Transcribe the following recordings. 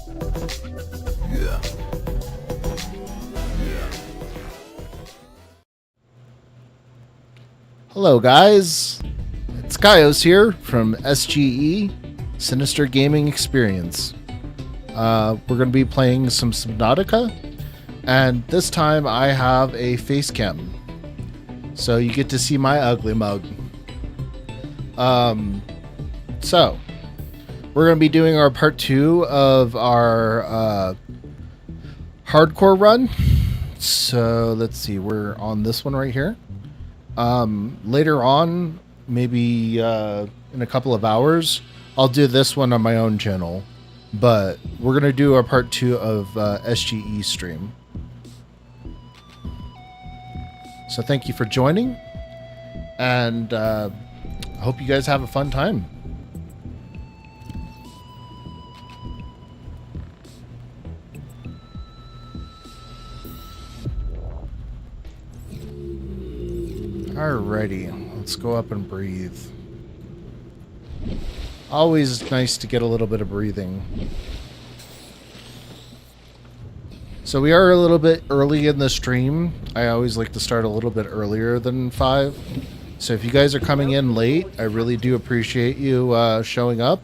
Yeah. Hello, guys. It's Kaios here from SGE, Sinister Gaming Experience. We're going to be playing some Subnautica, and this time I have a face cam, so you get to see my ugly mug. So we're going to be doing our part 2 of our hardcore run. So let's see, we're on this one right here. Later on, maybe in a couple of hours, I'll do this one on my own channel. But we're going to do our part 2 of SGE stream. So thank you for joining. And I hope you guys have a fun time. Alrighty, let's go up and breathe. Always nice to get a little bit of breathing. So we are a little bit early in the stream. I always like to start a little bit earlier than 5. So if you guys are coming in late, I really do appreciate you showing up.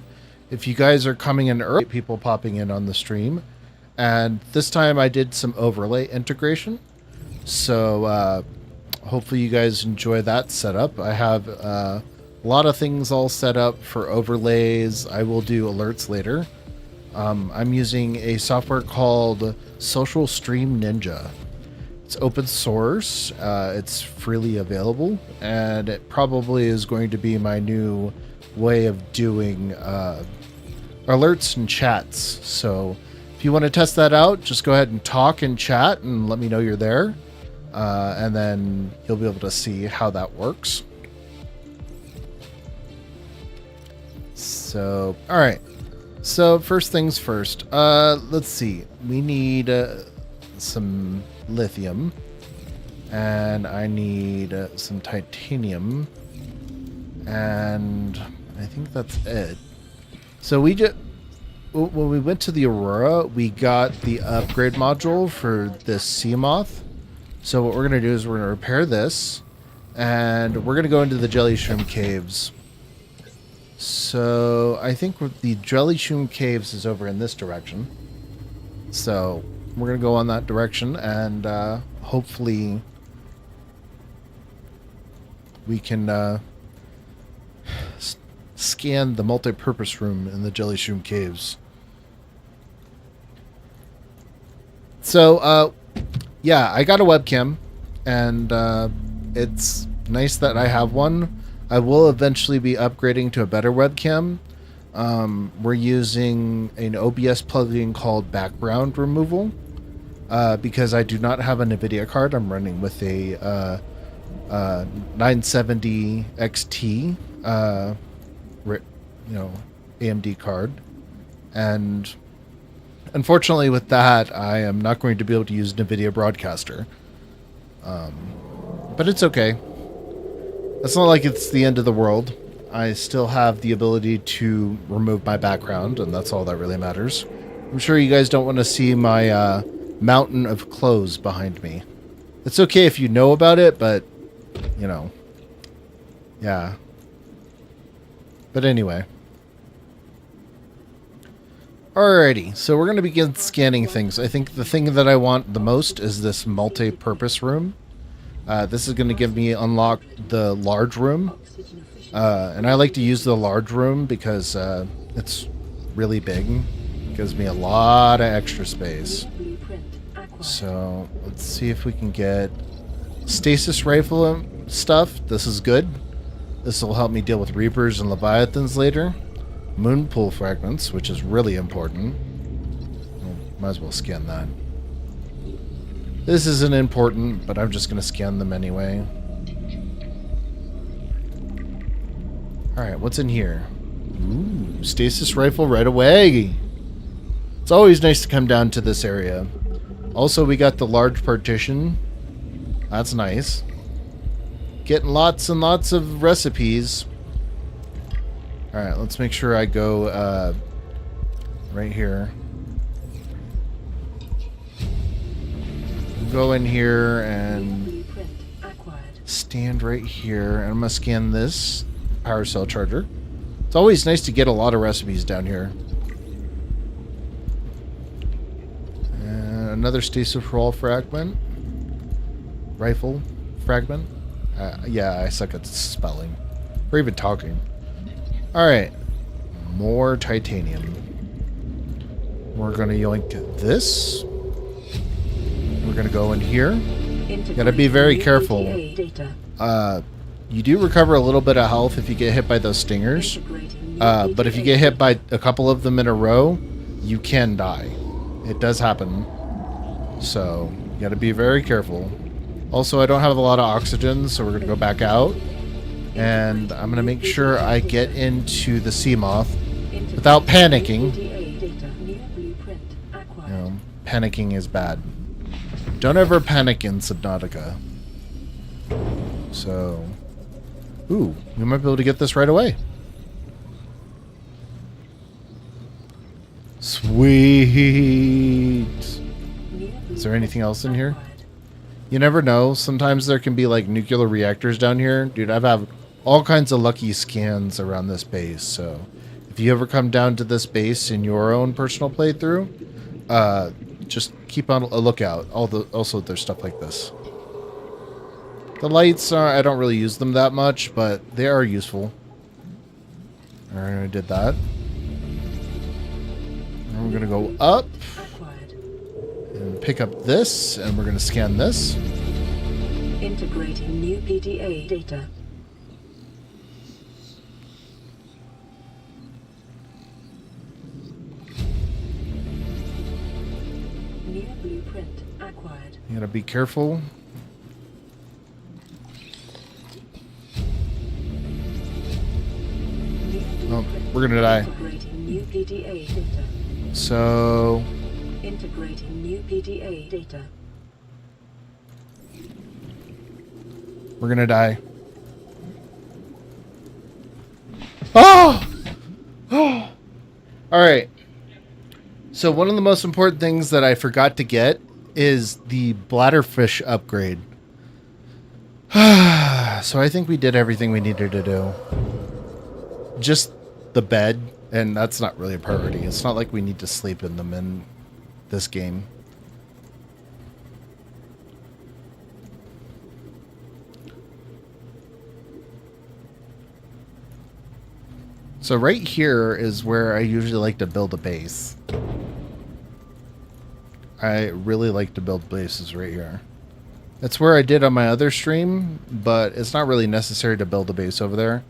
If you guys are coming in early, people popping in on the stream. And this time I did some overlay integration. So hopefully you guys enjoy that setup. I have a lot of things all set up for overlays. I will do alerts later. I'm using a software called Social Stream Ninja. It's open source. It's freely available, and it probably is going to be my new way of doing alerts and chats. So if you want to test that out, just go ahead and talk and chat and let me know you're there. And then you'll be able to see how that works. So, all right. So first things first, let's see. We need some lithium, and I need some titanium, and I think that's it. So we just, when we went to the Aurora, we got the upgrade module for this sea moth. So what we're going to do is we're going to repair this, and we're going to go into the jelly shroom caves. So I think the jelly shroom caves is over in this direction. So we're going to go on that direction, and hopefully we can scan the multi-purpose room in the jelly shroom caves. So yeah, I got a webcam, and it's nice that I have one. I will eventually be upgrading to a better webcam. We're using an OBS plugin called background removal because I do not have a NVIDIA card. I'm running with a 970 XT, AMD card, and unfortunately with that, I am not going to be able to use NVIDIA Broadcaster. But it's okay. It's not like it's the end of the world. I still have the ability to remove my background, and that's all that really matters. I'm sure you guys don't want to see my mountain of clothes behind me. It's okay if you know about it, but, you know, yeah. But anyway. Alrighty, so we're going to begin scanning things. I think the thing that I want the most is this multi-purpose room. This is going to give me unlock the large room. And I like to use the large room because it's really big. It gives me a lot of extra space. So let's see if we can get stasis rifle stuff. This is good. This will help me deal with Reapers and Leviathans later. Moon pool fragments, which is really important. Well, might as well scan that. This isn't important, but I'm just going to scan them anyway. Alright, what's in here? Ooh, stasis rifle right away! It's always nice to come down to this area. Also, we got the large partition. That's nice. Getting lots and lots of recipes. Alright, let's make sure I go right here. go in here and stand right here. And I'm going to scan this power cell charger. It's always nice to get a lot of recipes down here. And another stasis roll fragment. Rifle fragment. Yeah, I suck at spelling. Or even talking. Alright. More titanium. We're going to yoink this. We're going to go in here. Gotta be very careful. You do recover a little bit of health if you get hit by those stingers. But if you get hit by a couple of them in a row, you can die. It does happen. So, you gotta be very careful. Also, I don't have a lot of oxygen, so we're gonna go back out. And I'm gonna make sure I get into the sea moth without panicking. You know, panicking is bad. Don't ever panic in Subnautica. So, ooh, we might be able to get this right away. Sweet. Is there anything else in here? You never know. Sometimes there can be like nuclear reactors down here. Dude, I've had all kinds of lucky scans around this base. So, if you ever come down to this base in your own personal playthrough, just keep on a lookout. Also, there's stuff like this. The lights are, I don't really use them that much, but they are useful. Alright, I did that. And we're going to go up and pick up this, and we're going to scan this. Integrating new PDA data. New blueprint acquired. You gotta be careful. Oh, we're gonna die. Integrating new PDA data. So, Integrating new PDA data. we're gonna die. Oh! Oh! Alright. So one of the most important things that I forgot to get is the bladderfish upgrade. So I think we did everything we needed to do. Just the bed, and that's not really a priority. It's not like we need to sleep in them in this game. So right here is where I usually like to build a base. I really like to build bases right here. That's where I did on my other stream, but it's not really necessary to build a base over there.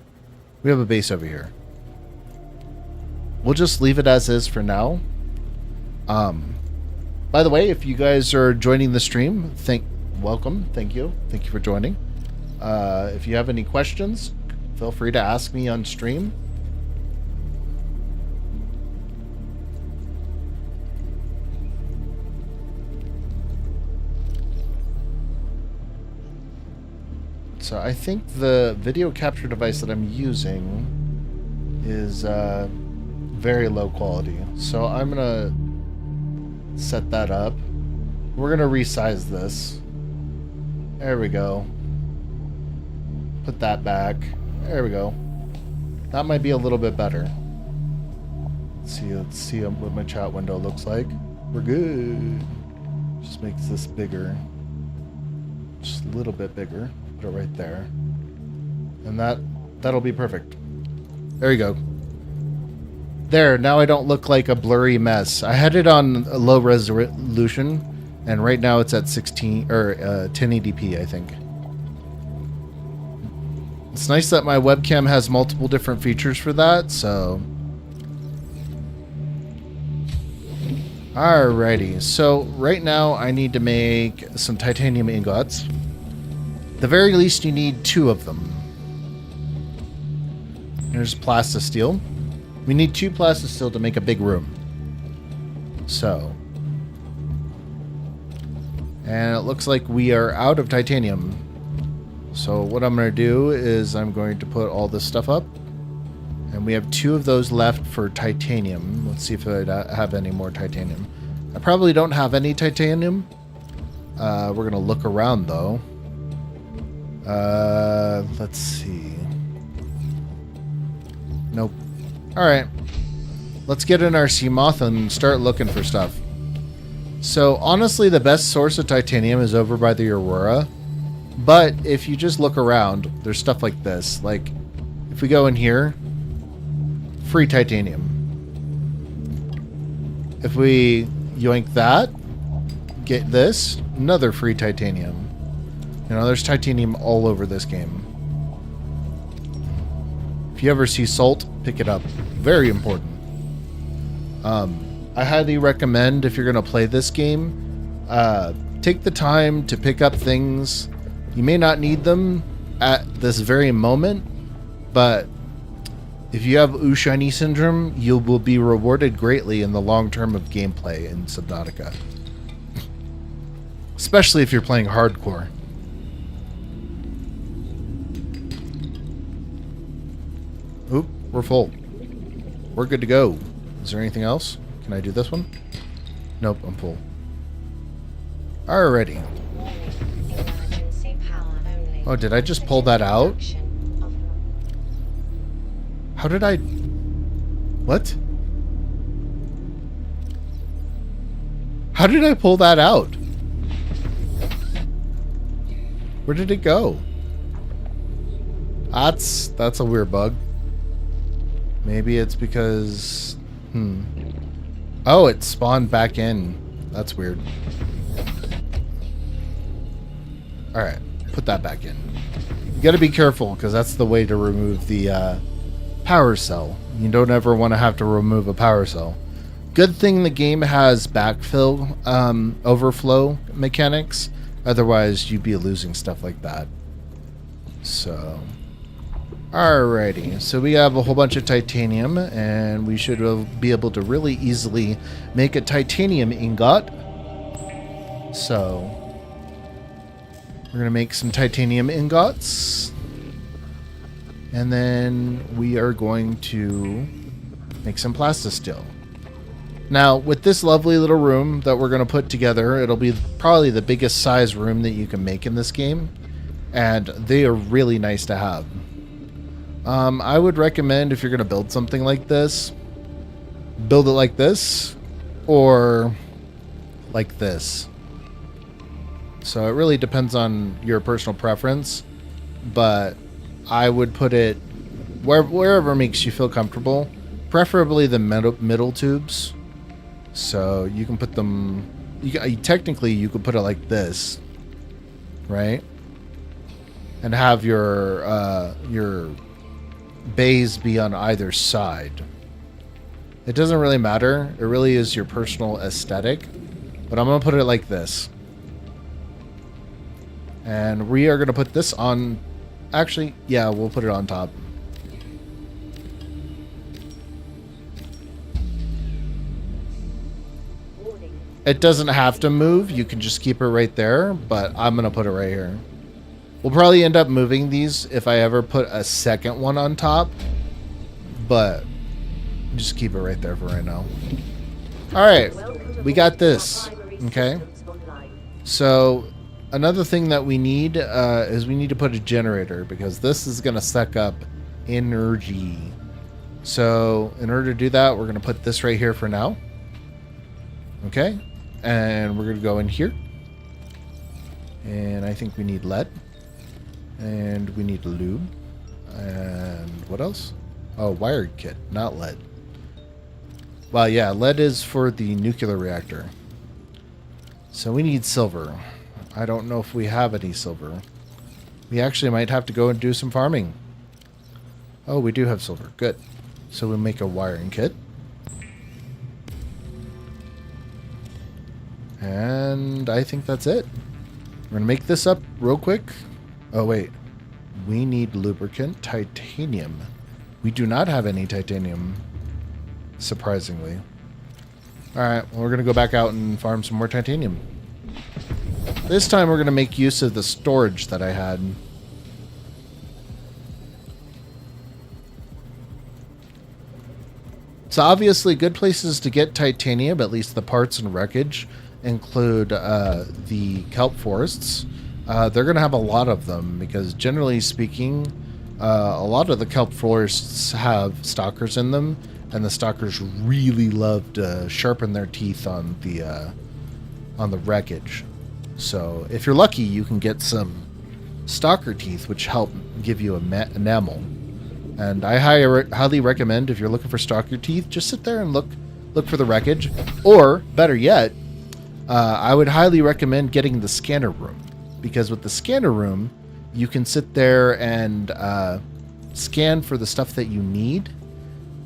We have a base over here. We'll just leave it as is for now. By the way, if you guys are joining the stream, welcome. Thank you. Thank you for joining. If you have any questions, feel free to ask me on stream. So I think the video capture device that I'm using is very low quality. So I'm gonna set that up. We're gonna resize this. There we go. Put that back. There we go. That might be a little bit better. Let's see what my chat window looks like. We're good. Just makes this bigger. Just a little bit bigger. Put it right there. And that'll be perfect. There you go. There, now I don't look like a blurry mess. I had it on a low resolution, and right now it's at 1080p, I think. It's nice that my webcam has multiple different features for that, so... Alrighty, so right now I need to make some titanium ingots. The very least you need 2 of them. There's plastisteel. We need 2 plastisteel to make a big room. So. And it looks like we are out of titanium. So what I'm going to do is I'm going to put all this stuff up. And we have 2 of those left for titanium. Let's see if I have any more titanium. I probably don't have any titanium. We're going to look around, though. Let's see. Nope. Alright. Let's get in our Seamoth and start looking for stuff. So, honestly, the best source of titanium is over by the Aurora. But if you just look around, there's stuff like this. Like, if we go in here, free titanium. If we yoink that, get this, another free titanium. You know, there's titanium all over this game. If you ever see salt, pick it up. Very important. I highly recommend, if you're going to play this game, take the time to pick up things. You may not need them at this very moment, but if you have Shiny Syndrome, you will be rewarded greatly in the long term of gameplay in Subnautica. Especially if you're playing hardcore. Oop, we're full. We're good to go. Is there anything else? Can I do this one? Nope, I'm full. Alrighty. Oh, did I just pull that out? How did I... What? How did I pull that out? Where did it go? That's a weird bug. Maybe it's because... Oh, it spawned back in. That's weird. Alright, put that back in. You gotta be careful, because that's the way to remove the power cell. You don't ever want to have to remove a power cell. Good thing the game has backfill overflow mechanics. Otherwise, you'd be losing stuff like that. So... Alrighty, so we have a whole bunch of titanium, and we should be able to really easily make a titanium ingot. So, we're going to make some titanium ingots, and then we are going to make some plastisteel. Now, with this lovely little room that we're going to put together, it'll be probably the biggest size room that you can make in this game, and they are really nice to have. I would recommend, if you're going to build something like this, build it like this or like this. So it really depends on your personal preference, but I would put it wherever makes you feel comfortable, preferably the middle tubes. So you can put them, technically you could put it like this, right? And have your bays be on either side. It doesn't really matter. It really is your personal aesthetic. But I'm going to put it like this. And we are going to put this on... Actually, yeah, we'll put it on top. It doesn't have to move. You can just keep it right there. But I'm going to put it right here. We'll probably end up moving these if I ever put a second one on top. But just keep it right there for right now. Alright, we got this. Okay. So, another thing that we need is we need to put a generator, because this is going to suck up energy. So, in order to do that, we're going to put this right here for now. Okay. And we're going to go in here. And I think we need lead. And we need lube. And what else? Oh, wired kit, not lead. Well, yeah, lead is for the nuclear reactor. So we need silver. I don't know if we have any silver. We actually might have to go and do some farming. Oh, we do have silver. Good. So we'll make a wiring kit. And I think that's it. We're going to make this up real quick. Oh, wait. We need lubricant titanium. We do not have any titanium, surprisingly. Alright, well, we're going to go back out and farm some more titanium. This time we're going to make use of the storage that I had. So obviously good places to get titanium, at least the parts and wreckage, include the kelp forests. They're going to have a lot of them because, generally speaking, a lot of the kelp forests have stalkers in them, and the stalkers really love to sharpen their teeth on the wreckage. So, if you're lucky, you can get some stalker teeth, which help give you enamel. And I highly recommend, if you're looking for stalker teeth, just sit there and look for the wreckage. Or, better yet, I would highly recommend getting the scanner room. Because with the scanner room, you can sit there and scan for the stuff that you need.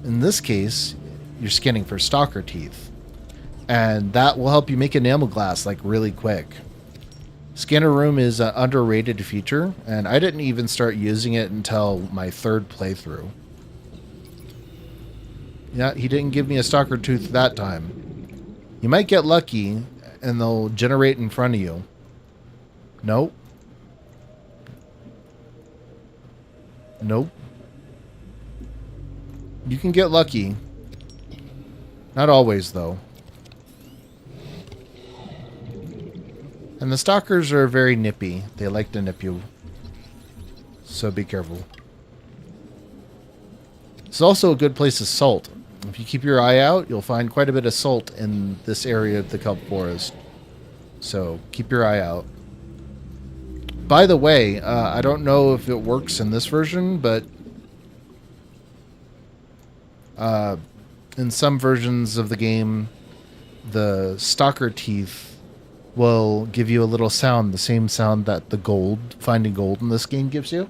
In this case, you're scanning for stalker teeth. And that will help you make enamel glass like really quick. Scanner room is an underrated feature, and I didn't even start using it until my third playthrough. Yeah, he didn't give me a stalker tooth that time. You might get lucky, and they'll generate in front of you. Nope. Nope. You can get lucky. Not always, though. And the stalkers are very nippy. They like to nip you. So be careful. It's also a good place to salt. If you keep your eye out, you'll find quite a bit of salt in this area of the kelp forest. So keep your eye out. By the way, I don't know if it works in this version, but in some versions of the game, the stalker teeth will give you a little sound, the same sound that the finding gold in this game gives you.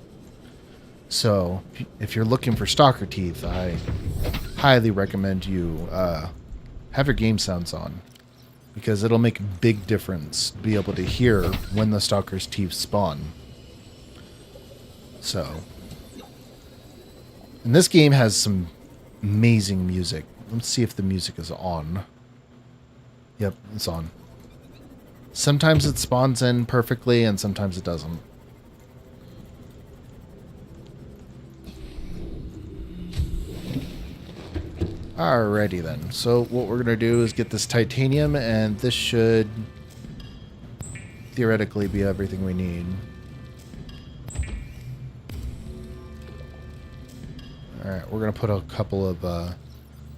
So if you're looking for stalker teeth, I highly recommend you have your game sounds on, because it'll make a big difference to be able to hear when the stalker's teeth spawn. So, and this game has some amazing music. Let's see if the music is on. Yep, it's on. Sometimes it spawns in perfectly, and sometimes it doesn't. Alrighty then. So what we're going to do is get this titanium, and this should theoretically be everything we need. Alright, we're going to put a couple of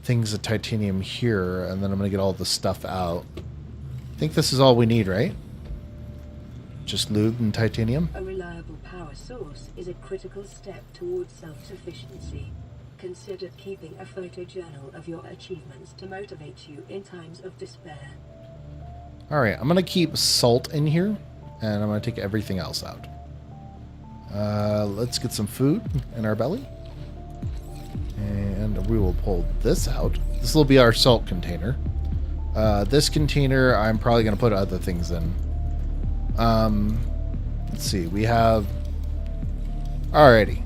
things of titanium here, and then I'm going to get all the stuff out. I think this is all we need, right? Just lube and titanium? A reliable power source is a critical step towards self-sufficiency. Consider keeping a photojournal of your achievements to motivate you in times of despair. Alright, I'm going to keep salt in here, and I'm going to take everything else out. Let's get some food in our belly. And we will pull this out. This will be our salt container. This container, I'm probably going to put other things in. Let's see. We have... Alrighty.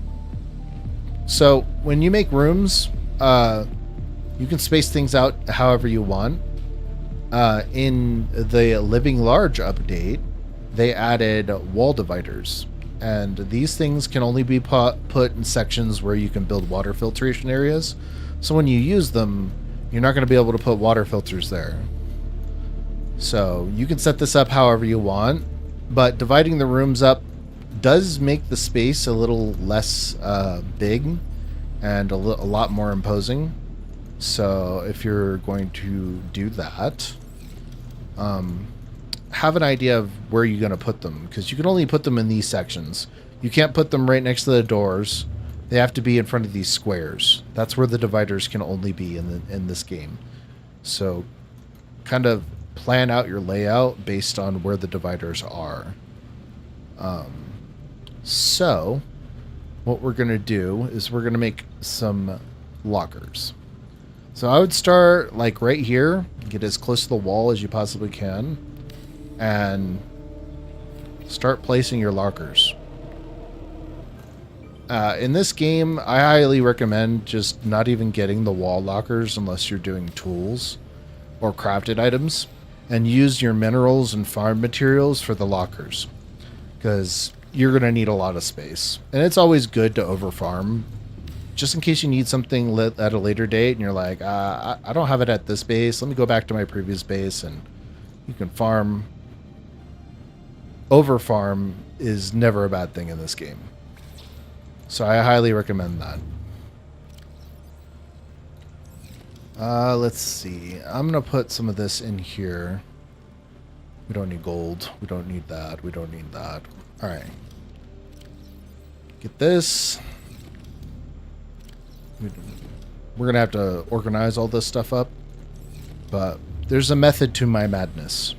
So, when you make rooms, you can space things out however you want. In the Living Large update, they added wall dividers. And these things can only be put in sections where you can build water filtration areas. So when you use them, you're not going to be able to put water filters there. So you can set this up however you want, but dividing the rooms up does make the space a little less big and a lot more imposing. So if you're going to do that, have an idea of where you're going to put them, because you can only put them in these sections. You can't put them right next to the doors. They have to be in front of these squares. That's where the dividers can only be in this game. So kind of plan out your layout based on where the dividers are. So what we're going to do is we're going to make some lockers. So I would start like right here, get as close to the wall as you possibly can, and start placing your lockers. In this game, I highly recommend just not even getting the wall lockers unless you're doing tools or crafted items, and use your minerals and farm materials for the lockers, because you're going to need a lot of space. And it's always good to overfarm, just in case you need something at a later date and you're like, I don't have it at this base. Let me go back to my previous base and You can farm. Over farm is never a bad thing in this game. So I highly recommend that. Let's see. I'm going to put some of this in here. We don't need gold. We don't need that. We don't need that. All right. Get this. We're going to have to organize all this stuff up. But there's a method to my madness.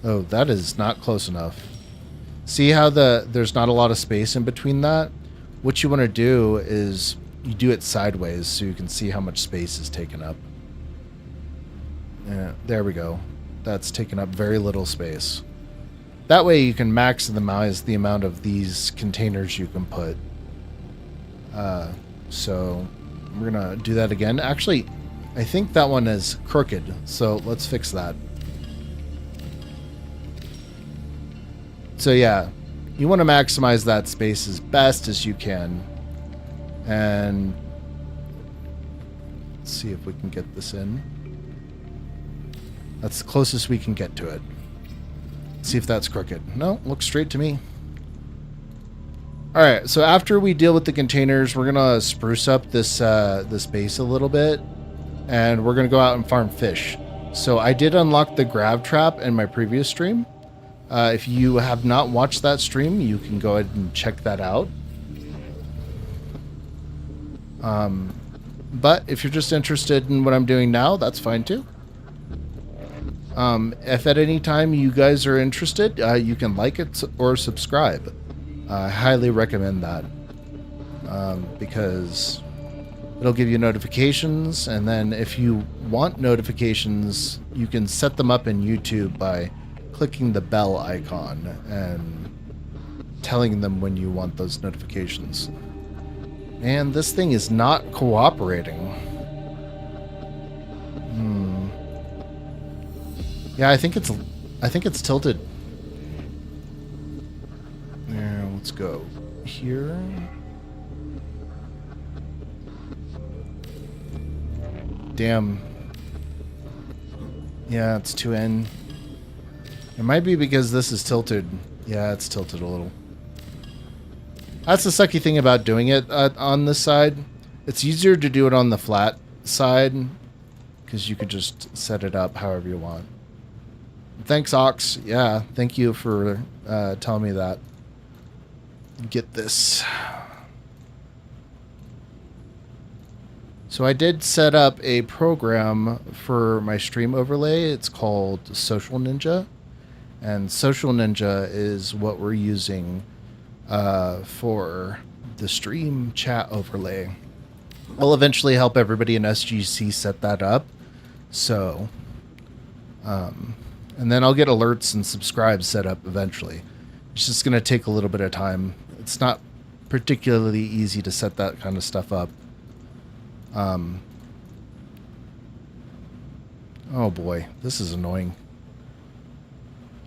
Oh, that is not close enough. See how there's not a lot of space in between that? What you want to do is you do it sideways so you can see how much space is taken up. Yeah, there we go. That's taken up very little space. That way you can maximize the amount of these containers you can put. So we're going to do that again. Actually, I think that one is crooked, so let's fix that. So yeah, you want to maximize that space as best as you can. And let's see if we can get this in. That's the closest we can get to it. See if that's crooked. No, looks straight to me. Alright, so after we deal with the containers, we're going to spruce up this base a little bit. And we're going to go out and farm fish. So I did unlock the grab trap in my previous stream. If you have not watched that stream, you can go ahead and check that out. But if you're just interested in what I'm doing now, that's fine too. If at any time you guys are interested, you can like it or subscribe. I highly recommend that. Because it'll give you notifications, and then if you want notifications, you can set them up in YouTube by clicking the bell icon and telling them when you want those notifications. And this thing is not cooperating. Yeah, I think it's tilted. Now let's go here. Damn. Yeah, it's 2N. It might be because this is tilted. Yeah, it's tilted a little. That's the sucky thing about doing it on this side. It's easier to do it on the flat side because you could just set it up however you want. Thanks, Ox. Yeah, thank you for telling me that. Get this. So I did set up a program for my stream overlay. It's called Social Ninja. And Social Ninja is what we're using for the stream chat overlay. I'll eventually help everybody in SGC set that up. So, and then I'll get alerts and subscribes set up eventually. It's just going to take a little bit of time. It's not particularly easy to set that kind of stuff up. Oh boy, this is annoying.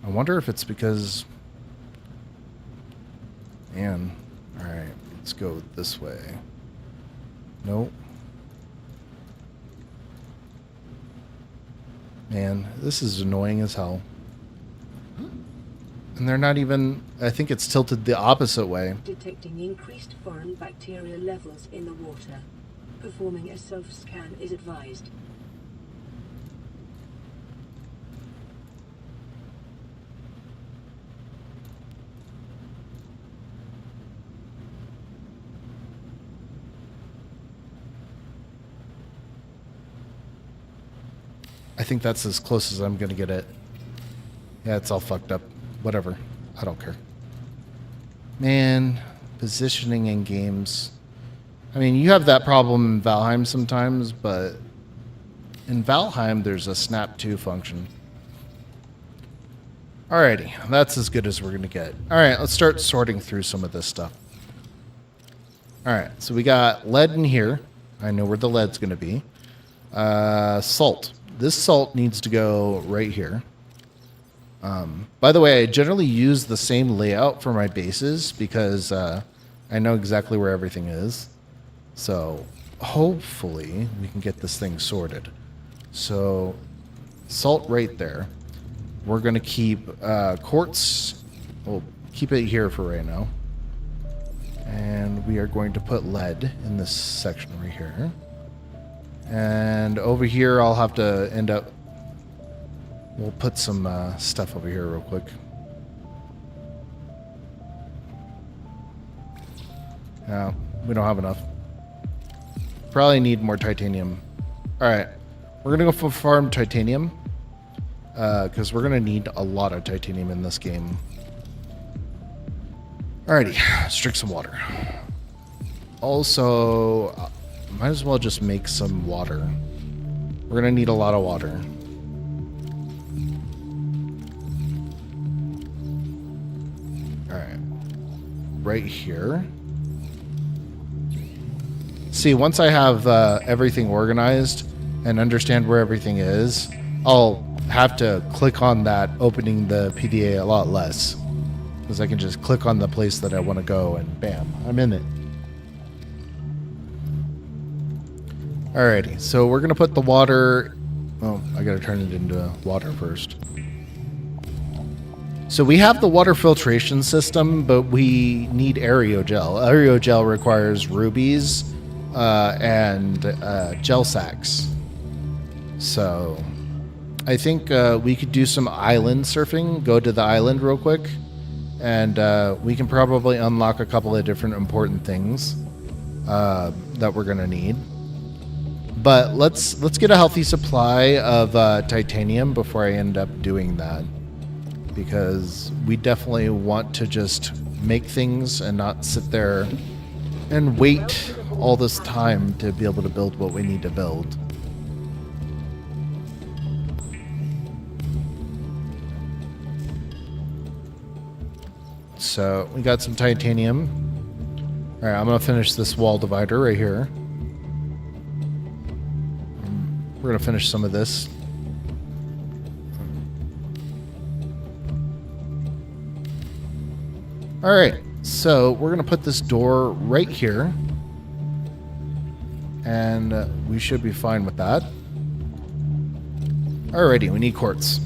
I wonder if it's because... Man, alright, let's go this way. Nope. Man, this is annoying as hell. And they're not even... I think it's tilted the opposite way. Detecting increased foreign bacteria levels in the water. Performing a self-scan is advised. I think that's as close as I'm going to get it. Yeah, it's all fucked up. Whatever. I don't care. Man, positioning in games. I mean, you have that problem in Valheim sometimes, but in Valheim, there's a snap to function. Alrighty, that's as good as we're going to get. Alright, let's start sorting through some of this stuff. Alright, so we got lead in here. I know where the lead's going to be. Salt. This salt needs to go right here. By the way, I generally use the same layout for my bases because I know exactly where everything is. So hopefully we can get this thing sorted. So salt right there. We're going to keep quartz. We'll keep it here for right now. And we are going to put lead in this section right here. And over here, I'll have to end up... We'll put some stuff over here real quick. No, we don't have enough. Probably need more titanium. Alright, we're going to go farm titanium. Because we're going to need a lot of titanium in this game. Alrighty, let's drink some water. Also, might as well just make some water. We're going to need a lot of water. Alright. Right here. See, once I have everything organized and understand where everything is, I'll have to click on that opening the PDA a lot less. Because I can just click on the place that I want to go and bam, I'm in it. Alrighty, so we're going to put the water... Oh, I got to turn it into water first. So we have the water filtration system, but we need aerogel. Aerogel requires rubies and gel sacks. So I think we could do some island surfing. Go to the island real quick. And we can probably unlock a couple of different important things that we're going to need. But let's get a healthy supply of titanium before I end up doing that. Because we definitely want to just make things and not sit there and wait all this time to be able to build what we need to build. So we got some titanium. All right, I'm gonna finish this wall divider right here. We're gonna finish some of this. All right, so we're gonna put this door right here, and we should be fine with that. Alrighty, we need quartz.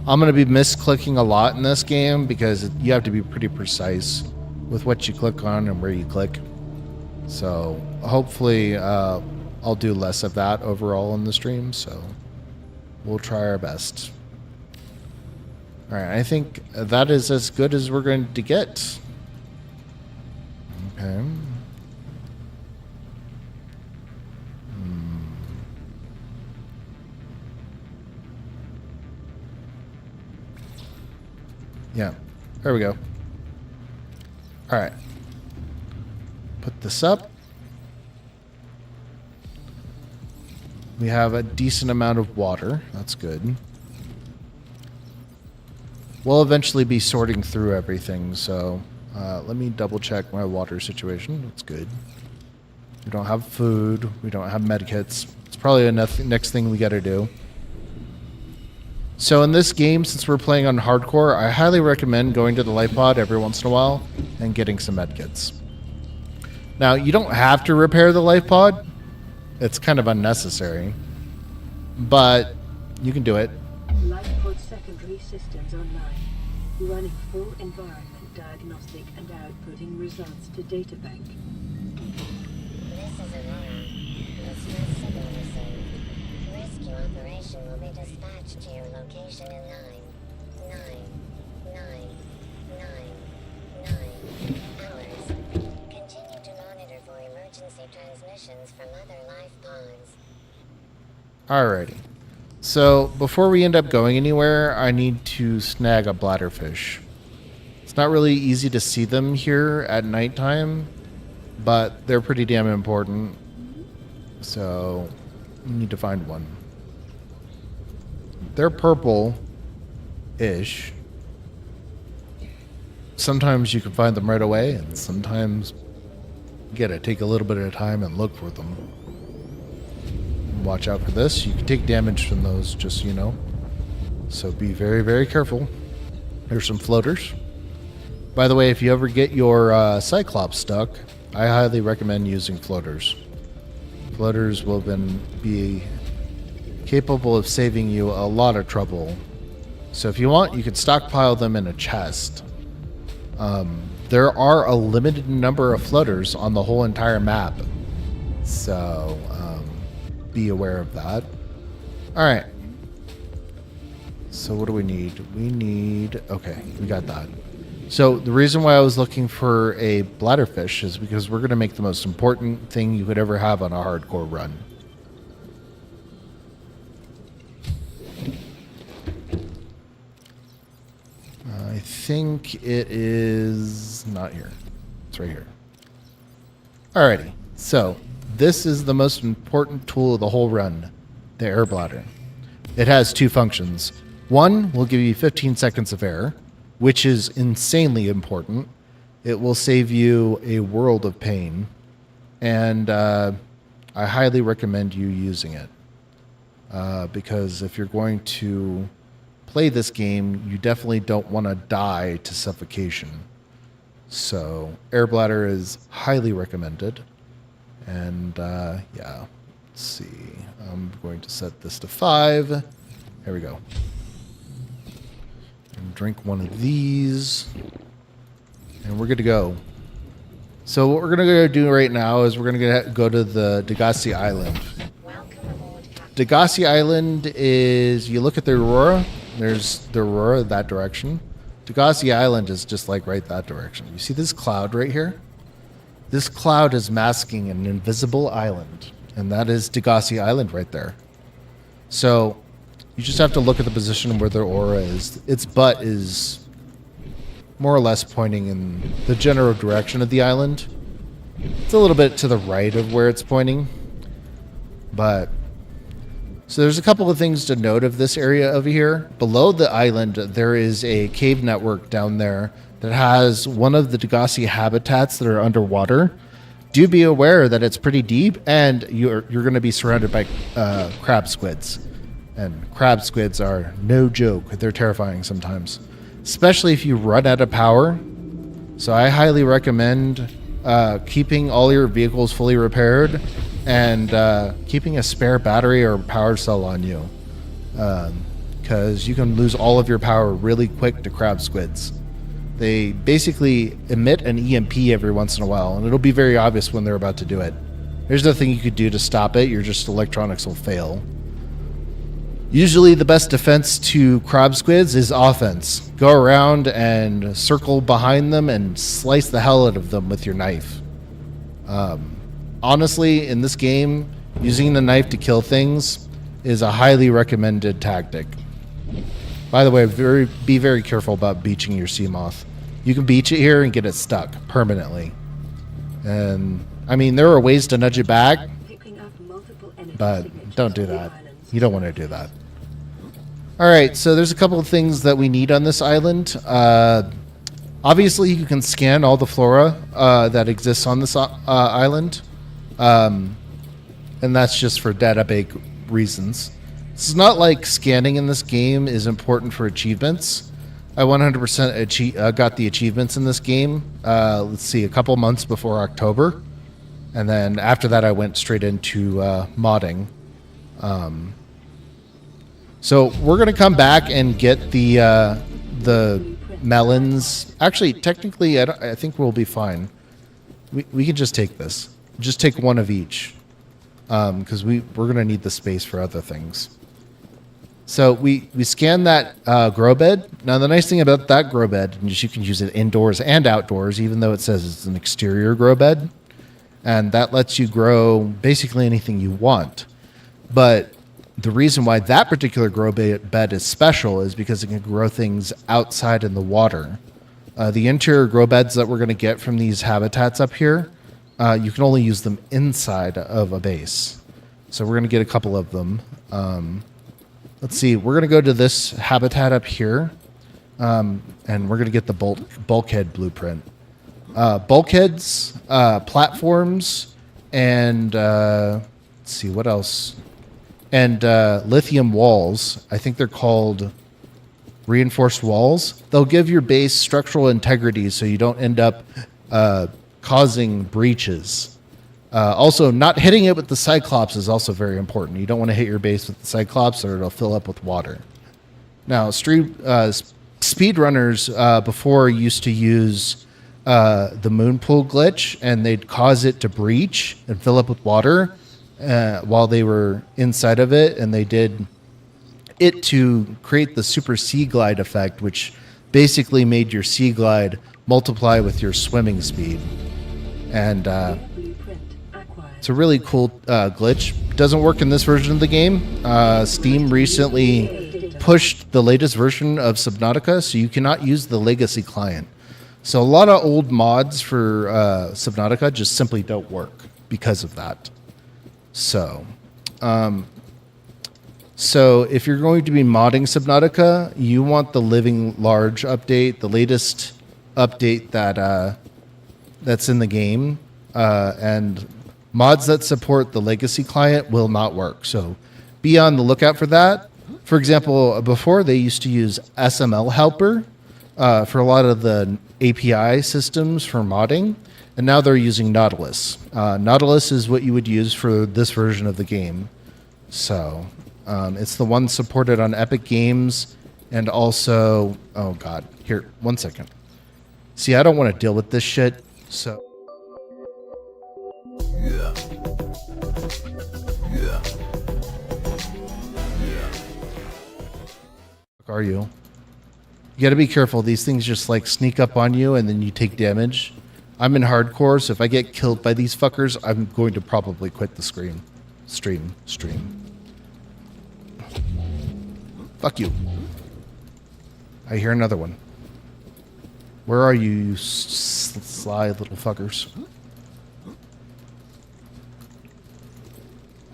I'm going to be misclicking a lot in this game because you have to be pretty precise with what you click on and where you click. So hopefully I'll do less of that overall in the stream. So we'll try our best. All right, I think that is as good as we're going to get. Okay. Yeah, there we go. All right. Put this up. We have a decent amount of water. That's good. We'll eventually be sorting through everything, so let me double check my water situation. That's good. We don't have food. We don't have medkits. It's probably the next thing we got to do. So in this game, since we're playing on hardcore, I highly recommend going to the life pod every once in a while and getting some medkits. Now, you don't have to repair the life pod. It's kind of unnecessary. But you can do it. Life pod secondary systems online. Running full environment diagnostic and outputting results to databank. This is Aurora. Distress signal received. Rescue operation will be dispatched to your location in 9 hours. Continue to monitor for emergency transmissions from other life pods. Alrighty. So before we end up going anywhere, I need to snag a bladderfish. It's not really easy to see them here at nighttime, but they're pretty damn important. So we need to find one. They're purple-ish. Sometimes you can find them right away, and sometimes you gotta take a little bit of time and look for them. Watch out for this. You can take damage from those, just so you know. So be very, very careful. Here's some floaters. By the way, if you ever get your Cyclops stuck, I highly recommend using floaters. Floaters will be capable of saving you a lot of trouble. So if you want, you could stockpile them in a chest. There are a limited number of floaters on the whole entire map. So be aware of that. All right. So what do we need? Okay, we got that. So the reason why I was looking for a bladderfish is because we're going to make the most important thing you could ever have on a hardcore run. I think it is not here. It's right here. Alrighty. So this is the most important tool of the whole run, the air bladder. It has two functions. One will give you 15 seconds of air, which is insanely important. It will save you a world of pain, and I highly recommend you using it because if you're going to play this game, you definitely don't want to die to suffocation. So air bladder is highly recommended, and yeah, let's see. I'm going to set this to 5. Here we go. And drink one of these, and we're good to go. So what we're going to go do right now is we're going to go to the Degassi Island. Welcome aboard, Captain. Degassi Island is, you look at the aurora, there's the aurora that direction. Degassi Island is just like right that direction. You see this cloud right here? This cloud is masking an invisible island, and that is Degassi Island right there. So you just have to look at the position where the aura is. Its butt is more or less pointing in the general direction of the island. It's a little bit to the right of where it's pointing. But so there's a couple of things to note of this area over here. Below the island, there is a cave network down there that has one of the Degassi habitats that are underwater. Do be aware that it's pretty deep, and you're going to be surrounded by crab squids. And crab squids are no joke. They're terrifying sometimes, especially if you run out of power. So I highly recommend keeping all your vehicles fully repaired and keeping a spare battery or power cell on you, because you can lose all of your power really quick to crab squids. They basically emit an EMP every once in a while, and it'll be very obvious when they're about to do it. There's nothing you could do to stop it. Your just electronics will fail. Usually the best defense to crab squids is offense. Go around and circle behind them and slice the hell out of them with your knife. Honestly, in this game, using the knife to kill things is a highly recommended tactic. By the way, be very careful about beaching your sea moth. You can beach it here and get it stuck permanently. And I mean, there are ways to nudge it back, Picking up multiple energy but signatures don't do on the that. islands. You don't want to do that. All right, so there's a couple of things that we need on this island. Obviously, you can scan all the flora that exists on this island, and that's just for database reasons. It's not like scanning in this game is important for achievements. I 100% got the achievements in this game, let's see, a couple months before October. And then after that, I went straight into modding. So we're going to come back and get the melons. Actually, technically, I think we'll be fine. We can just take this. Just take one of each, because we're going to need the space for other things. So we scan that grow bed. Now, the nice thing about that grow bed is you can use it indoors and outdoors, even though it says it's an exterior grow bed. And that lets you grow basically anything you want. But the reason why that particular grow bed is special is because it can grow things outside in the water. The interior grow beds that we're going to get from these habitats up here, you can only use them inside of a base. So we're going to get a couple of them. Let's see, we're going to go to this habitat up here, and we're going to get the bulkhead blueprint. Bulkheads, platforms, and let's see, what else? And lithium walls. I think they're called reinforced walls. They'll give your base structural integrity so you don't end up causing breaches. Also, not hitting it with the Cyclops is also very important. You don't want to hit your base with the Cyclops or it'll fill up with water. Now, speedrunners before used to use the moon pool glitch, and they'd cause it to breach and fill up with water while they were inside of it, and they did it to create the super sea glide effect, which basically made your sea glide multiply with your swimming speed. And Blueprint acquired. it's a really cool glitch. Doesn't work in this version of the game. Steam recently pushed the latest version of Subnautica, so you cannot use the legacy client. So a lot of old mods for Subnautica just simply don't work because of that. So if you're going to be modding Subnautica, you want the Living Large update, the latest update that's in the game, and mods that support the legacy client will not work. So be on the lookout for that. For example, before they used to use SML Helper for a lot of the API systems for modding, and now they're using Nautilus. Nautilus is what you would use for this version of the game. So it's the one supported on Epic Games, and also, oh god, here, 1 second. See, I don't want to deal with this shit, so. Are you? You got to be careful. These things just like sneak up on you and then you take damage. I'm in hardcore, so if I get killed by these fuckers, I'm going to probably quit the stream. Fuck you. I hear another one. Where are you, you sly little fuckers?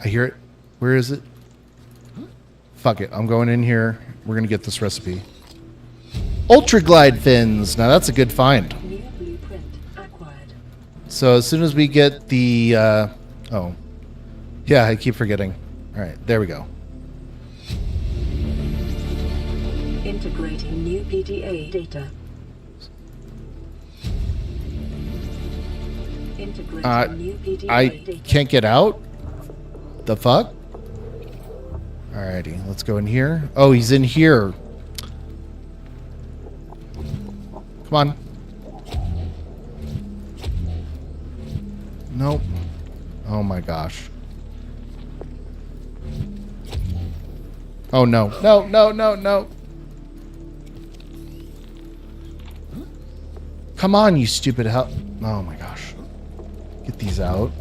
I hear it. Where is it? Fuck it. I'm going in here. We're going to get this recipe. Ultra Glide fins. Now that's a good find. New blueprint acquired. So as soon as we get the... oh. Yeah, I keep forgetting. All right. There we go. Integrating new PDA data. Integrating new PDA I data. can't get out? The fuck? Alrighty, let's go in here. Oh, he's in here. Come on. Nope. Oh my gosh. Oh no. No, no, no, no. Come on, you stupid hell. Oh my gosh. Get these out.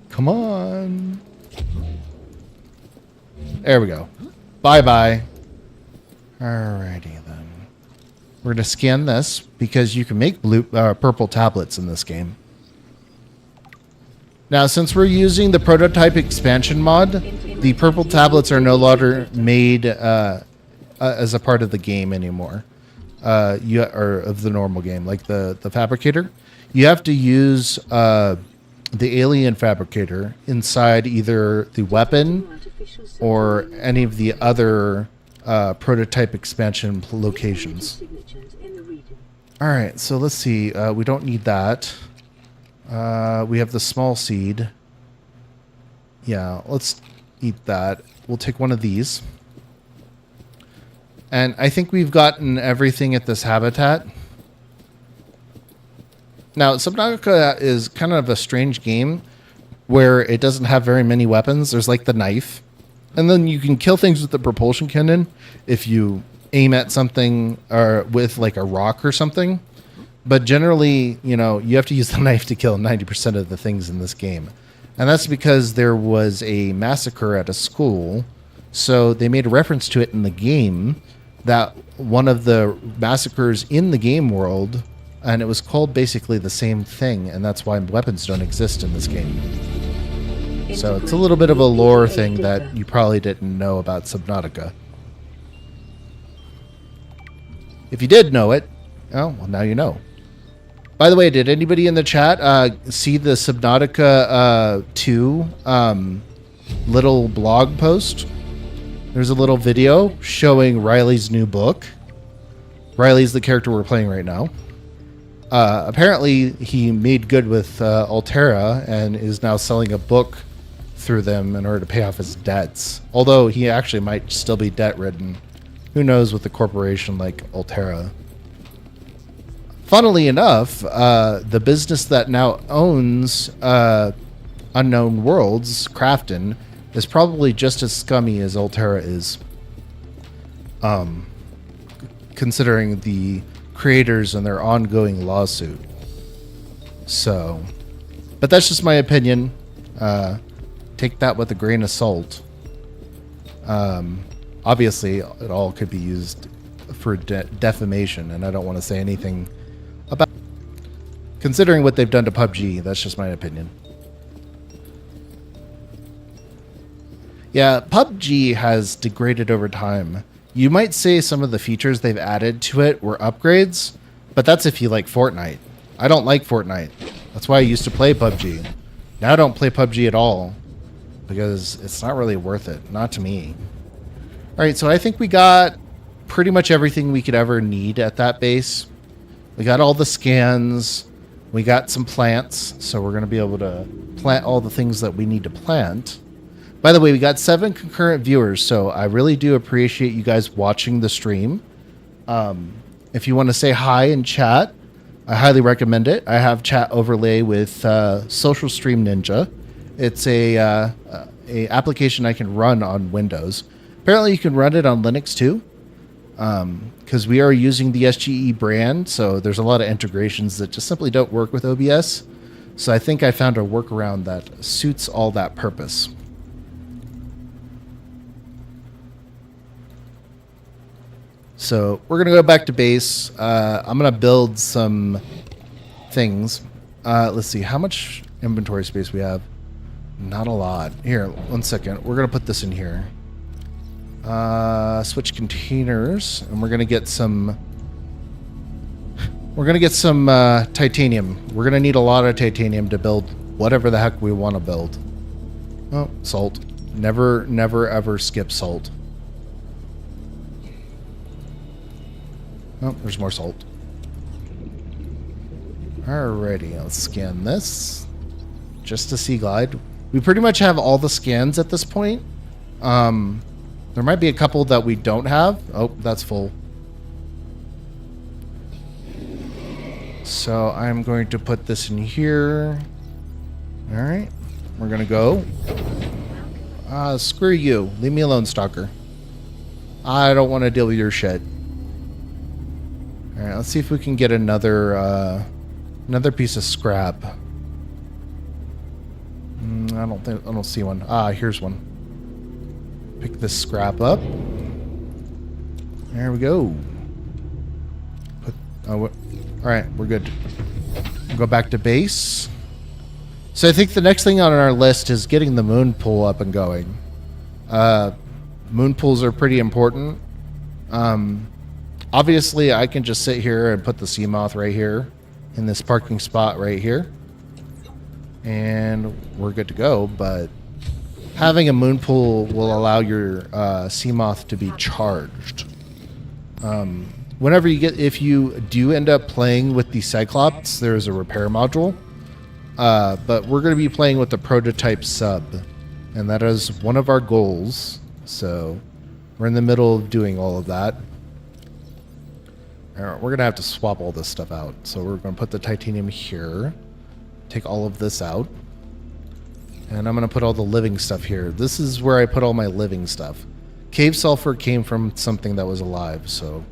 Come on. There we go. Bye-bye. Alrighty then. We're going to scan this because you can make purple tablets in this game. Now, since we're using the prototype expansion mod, the purple tablets are no longer made as a part of the game anymore. Or of the normal game, like the fabricator. You have to use the alien fabricator inside either the weapon or any of the other prototype expansion locations. All right, so let's see. We don't need that. We have the small seed. Yeah, let's eat that. We'll take one of these. And I think we've gotten everything at this habitat. Now, Subnautica is kind of a strange game where it doesn't have very many weapons. There's like the knife. And then you can kill things with the propulsion cannon if you aim at something or with like a rock or something. But generally, you know, you have to use the knife to kill 90% of the things in this game. And that's because there was a massacre at a school. So they made a reference to it in the game, that one of the massacres in the game world, and it was called basically the same thing, and that's why weapons don't exist in this game. So it's a little bit of a lore thing that you probably didn't know about Subnautica. If you did know it, oh, well, now you know. By the way, did anybody in the chat see the Subnautica 2 little blog post? there's a little video showing Riley's new book. Riley's the character we're playing right now. Apparently, he made good with Altera and is now selling a book through them in order to pay off his debts. Although he actually might still be debt-ridden. Who knows with a corporation like Altera. Funnily enough, the business that now owns Unknown Worlds, Crafton, is probably just as scummy as Altera is. Considering the creators and their ongoing lawsuit. So, but that's just my opinion. Take that with a grain of salt. Obviously, it all could be used for defamation, and I don't want to say anything about. Considering what they've done to PUBG, that's just my opinion. Yeah, PUBG has degraded over time. You might say some of the features they've added to it were upgrades, but that's if you like Fortnite. I don't like Fortnite. That's why I used to play PUBG. Now I don't play PUBG at all because it's not really worth it. Not to me. All right, so I think we got pretty much everything we could ever need at that base. We got all the scans. We got some plants, so we're going to be able to plant all the things that we need to plant. By the way, we got 7 concurrent viewers, so I really do appreciate you guys watching the stream. If you want to say hi in chat, I highly recommend it. I have chat overlay with Social Stream Ninja. It's a application I can run on Windows. Apparently, you can run it on Linux too, because we are using the SGE brand, so there's a lot of integrations that just simply don't work with OBS. So I think I found a workaround that suits all that purpose. So we're going to go back to base. I'm going to build some things. Let's see. How much inventory space we have? Not a lot. Here, 1 second. We're going to put this in here. Switch containers. And we're going to get some... titanium. We're going to need a lot of titanium to build whatever the heck we want to build. Oh, salt. Never, ever skip salt. Oh, there's more salt. Alrighty, let's scan this. Just a sea glide. We pretty much have all the scans at this point. There might be a couple that we don't have. Oh, that's full. So I'm going to put this in here. Alright, we're gonna go. Screw you. Leave me alone, stalker. I don't want to deal with your shit. All right, let's see if we can get another piece of scrap. I don't see one. Here's one. Pick this scrap up. There we go. All right, we're good. We'll go back to base. So I think the next thing on our list is getting the moon pool up and going. Moon pools are pretty important. Obviously, I can just sit here and put the sea moth right here in this parking spot right here. And we're good to go, but having a moon pool will allow your sea moth to be charged. If you do end up playing with the Cyclops, there is a repair module. But we're going to be playing with the prototype sub, and that is one of our goals. So we're in the middle of doing all of that. All right, we're going to have to swap all this stuff out. So we're going to put the titanium here, take all of this out, and I'm going to put all the living stuff here. This is where I put all my living stuff. Cave sulfur came from something that was alive, so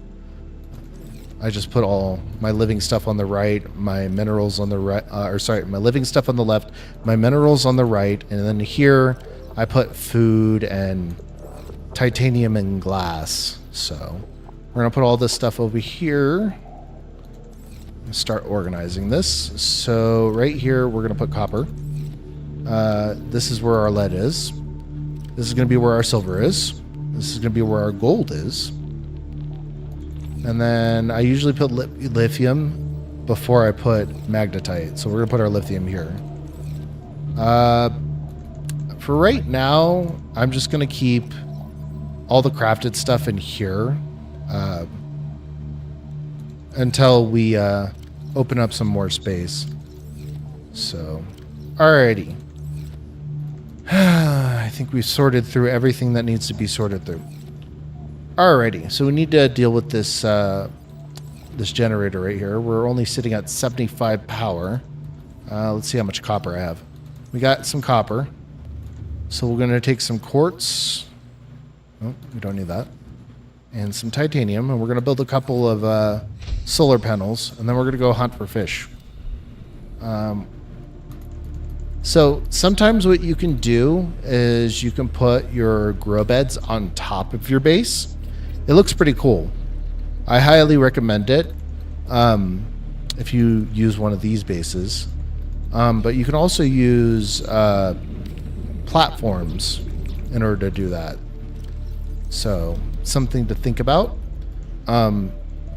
I just put all my living stuff on the right, my minerals on the right, my living stuff on the left, my minerals on the right, and then here I put food and titanium and glass. So we're gonna put all this stuff over here and start organizing this. So right here we're gonna put copper. This is where our lead is. This is gonna be where our silver is. This is gonna be where our gold is. And then I usually put lithium before I put magnetite. So we're gonna put our lithium here. For right now, I'm just gonna keep all the crafted stuff in here until we open up some more space. So, alrighty. I think we've sorted through everything that needs to be sorted through. Alrighty, so we need to deal with this this generator right here. We're only sitting at 75 power. Let's see how much copper I have. We got some copper. So we're going to take some quartz. Oh, we don't need that. And some titanium. And we're going to build a couple of solar panels. And then we're going to go hunt for fish. So sometimes what you can do is you can put your grow beds on top of your base. It looks pretty cool. I highly recommend it if you use one of these bases. But you can also use platforms in order to do that. So something to think about.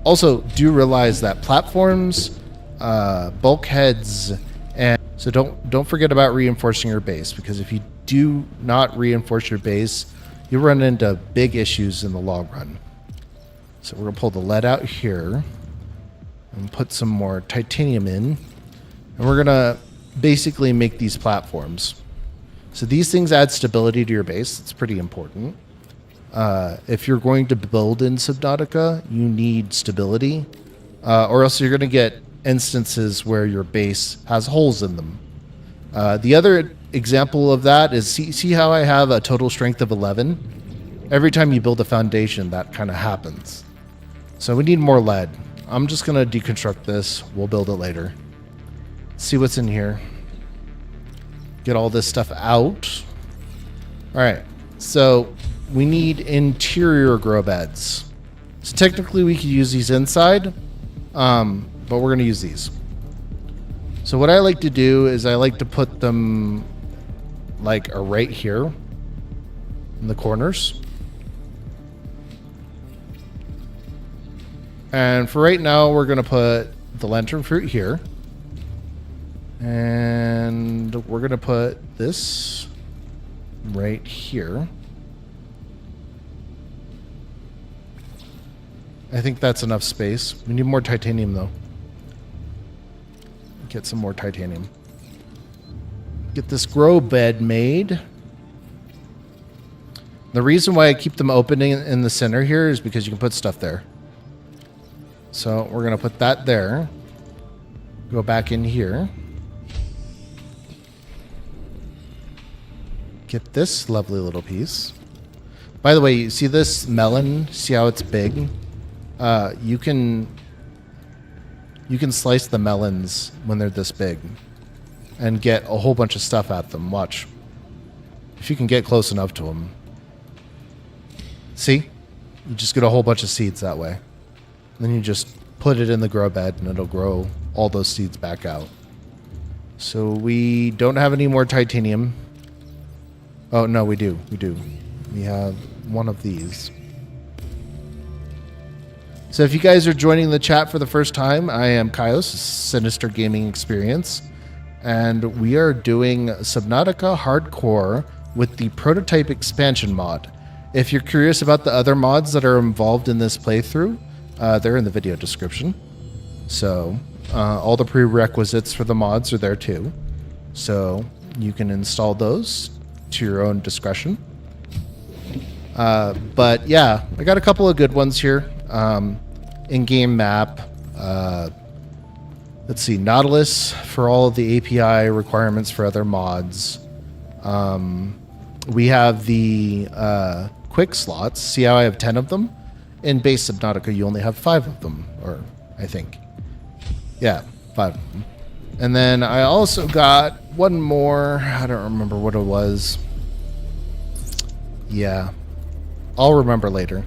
Also, do realize that platforms, bulkheads, and so don't forget about reinforcing your base, because if you do not reinforce your base, you'll run into big issues in the long run. So we're gonna pull the lead out here and put some more titanium in, and we're gonna basically make these platforms. So these things add stability to your base. It's pretty important. If you're going to build in Subnautica, you need stability, or else you're going to get instances where your base has holes in them. The other example of that is, see how I have a total strength of 11? Every time you build a foundation, that kind of happens. So we need more lead. I'm just going to deconstruct this. We'll build it later. See what's in here. Get all this stuff out. All right, so we need interior grow beds. So technically we could use these inside, but we're gonna use these. So what I like to do is I like to put them like right here in the corners. And for right now, we're gonna put the lantern fruit here. And we're going to put this right here. I think that's enough space. We need more titanium, though. Get some more titanium. Get this grow bed made. The reason why I keep them open in the center here is because you can put stuff there. So we're going to put that there. Go back in here. Get this lovely little piece. By the way, you see this melon? See how it's big? You can slice the melons when they're this big and get a whole bunch of stuff at them. Watch. If you can get close enough to them. See? You just get a whole bunch of seeds that way. And then you just put it in the grow bed and it'll grow all those seeds back out. So we don't have any more titanium. Oh, no, we do. We do. We have one of these. So if you guys are joining the chat for the first time, I am Kaios, Sinister Gaming Experience, and we are doing Subnautica Hardcore with the Prototype Expansion mod. If you're curious about the other mods that are involved in this playthrough, they're in the video description. So all the prerequisites for the mods are there too. So you can install those to your own discretion. But yeah, I got a couple of good ones here. In-game map. Let's see, Nautilus for all of the API requirements for other mods. We have the quick slots. See how I have 10 of them? In base Subnautica, you only have 5 of them, or I think. Yeah, 5 of them. And then I also got one more. I don't remember what it was. Yeah. I'll remember later.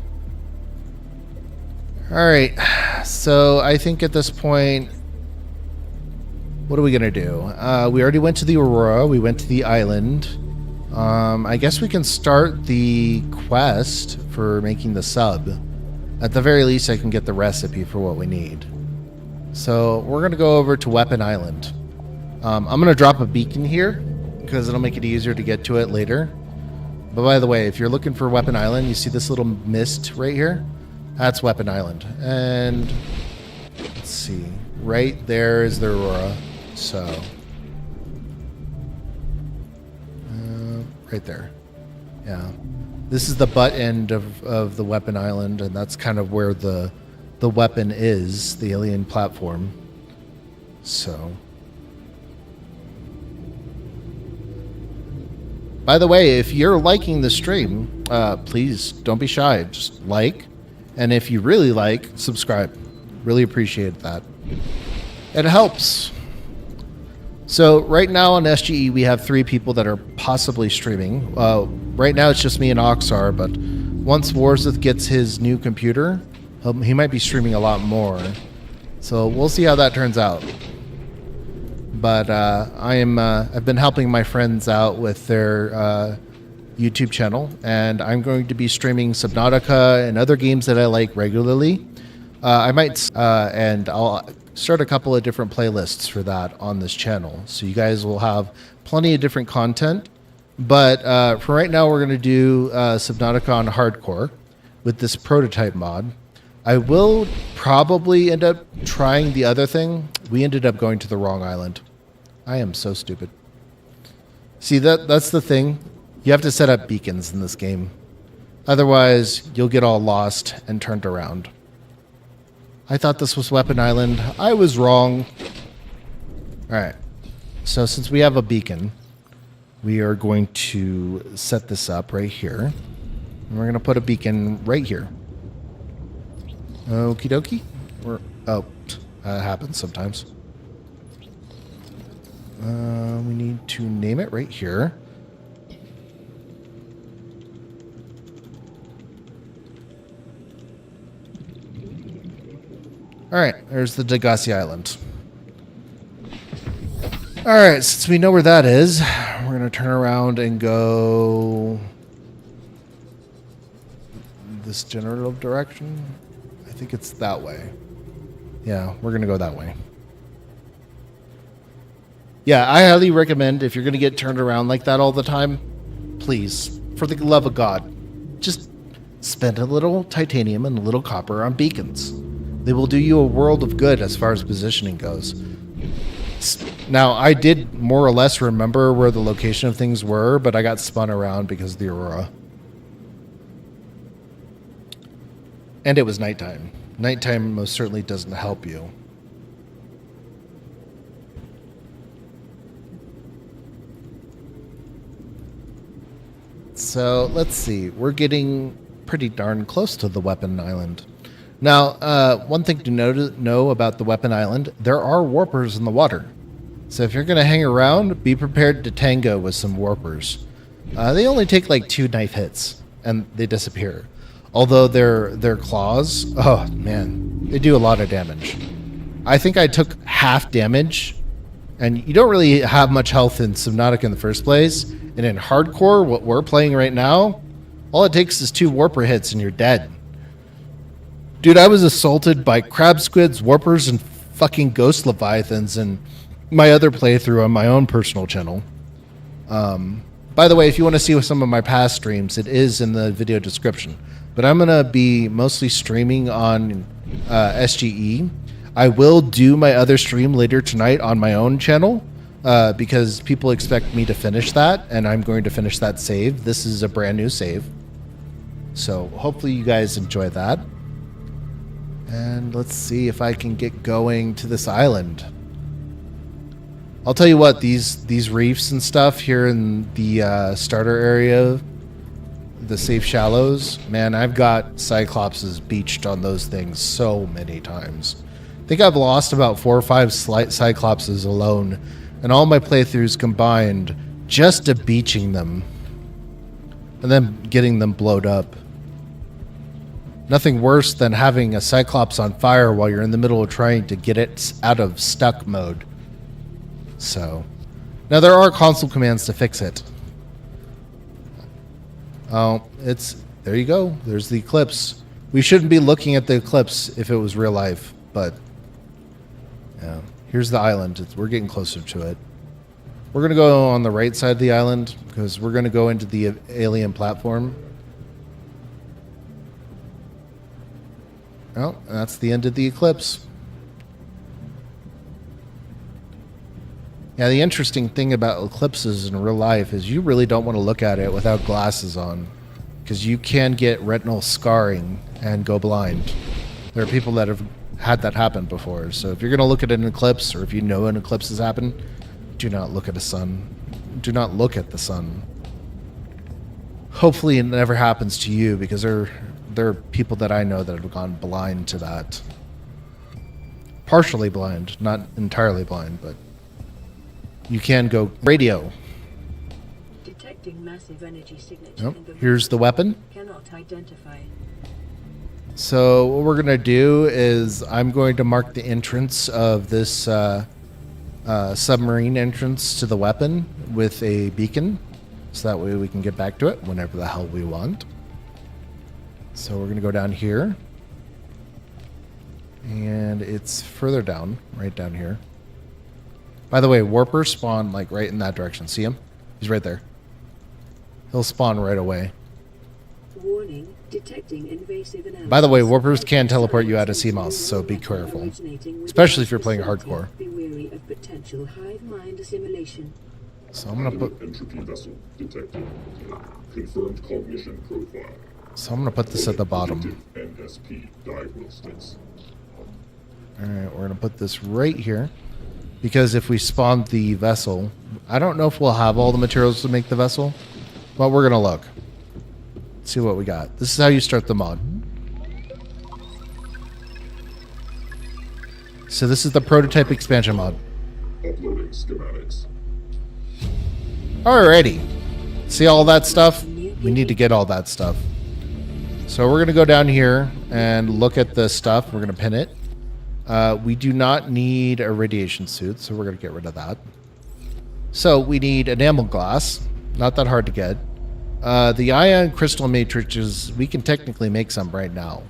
Alright. So I think at this point, what are we going to do? We already went to the Aurora. We went to the island. I guess we can start the quest for making the sub. At the very least, I can get the recipe for what we need. So we're going to go over to Weapon Island. I'm going to drop a beacon here because it'll make it easier to get to it later. But by the way, if you're looking for Weapon Island, you see this little mist right here? That's Weapon Island. And let's see. Right there is the Aurora. So, right there. Yeah. This is the butt end of the Weapon Island, and that's kind of where the weapon is, the alien platform. So, by the way, if you're liking the stream, please don't be shy. Just like, and if you really like, subscribe. Really appreciate that. It helps. So right now on SGE, we have 3 people that are possibly streaming. Right now it's just me and Oxar, but once Warzith gets his new computer, he might be streaming a lot more. So we'll see how that turns out. But I've been helping my friends out with their YouTube channel, and I'm going to be streaming Subnautica and other games that I like regularly. And I'll start a couple of different playlists for that on this channel. So you guys will have plenty of different content. But for right now, we're going to do Subnautica on hardcore with this prototype mod. I will probably end up trying the other thing. We ended up going to the wrong island. I am so stupid. See, that's the thing. You have to set up beacons in this game. Otherwise, you'll get all lost and turned around. I thought this was Weapon Island. I was wrong. Alright. So since we have a beacon, we are going to set this up right here. And we're going to put a beacon right here. Okie dokie. That happens sometimes. We need to name it right here. Alright, there's the Degassi Island. Alright, since we know where that is, we're going to turn around and go this general direction. I think it's that way. Yeah, we're going to go that way. Yeah, I highly recommend if you're going to get turned around like that all the time, please, for the love of God, just spend a little titanium and a little copper on beacons. They will do you a world of good as far as positioning goes. Now, I did more or less remember where the location of things were, but I got spun around because of the Aurora. And it was nighttime. Nighttime most certainly doesn't help you. So, let's see. We're getting pretty darn close to the Weapon Island. Now, one thing to know about the Weapon Island, there are warpers in the water. So if you're going to hang around, be prepared to tango with some warpers. They only take like 2 knife hits, and they disappear. Although their claws, oh man, they do a lot of damage. I think I took half damage, and you don't really have much health in Subnautica in the first place. And in hardcore, what we're playing right now, all it takes is 2 warper hits and you're dead. Dude, I was assaulted by crab squids, warpers, and fucking ghost leviathans in my other playthrough on my own personal channel. By the way, if you want to see some of my past streams, it is in the video description. But I'm going to be mostly streaming on SGE. I will do my other stream later tonight on my own channel because people expect me to finish that, and I'm going to finish that save. This is a brand new save. So hopefully you guys enjoy that. And let's see if I can get going to this island. I'll tell you what, these reefs and stuff here in the starter area, the safe shallows, man, I've got Cyclopses beached on those things so many times. I think I've lost about 4 or 5 Cyclopses alone, and all my playthroughs combined just to beaching them and then getting them blowed up. Nothing worse than having a Cyclops on fire while you're in the middle of trying to get it out of stuck mode. So, now there are console commands to fix it. Oh, there you go. There's the eclipse. We shouldn't be looking at the eclipse if it was real life, but yeah. Here's the island. We're getting closer to it. We're going to go on the right side of the island because we're going to go into the alien platform. Oh, that's the end of the eclipse. Yeah, the interesting thing about eclipses in real life is you really don't want to look at it without glasses on, because you can get retinal scarring and go blind. There are people that have had that happen before. So if you're going to look at an eclipse, or if you know an eclipse has happened, do not look at the sun. Do not look at the sun. Hopefully it never happens to you, because there are people that I know that have gone blind to that. Partially blind, not entirely blind, but you can go radio. Detecting massive energy signature Nope. in the Here's the weapon. cannot identify. So what we're going to do is I'm going to mark the entrance of this submarine entrance to the weapon with a beacon, so that way we can get back to it whenever the hell we want. So we're going to go down here. And it's further down, right down here. By the way, warpers spawn like right in that direction. See him? He's right there. He'll spawn right away. Warning, detecting invasive anomalies. By the way, warpers can teleport you out of CMOS, so be careful. Especially if you're playing hardcore. Be wary of potential hive mind assimilation. So I'm gonna put entropy vessel detected. Confirmed cognition profile. So I'm gonna put this at the bottom. NSP diagnostics. Alright, we're gonna put this right here. Because if we spawn the vessel, I don't know if we'll have all the materials to make the vessel, but we're gonna look. See what we got. This is how you start the mod. So this is the prototype expansion mod. Uploading schematics. Alrighty. See all that stuff? We need to get all that stuff. So we're going to go down here and look at the stuff. We're going to pin it. We do not need a radiation suit, so we're going to get rid of that. So we need enamel glass. Not that hard to get. The ion crystal matrices, we can technically make some right now.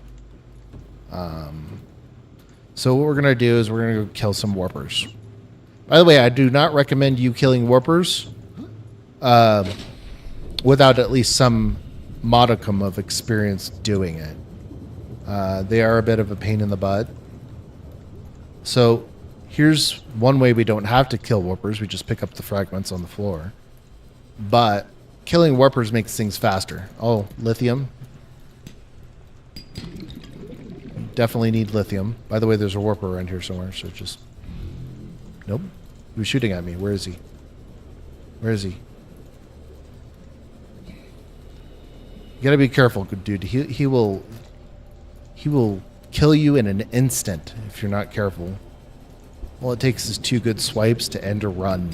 So what we're going to do is we're going to go kill some warpers. By the way, I do not recommend you killing warpers without at least some modicum of experience doing it. They are a bit of a pain in the butt. So here's one way we don't have to kill warpers. We just pick up the fragments on the floor. But killing warpers makes things faster. Oh, lithium. Definitely need lithium. By the way, there's a warper around here somewhere, so just... Nope. He was shooting at me. Where is he? Where is he? You gotta be careful, good dude. He will kill you in an instant if you're not careful. All it takes is 2 good swipes to end a run.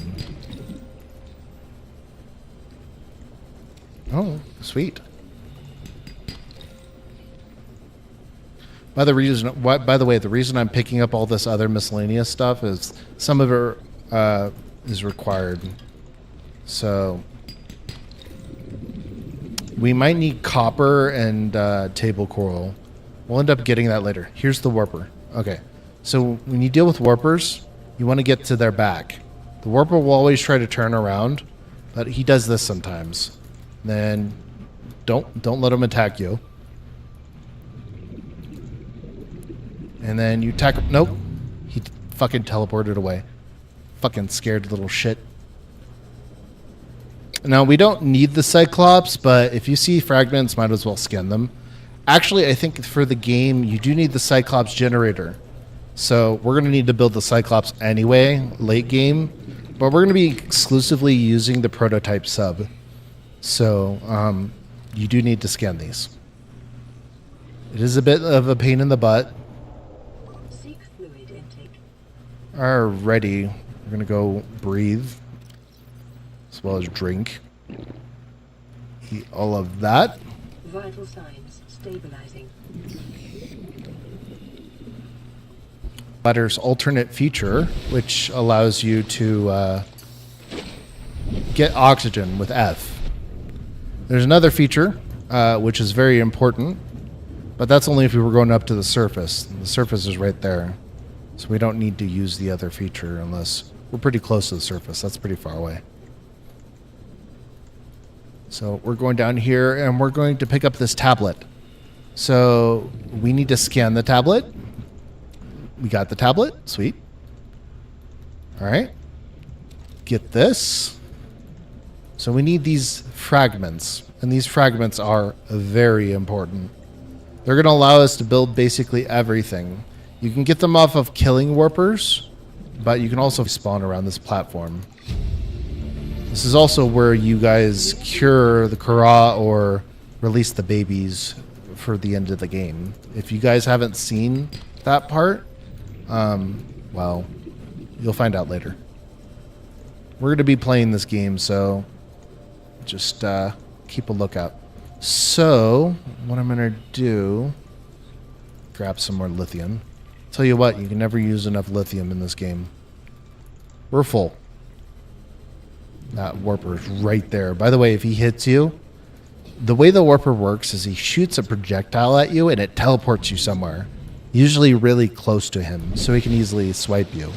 Oh, sweet. By the way, the reason I'm picking up all this other miscellaneous stuff is some of it is required. So we might need copper and table coral. We'll end up getting that later. Here's the warper. Okay. So when you deal with warpers, you want to get to their back. The warper will always try to turn around, but he does this sometimes. Then don't let him attack you. And then you attack him. Nope. He fucking teleported away. Fucking scared little shit. Now, we don't need the Cyclops, but if you see fragments, might as well scan them. Actually, I think for the game, you do need the Cyclops generator. So we're going to need to build the Cyclops anyway, late game. But we're going to be exclusively using the prototype sub. So you do need to scan these. It is a bit of a pain in the butt. Seek fluid intake. Alrighty. We're going to go breathe. As well as drink. Eat all of that. Vital signs stabilizing. Ladder's alternate feature, which allows you to get oxygen with F. There's another feature, which is very important, but that's only if we were going up to the surface. The surface is right there, so we don't need to use the other feature unless We're pretty close to the surface. That's pretty far away. So we're going down here, and we're going to pick up this tablet. So we need to scan the tablet. We got the tablet. Sweet. All right. Get this. So we need these fragments, and these fragments are very important. They're going to allow us to build basically everything. You can get them off of killing warpers, but you can also spawn around this platform. This is also where you guys cure the Kara or release the babies for the end of the game. If you guys haven't seen that part, well, you'll find out later. We're going to be playing this game, so just keep a lookout. So, what I'm going to do, grab some more lithium. Tell you what, you can never use enough lithium in this game. We're full. That warper's right there. By the way, if he hits you, the way the warper works is he shoots a projectile at you and it teleports you somewhere. Usually really close to him, so he can easily swipe you.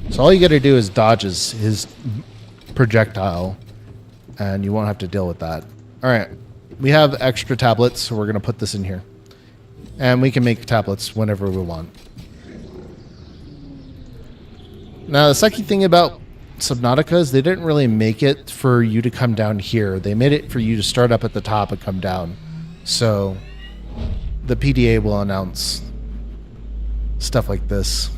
So all you gotta do is dodge his projectile, and you won't have to deal with that. Alright, we have extra tablets, so we're gonna put this in here. And we can make tablets whenever we want. Now, the sucky thing about Subnautica is they didn't really make it for you to come down here. They made it for you to start up at the top and come down. So the PDA will announce stuff like this.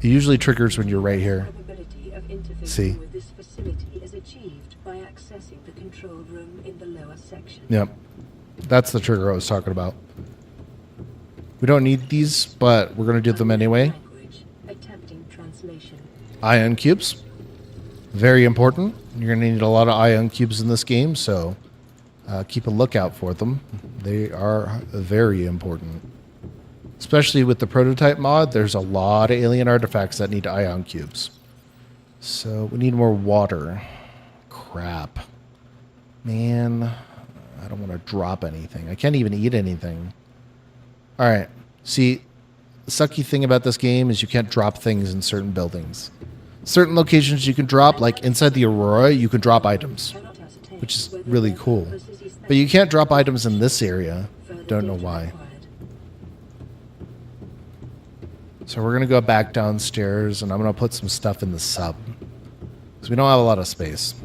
It usually triggers when you're right here. Probability of interfacing See? with this facility is achieved by accessing the control room in the lower section. Yep. That's the trigger I was talking about. We don't need these, but we're going to do them anyway. Language. Attempting translation. Ion cubes. Very important. You're going to need a lot of ion cubes in this game, so keep a lookout for them. They are very important. Especially with the prototype mod, there's a lot of alien artifacts that need ion cubes. So we need more water. Crap. Man, I don't want to drop anything. I can't even eat anything. All right. See, the sucky thing about this game is you can't drop things in certain buildings. Certain locations you can drop, like inside the Aurora, you can drop items, Cannot ascertain which is whether really their cool. purpose is essential. But you can't drop items in this area. Further Don't know data why. required. So we're going to go back downstairs, and I'm going to put some stuff in the sub. Because we don't have a lot of space.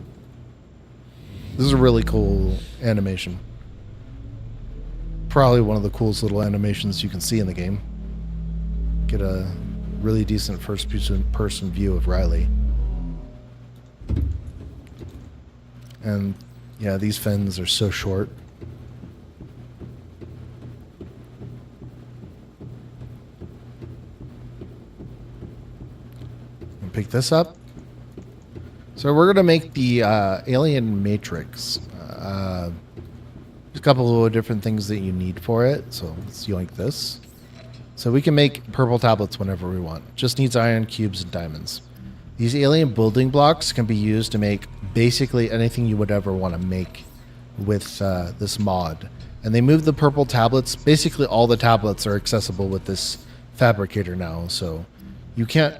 This is a really cool animation. Probably one of the coolest little animations you can see in the game. Get a really decent first-person view of Riley. And, yeah, these fins are so short. Pick this up. So we're gonna make the alien matrix. There's a couple of different things that you need for it. So let's yoink this. So we can make purple tablets whenever we want. Just needs iron cubes and diamonds. These alien building blocks can be used to make basically anything you would ever want to make with this mod. And they moved the purple tablets. Basically all the tablets are accessible with this fabricator now. So you can't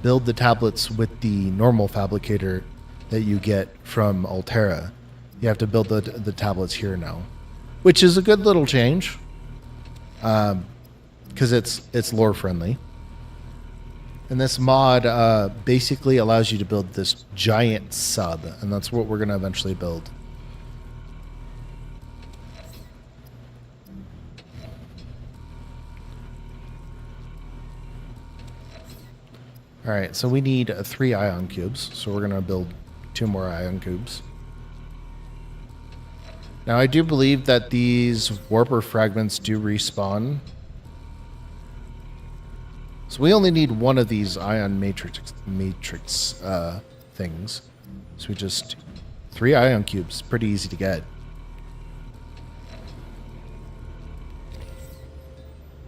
build the tablets with the normal fabricator that you get from Altera. You have to build the tablets here now, which is a good little change because it's lore friendly. And this mod basically allows you to build this giant sub, and that's what we're going to eventually build. All right, so we need 3 ion cubes, so we're going to build 2 more ion cubes. Now, I do believe that these warper fragments do respawn. So we only need 1 of these ion matrix things. So we just 3 ion cubes, pretty easy to get.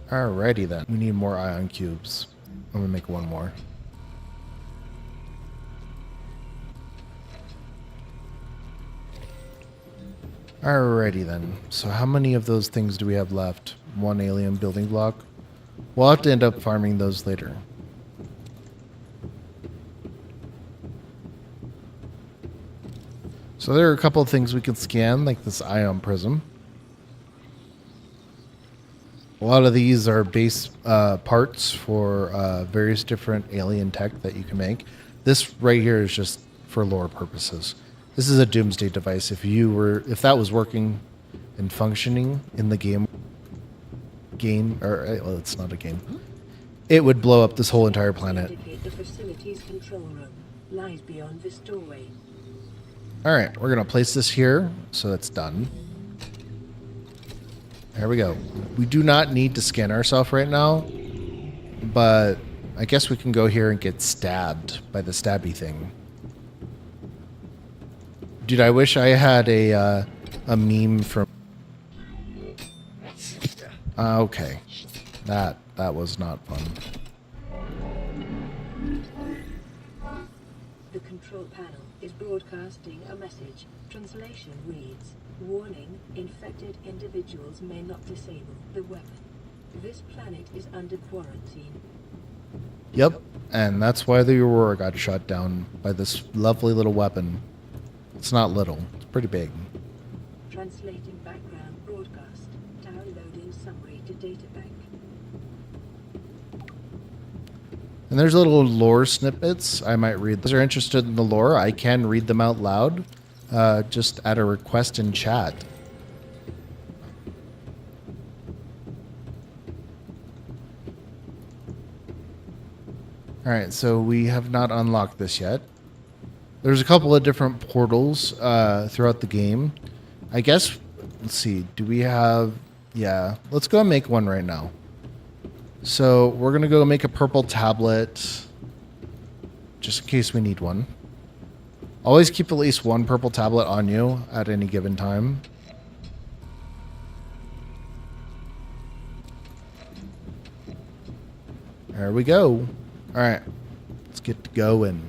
Alrighty then, we need more ion cubes. I'm gonna make 1 more. Alrighty then. So how many of those things do we have left? 1 alien building block. We'll have to end up farming those later. So there are a couple of things we can scan, like this ion prism. A lot of these are base parts for various different alien tech that you can make. This right here is just for lore purposes. This is a doomsday device. If that was working and functioning in the game, well, it's not a game. It would blow up this whole entire planet. Indicate the facility's control room lies beyond this doorway. All right, we're gonna place this here, so that's done. There we go. We do not need to scan ourselves right now, but I guess we can go here and get stabbed by the stabby thing. Dude, I wish I had a meme from. Okay, that was not fun. The control panel is broadcasting a message. Translation reads, "Warning, infected individuals may not disable the weapon. This planet is under quarantine." Yep, and that's why the Aurora got shot down by this lovely little weapon. It's not little, it's pretty big. Translating background broadcast. Downloading summary to databank. And there's little lore snippets I might read. Those are interested in the lore. I can read them out loud, just at a request in chat. All right, so we have not unlocked this yet. There's a couple of different portals throughout the game. I guess, let's see, do we have, yeah, let's go and make one right now. So we're going to go make a purple tablet, just in case we need one. Always keep at least one purple tablet on you at any given time. There we go. All right, let's get going.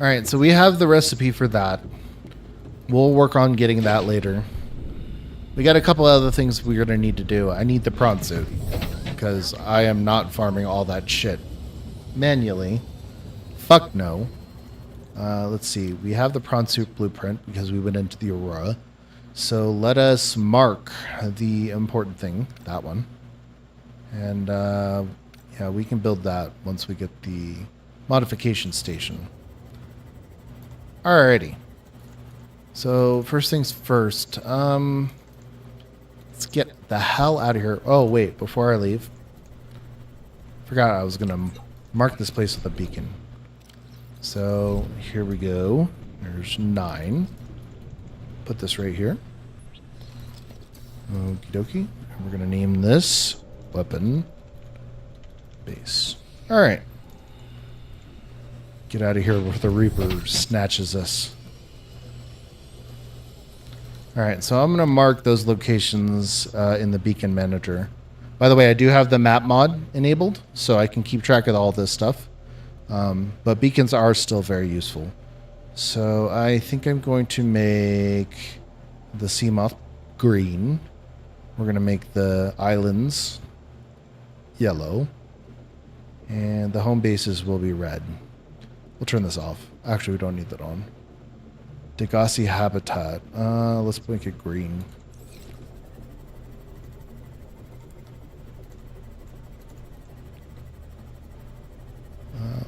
All right, so we have the recipe for that. We'll work on getting that later. We got a couple other things we're going to need to do. I need the prawn suit, because I am not farming all that shit manually. Fuck no. Let's see. We have the prawn suit blueprint because we went into the Aurora. So let us mark the important thing, that one. And yeah, we can build that once we get the modification station. Alrighty. So first things first. Let's get the hell out of here. Oh wait, before I leave, forgot I was gonna mark this place with a beacon. So here we go. There's 9. Put this right here. Okie dokie. We're gonna name this weapon base. All right. Get out of here before the Reaper snatches us. All right, so I'm going to mark those locations in the beacon manager. By the way, I do have the map mod enabled, so I can keep track of all this stuff. But beacons are still very useful. So I think I'm going to make the Seamoth green. We're going to make the islands yellow. And the home bases will be red. We'll turn this off. Actually, we don't need that on. Degassi habitat. Let's make it green.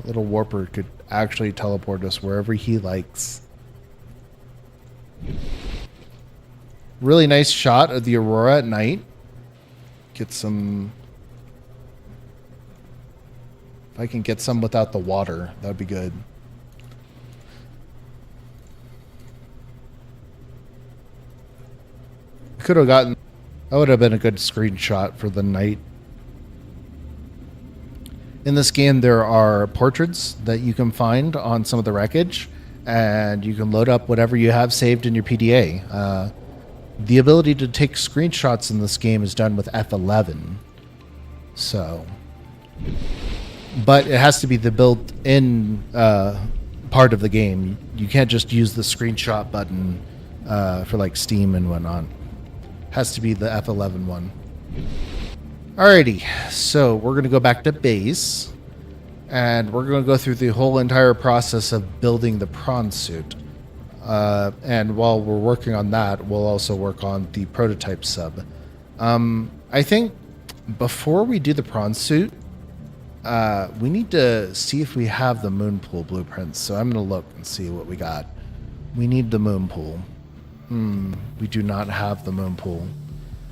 Little warper could actually teleport us wherever he likes. Really nice shot of the Aurora at night. Get some... If I can get some without the water, that'd be good. Could have gotten... That would have been a good screenshot for the night. In this game, there are portraits that you can find on some of the wreckage, and you can load up whatever you have saved in your PDA. The ability to take screenshots in this game is done with F11. So... But it has to be the built-in part of the game. You can't just use the screenshot button for like Steam and whatnot. Has to be the F11 one. Alrighty, so we're going to go back to base. And we're going to go through the whole entire process of building the prawn suit. And while we're working on that, we'll also work on the prototype sub. I think before we do the prawn suit, we need to see if we have the moon pool blueprints. So I'm going to look and see what we got. We need the moon pool. We do not have the moon pool.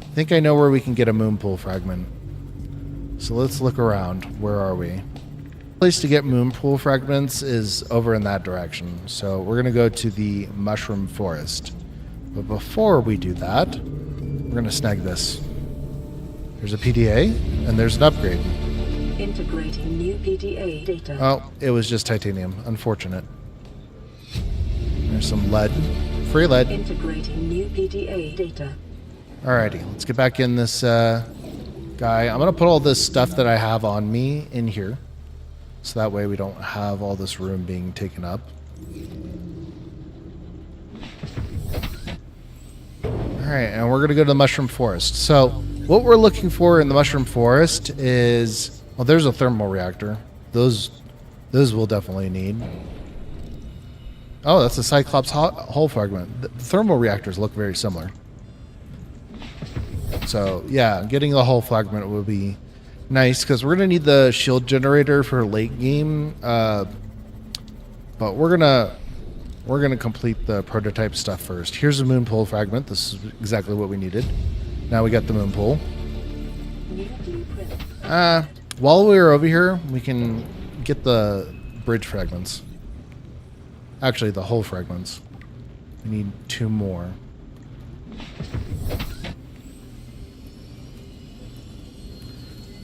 I think I know where we can get a moon pool fragment. So let's look around. Where are we? The place to get moon pool fragments is over in that direction. So we're going to go to the mushroom forest. But before we do that, we're going to snag this. There's a PDA and there's an upgrade. Integrating new PDA data. Oh, it was just titanium. Unfortunate. There's some lead. Free lead. Integrating new PDA data. Alrighty, let's get back in this guy. I'm going to put all this stuff that I have on me in here. So that way we don't have all this room being taken up. Alright, and we're going to go to the mushroom forest. So what we're looking for in the mushroom forest is... Well, there's a thermal reactor. Those we'll definitely need. Oh, that's a Cyclops hull fragment. The thermal reactors look very similar. So, yeah, getting the hull fragment would be nice, because we're going to need the shield generator for late game. But we're gonna complete the prototype stuff first. Here's a moon pool fragment. This is exactly what we needed. Now we got the moon pool. New blueprint. While we were over here, we can get the bridge fragments. Actually, the whole fragments. We need 2 more.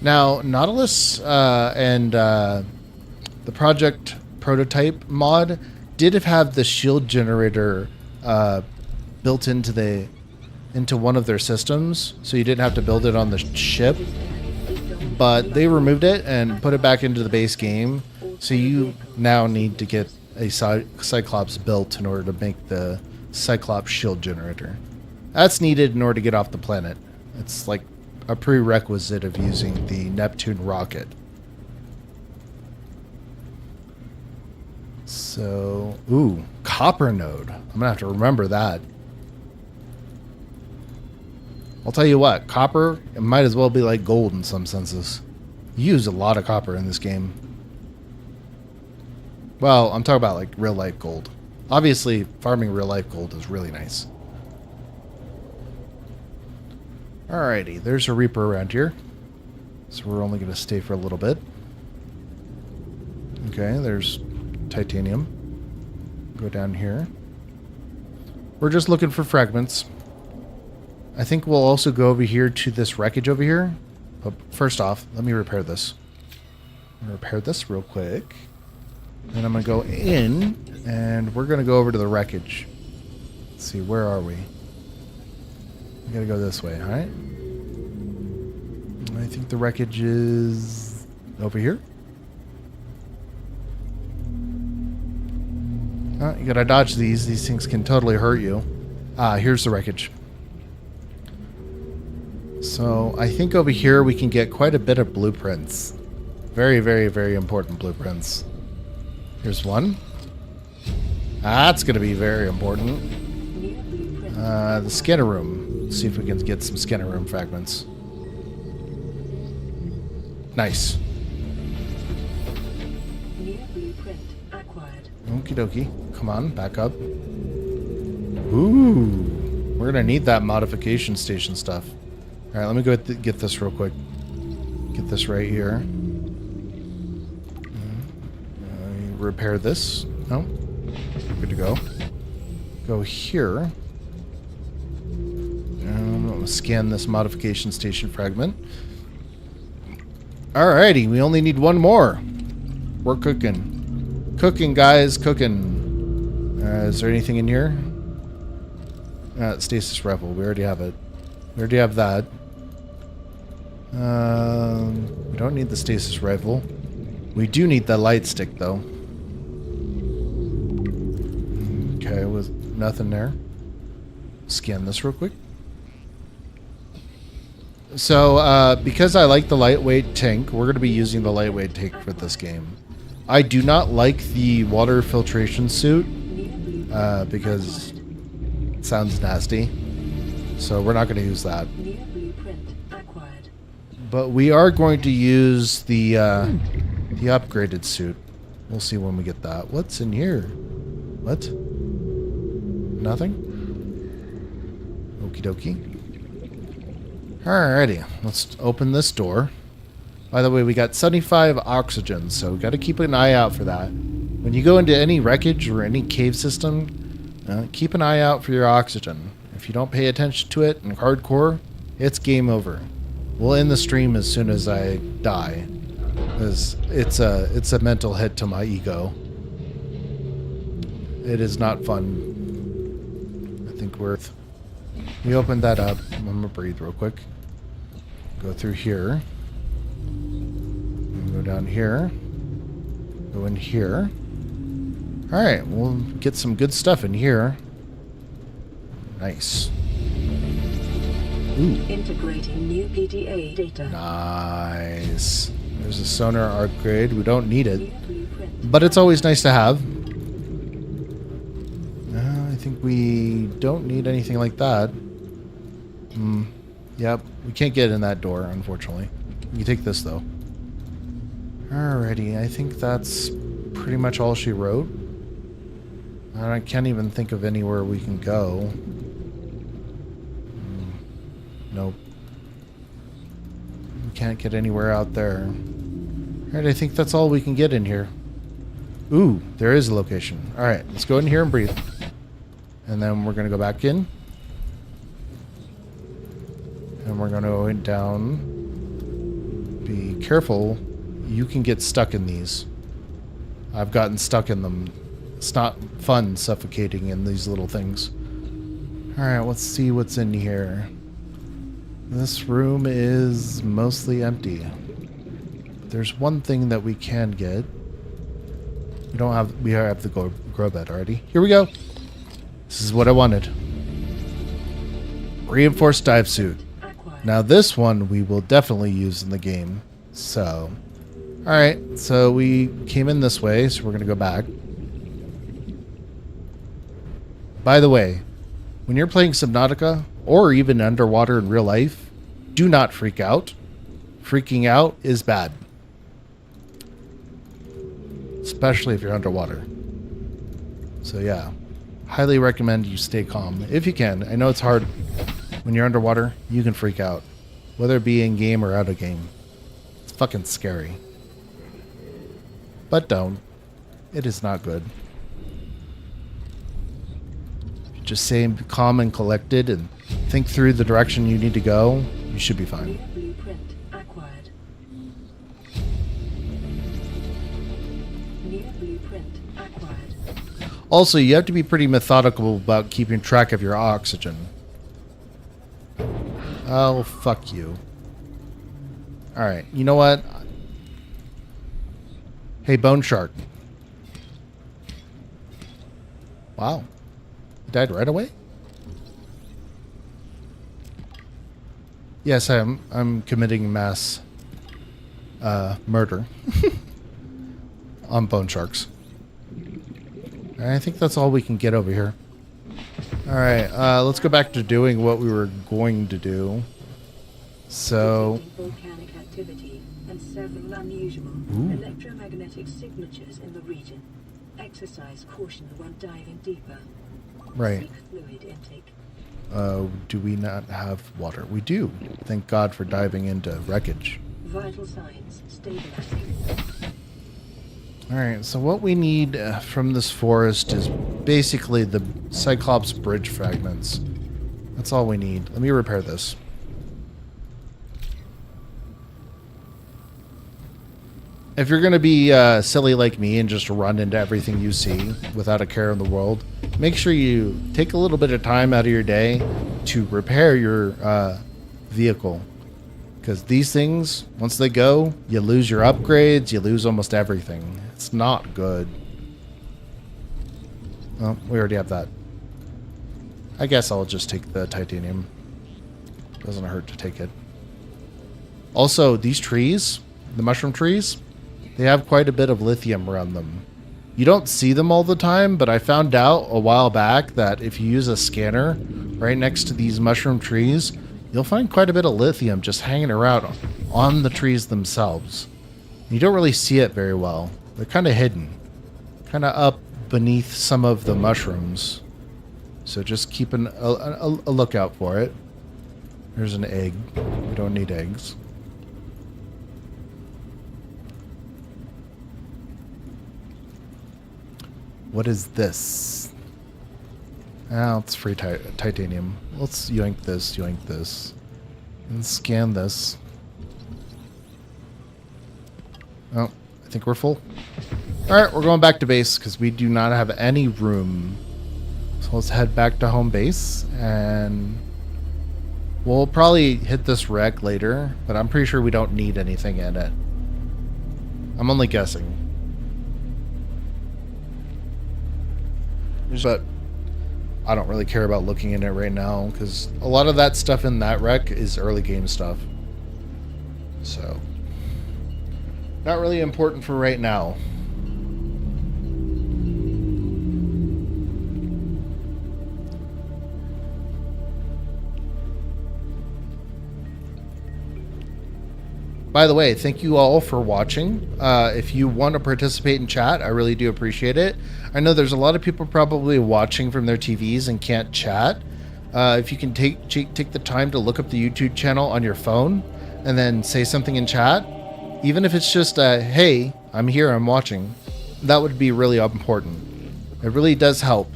Now, Nautilus and the project prototype mod did have the shield generator built into one of their systems, so you didn't have to build it on the ship. But they removed it and put it back into the base game, so you now need to get a Cyclops built in order to make the Cyclops shield generator. That's needed in order to get off the planet. It's like a prerequisite of using the Neptune rocket. So, ooh, copper node. I'm gonna have to remember that. I'll tell you what, copper, it might as well be like gold in some senses. You use a lot of copper in this game. Well, I'm talking about like real life gold. Obviously, farming real life gold is really nice. Alrighty, there's a Reaper around here. So we're only going to stay for a little bit. Okay, there's titanium. Go down here. We're just looking for fragments. I think we'll also go over here to this wreckage over here. But first off, let me repair this. I'm going to repair this real quick. Then I'm going to go in, and we're going to go over to the wreckage. Let's see, where are we? We got to go this way, alright? I think the wreckage is over here. Oh, you got to dodge these. These things can totally hurt you. Here's the wreckage. So I think over here we can get quite a bit of blueprints. Very, very, very important blueprints. Here's one. That's going to be very important. The scanner room. Let's see if we can get some scanner room fragments. Nice. New blueprint acquired. Okie dokie. Come on, back up. Ooh. We're going to need that modification station stuff. Alright, let me go get this real quick. Get this right here. Repair this. No. Good to go. Go here. I'm going to scan this modification station fragment. Alrighty, we only need 1 more. We're cooking. Cooking, guys, cooking. Is there anything in here? Stasis rifle. We already have it. We already have that. We don't need the stasis rifle. We do need the light stick, though. Okay, with nothing there. Scan this real quick. So, because I like the lightweight tank, we're going to be using the lightweight tank for this game. I do not like the water filtration suit, because it sounds nasty. So we're not going to use that. New blueprint acquired. But we are going to use the upgraded suit. We'll see when we get that. What's in here? What? Nothing? Okie dokie. Alrighty, let's open this door. By the way, we got 75 oxygen, so we got to keep an eye out for that. When you go into any wreckage or any cave system, keep an eye out for your oxygen. If you don't pay attention to it in hardcore, it's game over. We'll end the stream as soon as I die, because it's a mental hit to my ego. It is not fun. I think we opened that up. I'm gonna breathe real quick. Go through here. Go down here. Go in here. Alright, we'll get some good stuff in here. Nice. Ooh. Integrating new PDA data. Nice. There's a sonar upgrade. We don't need it, New blueprint. but it's always nice to have. I think we don't need anything like that. Yep, we can't get in that door, unfortunately. We can take this, though. Alrighty, I think that's pretty much all she wrote. I can't even think of anywhere we can go. Nope. We can't get anywhere out there. Alright, I think that's all we can get in here. Ooh, there is a location. Alright, let's go in here and breathe. And then we're going to go back in. And we're going to go down. Be careful. You can get stuck in these. I've gotten stuck in them. It's not fun suffocating in these little things. Alright, let's see what's in here. This room is mostly empty. There's one thing that we can get. We have the grow bed already. Here we go. This is what I wanted. Reinforced dive suit. Now this one we will definitely use in the game. So, alright, so we came in this way, so we're going to go back. By the way, when you're playing Subnautica, or even underwater in real life, do not freak out. Freaking out is bad. Especially if you're underwater. So yeah, highly recommend you stay calm if you can. I know it's hard. When you're underwater, you can freak out. Whether it be in-game or out of game. It's fucking scary. But don't. It is not good. Just stay calm and collected and think through the direction you need to go. You should be fine. New blueprint acquired. New blueprint acquired. Also, you have to be pretty methodical about keeping track of your oxygen. Oh, fuck you. Alright, you know what? Hey, Bone Shark. Wow. He died right away? Yes, I'm committing mass murder on Bone Sharks. I think that's all we can get over here. Alright, let's go back to doing what we were going to do. So... Volcanic activity and several unusual electromagnetic signatures in the region. Exercise caution when diving deeper. Right. Seek fluid intake. Do we not have water? We do. Thank God for diving into wreckage. Vital signs stabilizing. Alright, so what we need from this forest is basically the Cyclops bridge fragments. That's all we need. Let me repair this. If you're going to be silly like me and just run into everything you see without a care in the world, make sure you take a little bit of time out of your day to repair your vehicle. Because these things, once they go, you lose your upgrades, you lose almost everything. It's not good. Well, we already have that. I guess I'll just take the titanium. Doesn't hurt to take it. Also, these trees, the mushroom trees, they have quite a bit of lithium around them. You don't see them all the time, but I found out a while back that if you use a scanner right next to these mushroom trees, you'll find quite a bit of lithium just hanging around on the trees themselves. You don't really see it very well. They're kind of hidden, kind of up beneath some of the mushrooms. So just keep a lookout for it. There's an egg. We don't need eggs. What is this? Oh, it's free titanium. Let's yoink this, and scan this. Oh, I think we're full. Alright, we're going back to base because we do not have any room. So let's head back to home base, and we'll probably hit this wreck later, but I'm pretty sure we don't need anything in it. I'm only guessing. But I don't really care about looking in it right now because a lot of that stuff in that wreck is early game stuff. So, not really important for right now. By the way, thank you all for watching. If you want to participate in chat, I really do appreciate it. I know there's a lot of people probably watching from their TVs and can't chat. If you can take the time to look up the YouTube channel on your phone and then say something in chat, even if it's just hey, I'm here, I'm watching, that would be really important. It really does help.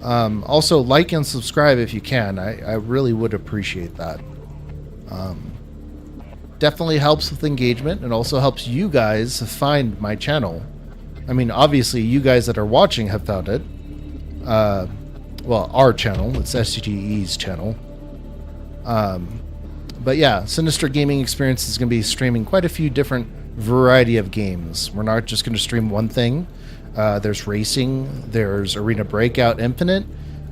Also, like and subscribe if you can. I really would appreciate that. Definitely helps with engagement and also helps you guys find my channel. I mean, obviously, you guys that are watching have found it. Well, our channel. It's SCGE's channel. But yeah, Sinister Gaming Experience is going to be streaming quite a few different variety of games. We're not just going to stream one thing. There's racing. There's Arena Breakout Infinite.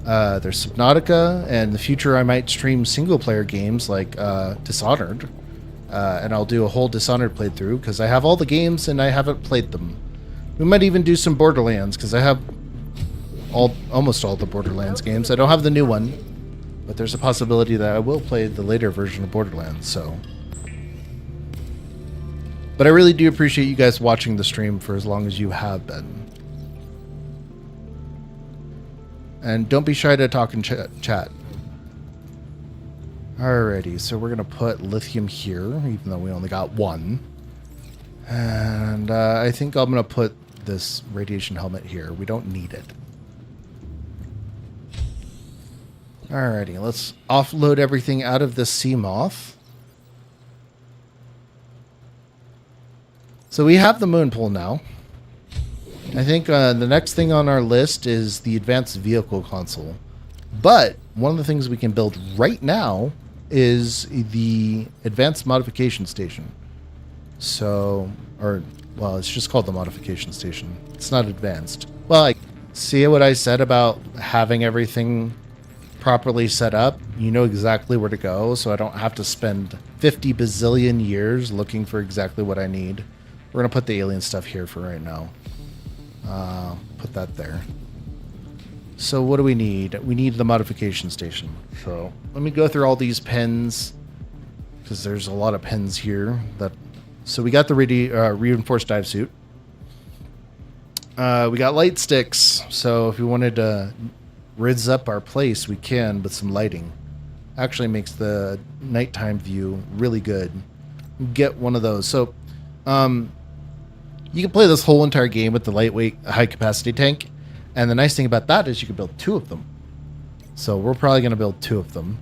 There's Subnautica. And in the future, I might stream single-player games like Dishonored. And I'll do a whole Dishonored playthrough because I have all the games and I haven't played them. We might even do some Borderlands because I have almost all the Borderlands games. I don't have the new one, but there's a possibility that I will play the later version of Borderlands. So, but I really do appreciate you guys watching the stream for as long as you have been. And don't be shy to talk in chat. Alrighty, so we're going to put lithium here, even though we only got one. And I think I'm going to put this radiation helmet here. We don't need it. Alrighty, let's offload everything out of this sea moth. So we have the moon pool now. I think the next thing on our list is the advanced vehicle console. But one of the things we can build right now is the advanced modification station. So, well, it's just called the modification station. It's not advanced. Well, see what I said about having everything properly set up? You know exactly where to go, so I don't have to spend 50 bazillion years looking for exactly what I need. We're going to put the alien stuff here for right now. Put that there. So what do we need? We need the modification station. So let me go through all these pens because there's a lot of pens here. So we got the reinforced dive suit. We got light sticks. So if we wanted to rizz up our place, we can with some lighting. Actually makes the nighttime view really good. Get one of those. So you can play this whole entire game with the lightweight high capacity tank. And the nice thing about that is you can build two of them. So we're probably going to build two of them.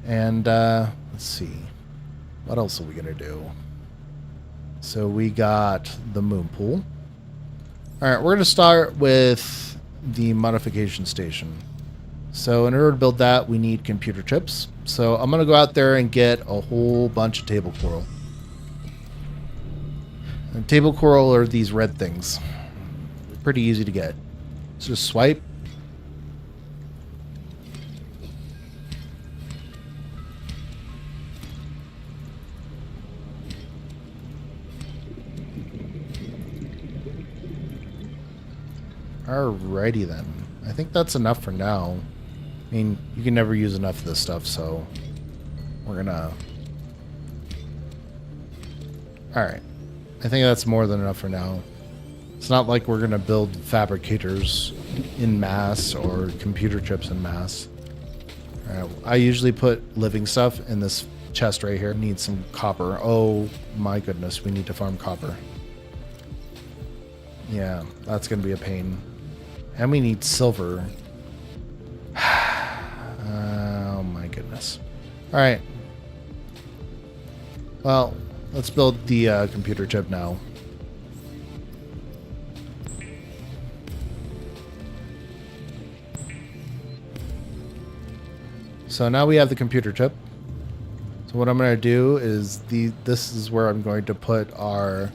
And let's see. What else are we going to do? So we got the moon pool. All right, we're going to start with the modification station. So in order to build that, we need computer chips. So I'm going to go out there and get a whole bunch of table coral. And table coral are these red things. Pretty easy to get. So just swipe. Alrighty then. I think that's enough for now. I mean, you can never use enough of this stuff, so we're gonna... Alright. I think that's more than enough for now. It's not like we're gonna build fabricators in mass or computer chips in mass. Alright, I usually put living stuff in this chest right here. Need some copper. Oh my goodness, we need to farm copper. Yeah, that's gonna be a pain. And we need silver. Oh my goodness. Alright. Well, let's build the computer chip now. So now we have the computer chip. So what I'm going to do is this is where I'm going to put our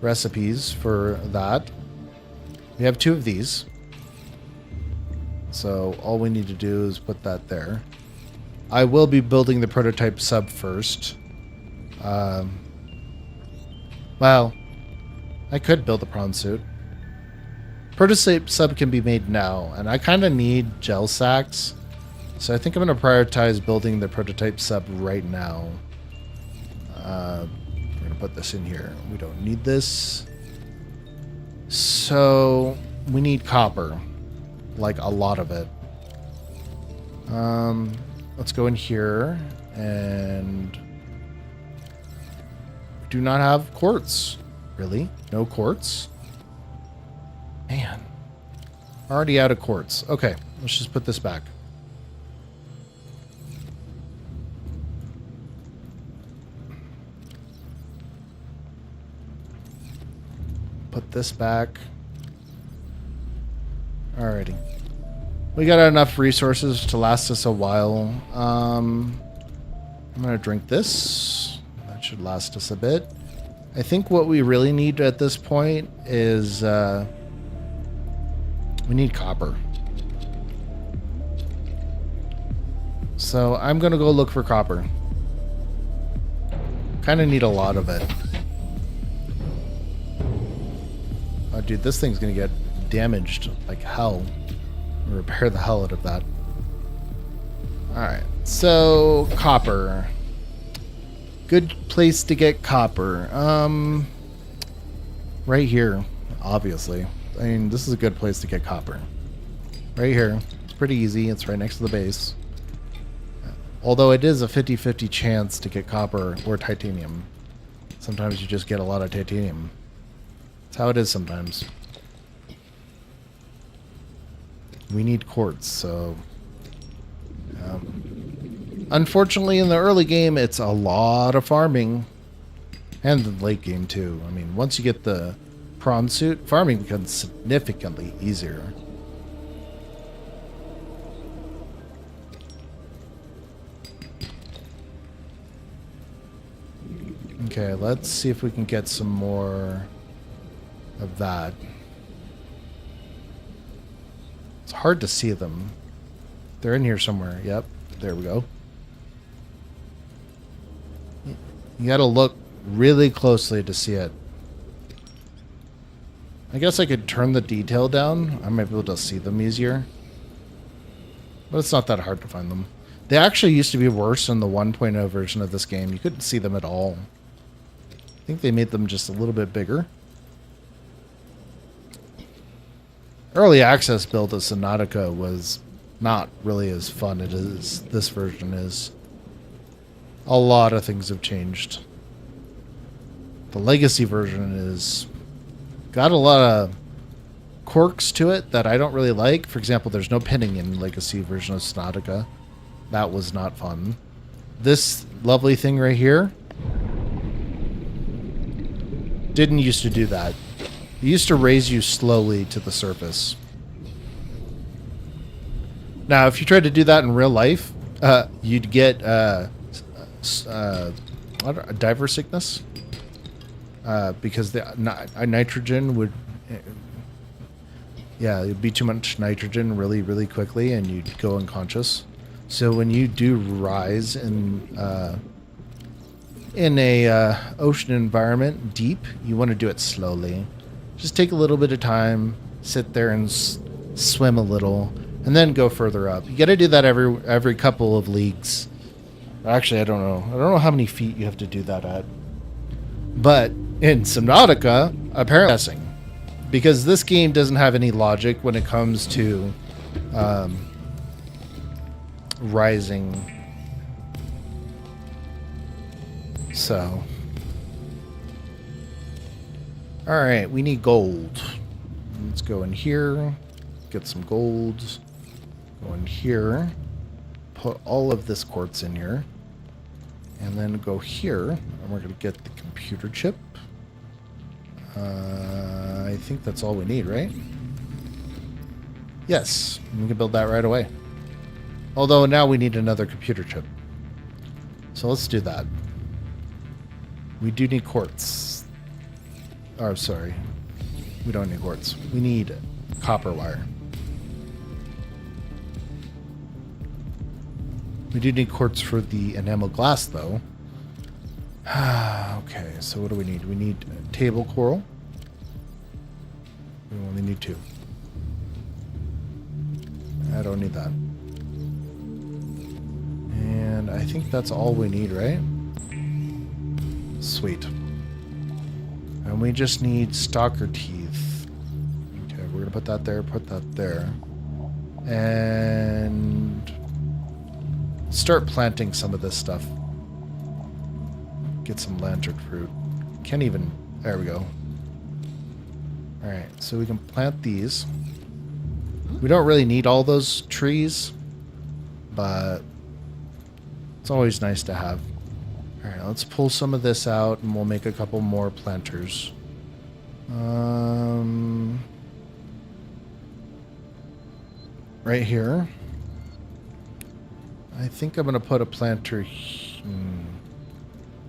recipes for that. We have 2 of these. So all we need to do is put that there. I will be building the prototype sub first. Well, I could build the prawn suit. Prototype sub can be made now, and I kind of need gel sacks. So I think I'm going to prioritize building the prototype sub right now. We're going to put this in here. We don't need this. So we need copper. Like a lot of it. Let's go in here and do not have quartz. Really? No quartz? Man. Already out of quartz. Okay, let's just put this back. Put this back. Alrighty. We got enough resources to last us a while. I'm gonna drink this. That should last us a bit. I think what we really need at this point is we need copper. So I'm gonna go look for copper. Kind of need a lot of it. Oh, dude, this thing's gonna get damaged like hell. Repair the hell out of that. Alright, so copper. Good place to get copper. Right here, obviously. I mean, this is a good place to get copper. Right here. It's pretty easy. It's right next to the base. Although it is a 50-50 chance to get copper or titanium. Sometimes you just get a lot of titanium. That's how it is sometimes. We need quartz, so... unfortunately, in the early game, it's a lot of farming. And the late game, too. I mean, once you get the prawn suit, farming becomes significantly easier. Okay, let's see if we can get some more of that. It's hard to see them. They're in here somewhere. Yep, there we go. You gotta look really closely to see it. I guess I could turn the detail down. I might be able to see them easier. But it's not that hard to find them. They actually used to be worse in the 1.0 version of this game. You couldn't see them at all. I think they made them just a little bit bigger. Early access build of Subnautica was not really as fun as this version is. A lot of things have changed. The legacy version is got a lot of quirks to it that I don't really like. For example, there's no pinning in legacy version of Subnautica. That was not fun. This lovely thing right here didn't used to do that. It used to raise you slowly to the surface. Now, if you tried to do that in real life, you'd get diver sickness. Because the nitrogen would... Yeah, it'd be too much nitrogen really, really quickly, and you'd go unconscious. So when you do rise in a ocean environment deep, you want to do it slowly. Just take a little bit of time, sit there and swim a little, and then go further up. You got to do that every couple of leagues. Actually, I don't know. I don't know how many feet you have to do that at. But in Subnautica, apparently guessing. Because this game doesn't have any logic when it comes to rising. So. Alright, we need gold. Let's go in here. Get some gold. Go in here. Put all of this quartz in here. And then go here. And we're going to get the computer chip. I think that's all we need, right? Yes, we can build that right away. Although now we need another computer chip. So let's do that. We do need quartz. Oh, sorry. We don't need quartz. We need copper wire. We do need quartz for the enamel glass, though. Okay, so what do we need? We need table coral. We only need 2. I don't need that. And I think that's all we need, right? Sweet. And we just need stalker teeth. Okay, we're gonna put that there. And start planting some of this stuff. Get some lantern fruit. Can't even... There we go. Alright, so we can plant these. We don't really need all those trees, but it's always nice to have. Alright, let's pull some of this out and we'll make a couple more planters. Right here. I think I'm going to put a planter...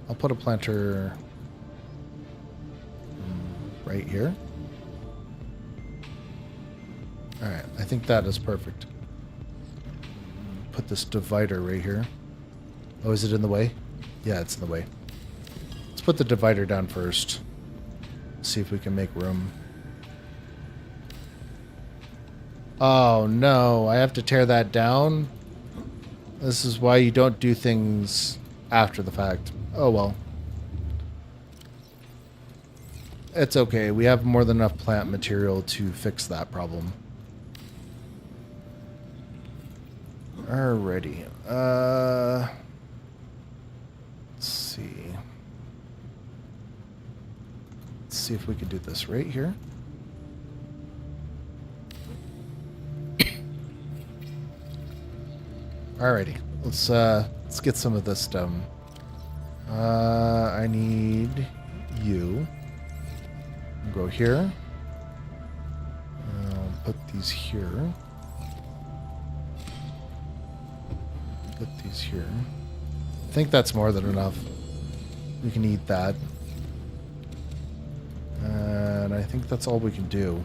I'll put a planter right here. Alright, I think that is perfect. Put this divider right here. Oh, is it in the way? Yeah, it's in the way. Let's put the divider down first. See if we can make room. Oh no, I have to tear that down? This is why you don't do things after the fact. Oh well. It's okay. We have more than enough plant material to fix that problem. Alrighty. Let's see. Let's see if we can do this right here. Alrighty. Let's get some of this done. I need you. Go here. I'll put these here. Put these here. I think that's more than enough. We can eat that. And I think that's all we can do.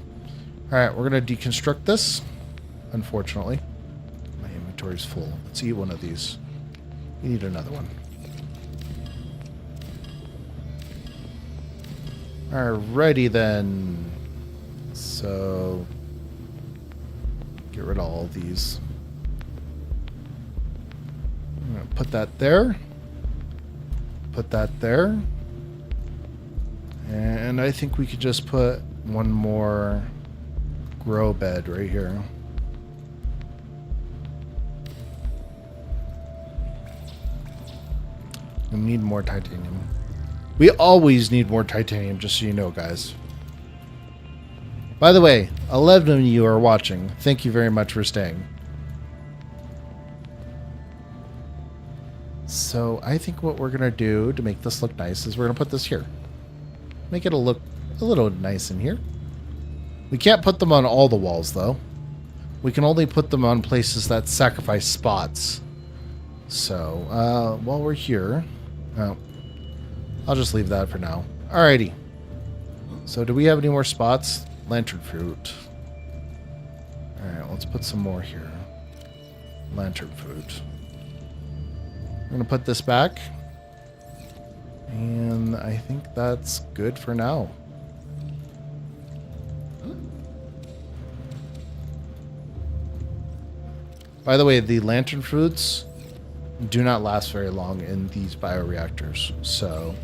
Alright, we're going to deconstruct this. Unfortunately. My inventory's full. Let's eat one of these. We need another one. Alrighty then. So get rid of all of these. I'm gonna put that there. Put that there. And I think we could just put one more grow bed right here. We need more titanium. We always need more titanium, just so you know, guys. By the way, 11 of you are watching. Thank you very much for staying. So I think what we're going to do to make this look nice is we're going to put this here. Make it look a little nice in here. We can't put them on all the walls, though. We can only put them on places that sacrifice spots. So, while we're here... Oh, I'll just leave that for now. Alrighty. So do we have any more spots? Lantern fruit. Alright, let's put some more here. Lantern fruit. We're going to put this back. And I think that's good for now. By the way, the lantern fruits do not last very long in these bioreactors, so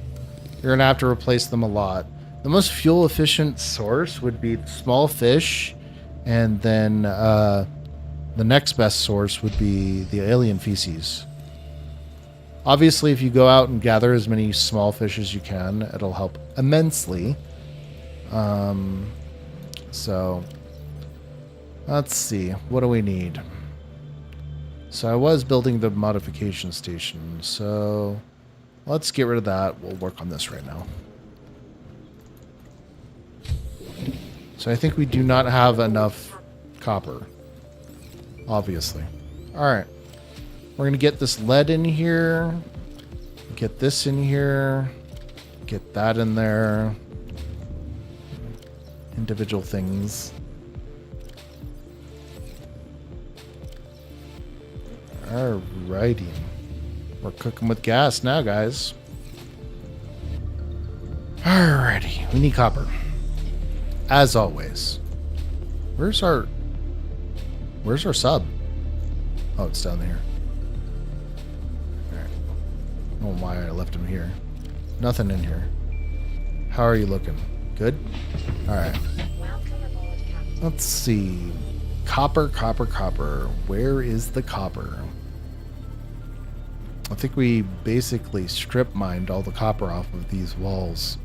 you're going to have to replace them a lot. The most fuel efficient source would be the small fish, and then the next best source would be the alien feces. Obviously, if you go out and gather as many small fish as you can, it'll help immensely. So let's see, what do we need? So I was building the modification station, so let's get rid of that. We'll work on this right now. So I think we do not have enough copper, obviously. All right, we're gonna get this lead in here, get this in here, get that in there. Individual things. Alrighty. We're cooking with gas now, guys. Alrighty. We need copper. As always. Where's our sub? Oh, it's down there. Alright. I don't know why I left him here. Nothing in here. How are you looking? Good? Alright. Let's see. Copper, copper, copper. Where is the copper? I think we basically strip mined all the copper off of these walls.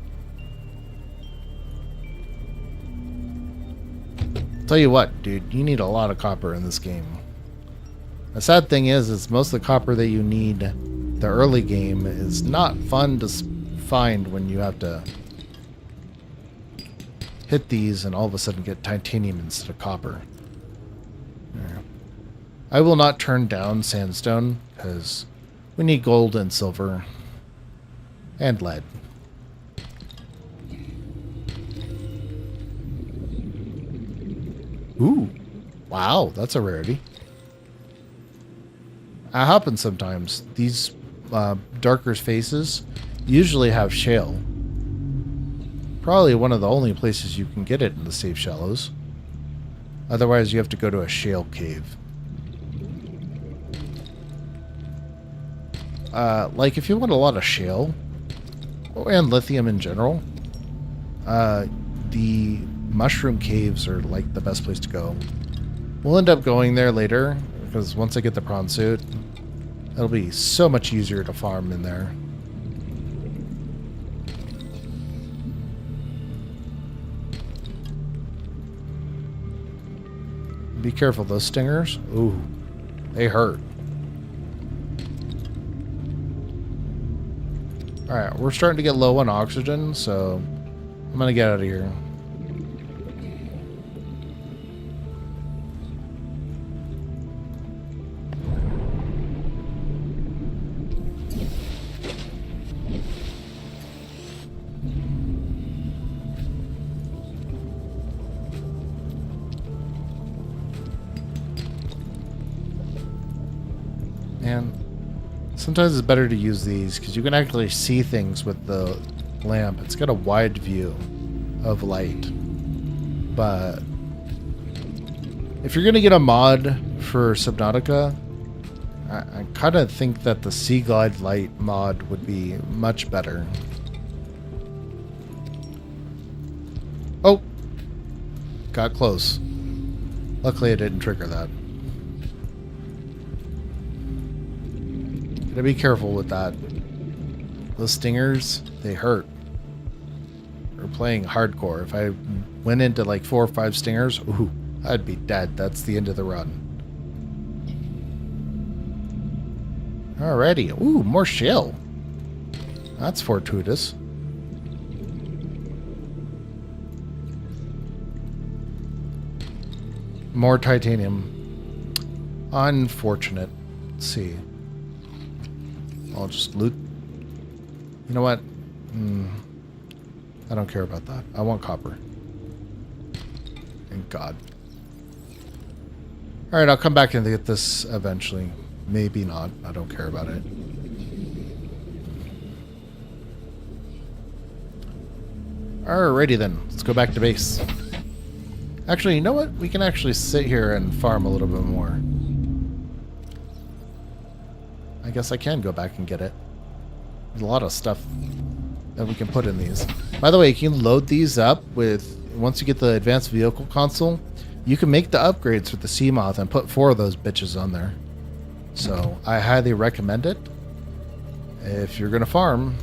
Tell you what, dude, you need a lot of copper in this game. The sad thing is most of the copper that you need the early game is not fun to find when you have to hit these and all of a sudden get titanium instead of copper. Yeah. I will not turn down sandstone because we need gold and silver and lead. Ooh, wow, that's a rarity. That happens sometimes. These darker faces usually have shale. Probably one of the only places you can get it in the safe shallows. Otherwise, you have to go to a shale cave. Like, if you want a lot of shale, and lithium in general, the mushroom caves are, like, the best place to go. We'll end up going there later, because once I get the prawn suit, it'll be so much easier to farm in there. Be careful, those stingers. Ooh, they hurt. Alright, we're starting to get low on oxygen, so I'm gonna get out of here. And sometimes it's better to use these because you can actually see things with the lamp. It's got a wide view of light. But if you're going to get a mod for Subnautica, I kind of think that the Sea Glide Light mod would be much better. Oh! Got close. Luckily I didn't trigger that. Gotta be careful with that. Those stingers, they hurt. We're playing hardcore. If I went into like 4 or 5 stingers, ooh, I'd be dead. That's the end of the run. Alrighty. Ooh, more shale. That's fortuitous. More titanium. Unfortunate. Let's see. I'll just loot. You know what? I don't care about that. I want copper. Thank God. Alright, I'll come back and get this eventually. Maybe not. I don't care about it. Alrighty then. Let's go back to base. Actually, you know what? We can actually sit here and farm a little bit more. I guess I can go back and get it. There's a lot of stuff that we can put in these. By the way, you can load these up with, once you get the advanced vehicle console, you can make the upgrades with the Seamoth and put 4 of those bitches on there. So I highly recommend it if you're going to farm.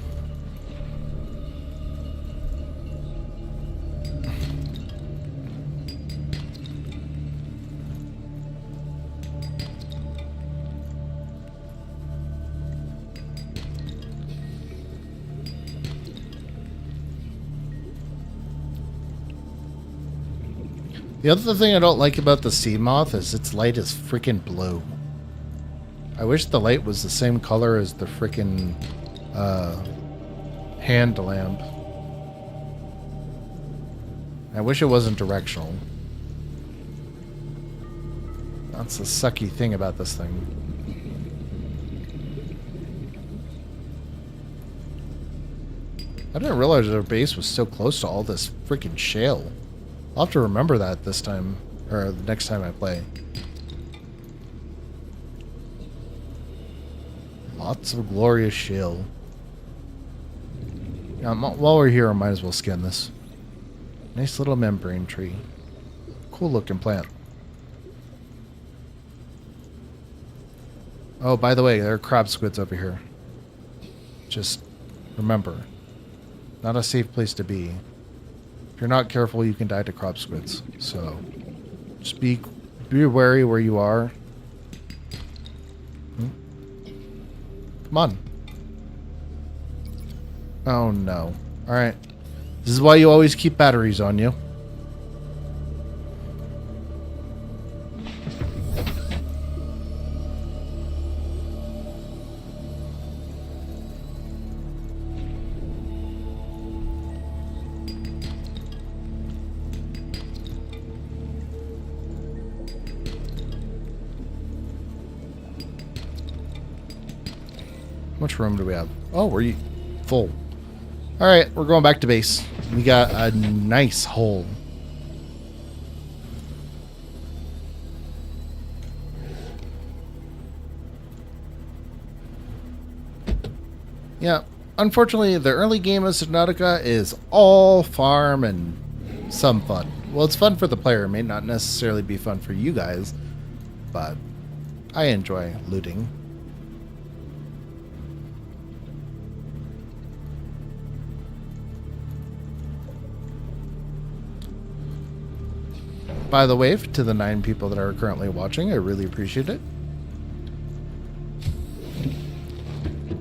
The other thing I don't like about the Seamoth is its light is freaking blue. I wish the light was the same color as the freaking hand lamp. I wish it wasn't directional. That's the sucky thing about this thing. I didn't realize our base was so close to all this freaking shale. I'll have to remember that this time, or the next time I play. Lots of glorious shale. Yeah, while we're here, I might as well scan this. Nice little membrane tree. Cool looking plant. Oh, by the way, there are crab squids over here. Just remember, not a safe place to be. If you're not careful, you can die to crab squids. So, just be wary where you are. Come on. Oh no. Alright. This is why you always keep batteries on you. How much room do we have? Oh, we're full. Alright, we're going back to base. We got a nice hole. Yeah, unfortunately, the early game of Subnautica is all farm and some fun. Well, it's fun for the player. It may not necessarily be fun for you guys, but I enjoy looting. By the way, to the 9 people that are currently watching, I really appreciate it.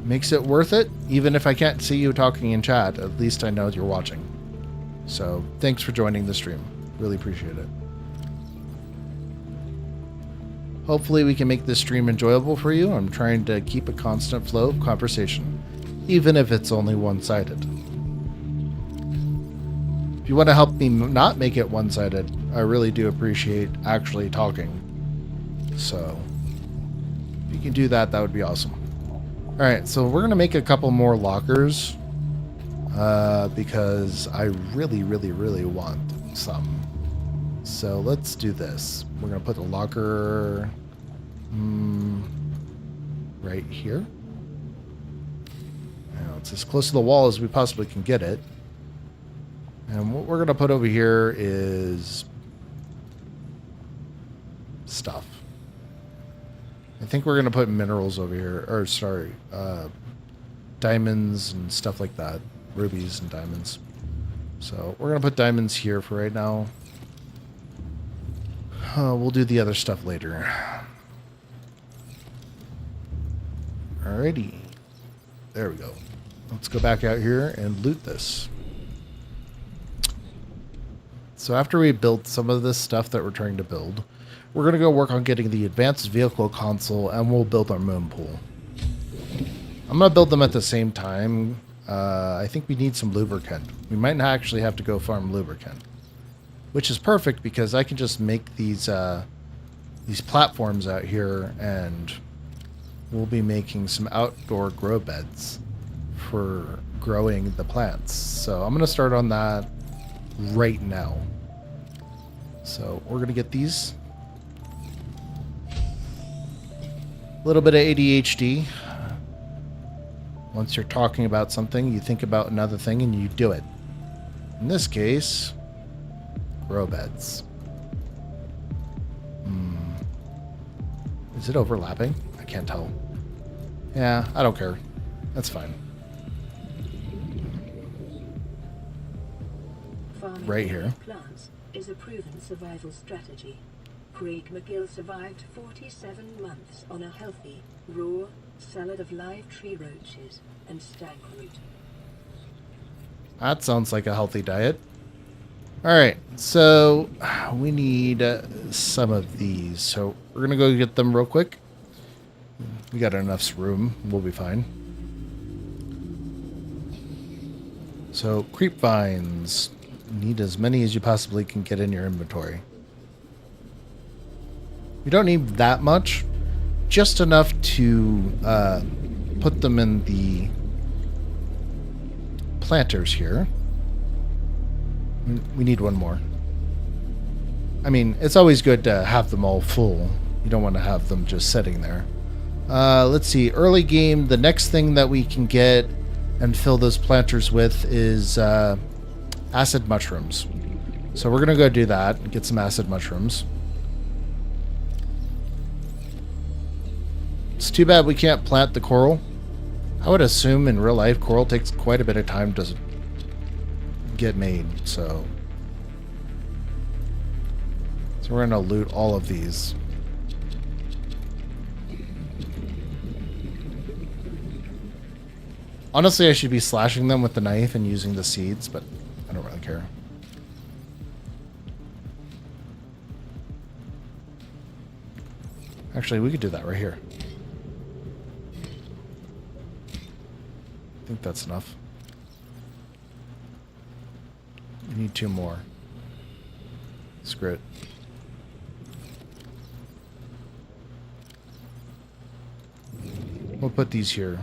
Makes it worth it. Even if I can't see you talking in chat, at least I know you're watching. So, thanks for joining the stream. Really appreciate it. Hopefully we can make this stream enjoyable for you. I'm trying to keep a constant flow of conversation, even if it's only one-sided. If you want to help me not make it one-sided, I really do appreciate actually talking. So, if you can do that, that would be awesome. Alright, so we're going to make a couple more lockers. Because I really, really, really want some. So let's do this. We're going to put the locker right here. Now, it's as close to the wall as we possibly can get it. And what we're going to put over here is stuff. I think we're going to put minerals over here. Or, sorry, diamonds and stuff like that. Rubies and diamonds. So we're going to put diamonds here for right now. We'll do the other stuff later. Alrighty. There we go. Let's go back out here and loot this. So after we build some of this stuff that we're trying to build, we're going to go work on getting the advanced vehicle console, and we'll build our moon pool. I'm going to build them at the same time. I think we need some lubricant. We might not actually have to go farm lubricant, which is perfect because I can just make these platforms out here, and we'll be making some outdoor grow beds for growing the plants. So I'm going to start on that right now. So we're going to get these. A little bit of ADHD. Once you're talking about something, you think about another thing and you do it. In this case, grow beds. Is it overlapping? I can't tell. Yeah, I don't care. That's fine. Farming Right here. plants is a proven survival strategy. Craig McGill survived 47 months on a healthy, raw salad of live tree roaches and stag root. That sounds like a healthy diet. Alright, so we need some of these. So we're going to go get them real quick. We got enough room. We'll be fine. So creep vines. Need as many as you possibly can get in your inventory. You don't need that much. Just enough to put them in the planters here. We need one more. I mean, it's always good to have them all full. You don't want to have them just sitting there. Let's see. Early game, the next thing that we can get and fill those planters with is acid mushrooms. So we're going to go do that and get some acid mushrooms. It's too bad we can't plant the coral. I would assume in real life coral takes quite a bit of time to get made, so we're going to loot all of these. Honestly, I should be slashing them with the knife and using the seeds, but I don't really care. Actually, we could do that right here. I think that's enough. We need 2 more. Screw it. We'll put these here.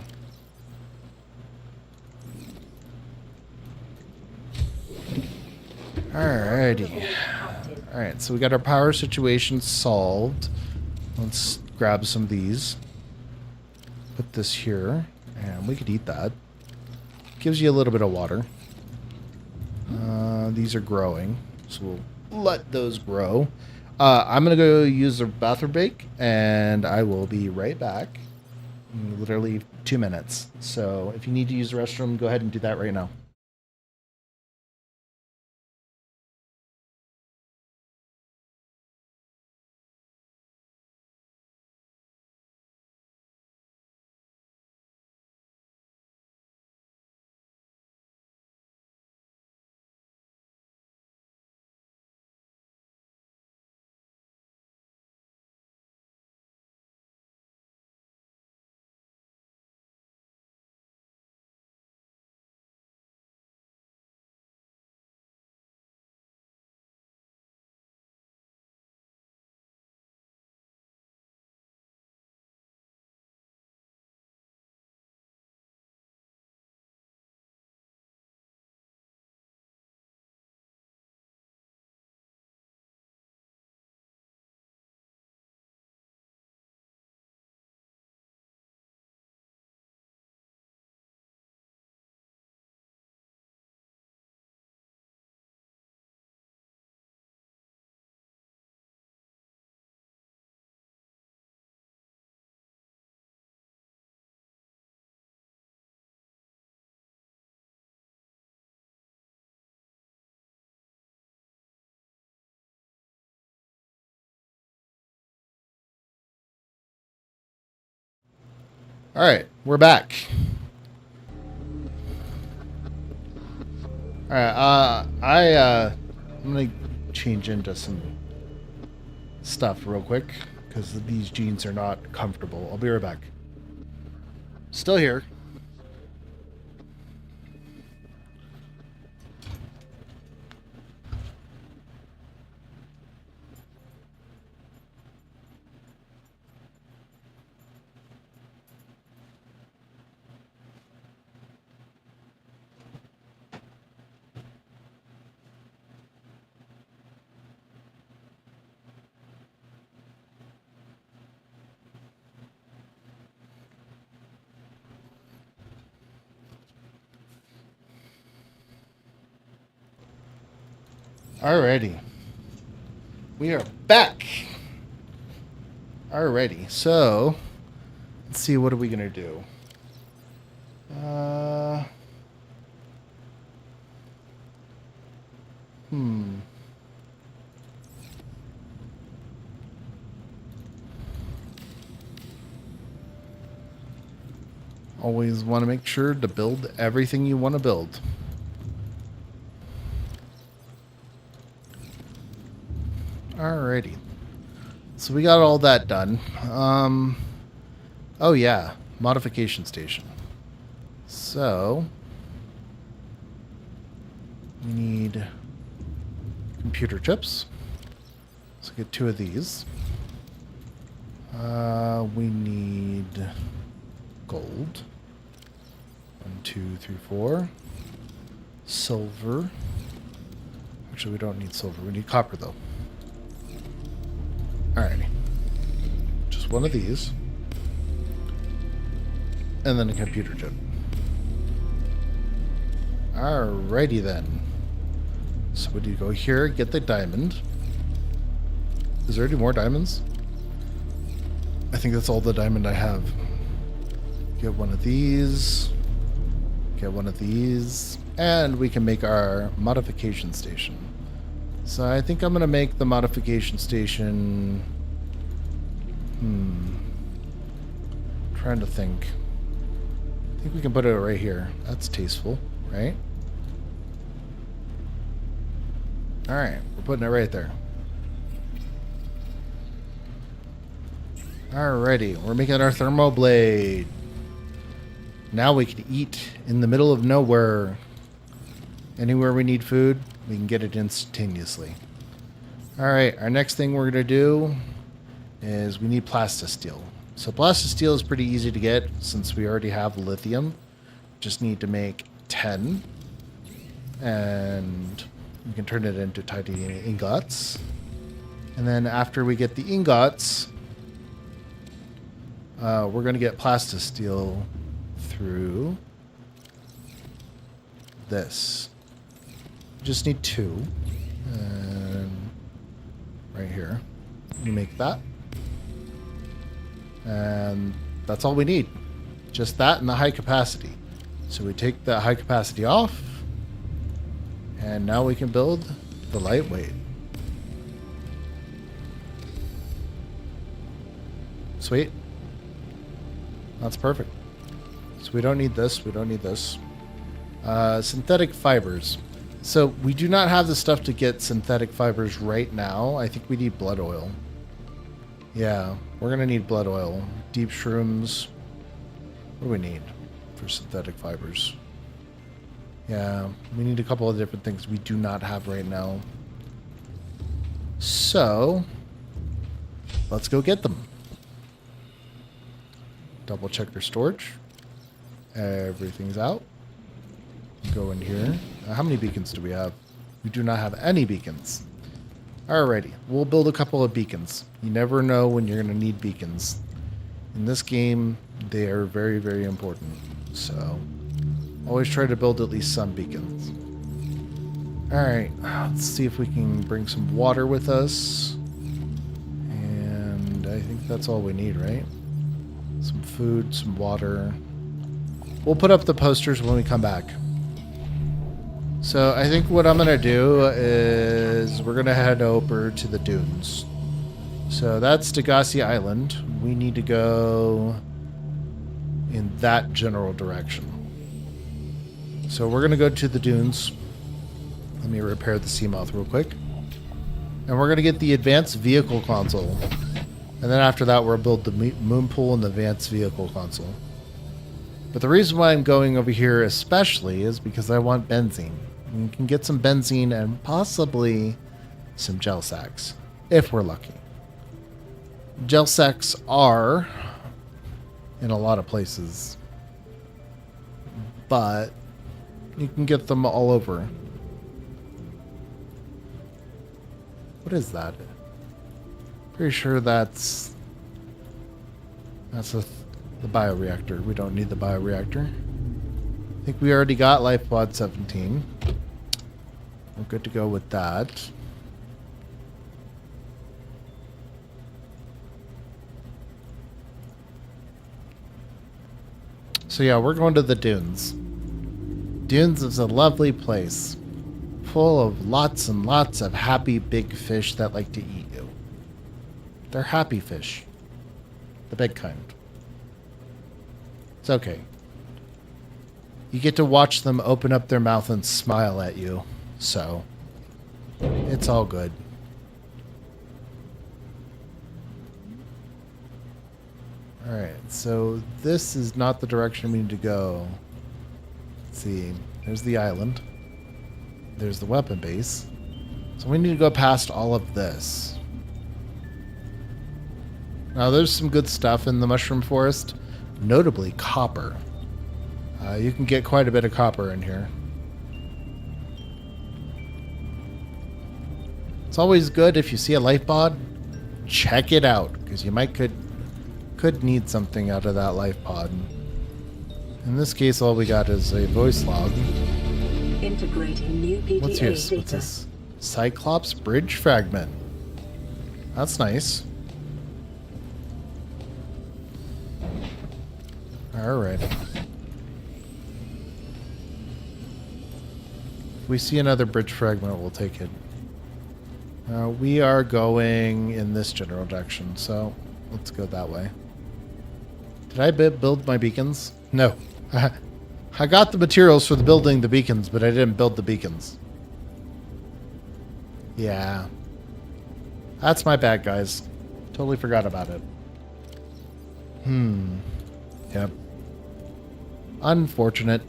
Alrighty. Alright, so we got our power situation solved. Let's grab some of these. Put this here. And we could eat that. Gives you a little bit of water. These are growing. So we'll let those grow. I'm going to go use the bathroom break. And I will be right back. In literally 2 minutes. So if you need to use the restroom, go ahead and do that right now. All right, we're back. All right, I'm gonna change into some stuff real quick because these jeans are not comfortable. I'll be right back. Still here. Alrighty. We are back. Alrighty. So, let's see. What are we going to do? Always want to make sure to build everything you want to build. Alrighty. So we got all that done. Oh yeah, modification station. So we need computer chips. Let's get 2 of these. We need gold. 1, 2, 3, 4. Silver. Actually, we don't need silver. We need copper, though. Alrighty. Just 1 of these. And then a computer chip. Alrighty, then. So we do go here, get the diamond. Is there any more diamonds? I think that's all the diamond I have. Get 1 of these. Get 1 of these. And we can make our modification station. So I think I'm going to make the modification station... Trying to think. I think we can put it right here. That's tasteful, right? Alright, we're putting it right there. Alrighty, we're making our thermal blade. Now we can eat in the middle of nowhere. Anywhere we need food, we can get it instantaneously. Alright, our next thing we're going to do is we need plastisteel. So plastisteel is pretty easy to get since we already have lithium. Just need to make 10. And we can turn it into tiny ingots. And then after we get the ingots, we're going to get plastisteel through this. Just need 2. And right here. You make that. And that's all we need. Just that and the high capacity. So we take the high capacity off. And now we can build the lightweight. Sweet. That's perfect. So we don't need this. We don't need this. Synthetic fibers. So we do not have the stuff to get synthetic fibers right now. I think we need blood oil. Yeah, we're going to need blood oil. Deep shrooms. What do we need for synthetic fibers? Yeah, we need a couple of different things we do not have right now. So, let's go get them. Double check their storage. Everything's out. Go in here. How many beacons do we have? We do not have any beacons. Alrighty, we'll build a couple of beacons. You never know when you're going to need beacons. In this game, they are very, very important. So, always try to build at least some beacons. Alright, let's see if we can bring some water with us. And I think that's all we need, right? Some food, some water. We'll put up the posters when we come back. So I think what I'm going to do is we're going to head over to the dunes. So that's Degassi Island. We need to go in that general direction. So we're going to go to the dunes. Let me repair the Seamoth real quick. And we're going to get the advanced vehicle console. And then after that, we'll build the moon pool and the advanced vehicle console. But the reason why I'm going over here especially is because I want benzene. We can get some benzene and possibly some gel sacks, if we're lucky. Gel sacks are in a lot of places, but you can get them all over. What is that? Pretty sure that's the bioreactor. We don't need the bioreactor. I think we already got Life Pod 17. we're good to go with that. So yeah, we're going to the dunes. Dunes is a lovely place, full of lots and lots of happy big fish that like to eat you. They're happy fish. The big kind. It's okay. You get to watch them open up their mouth and smile at you, so it's all good. Alright, so this is not the direction we need to go. Let's see. There's the island. There's the weapon base. So we need to go past all of this. Now there's some good stuff in the mushroom forest, notably copper. You can get quite a bit of copper in here. It's always good if you see a life pod, check it out, because you might could need something out of that life pod. In this case, all we got is a voice log. Integrating new PDA What's this? data. What's this? Cyclops bridge fragment. That's nice. Alright. If we see another bridge fragment, we'll take it. We are going in this general direction, so let's go that way. Did I build my beacons? No. I got the materials for the building the beacons, but I didn't build the beacons. Yeah. That's my bad, guys. Totally forgot about it. Yep. Unfortunate.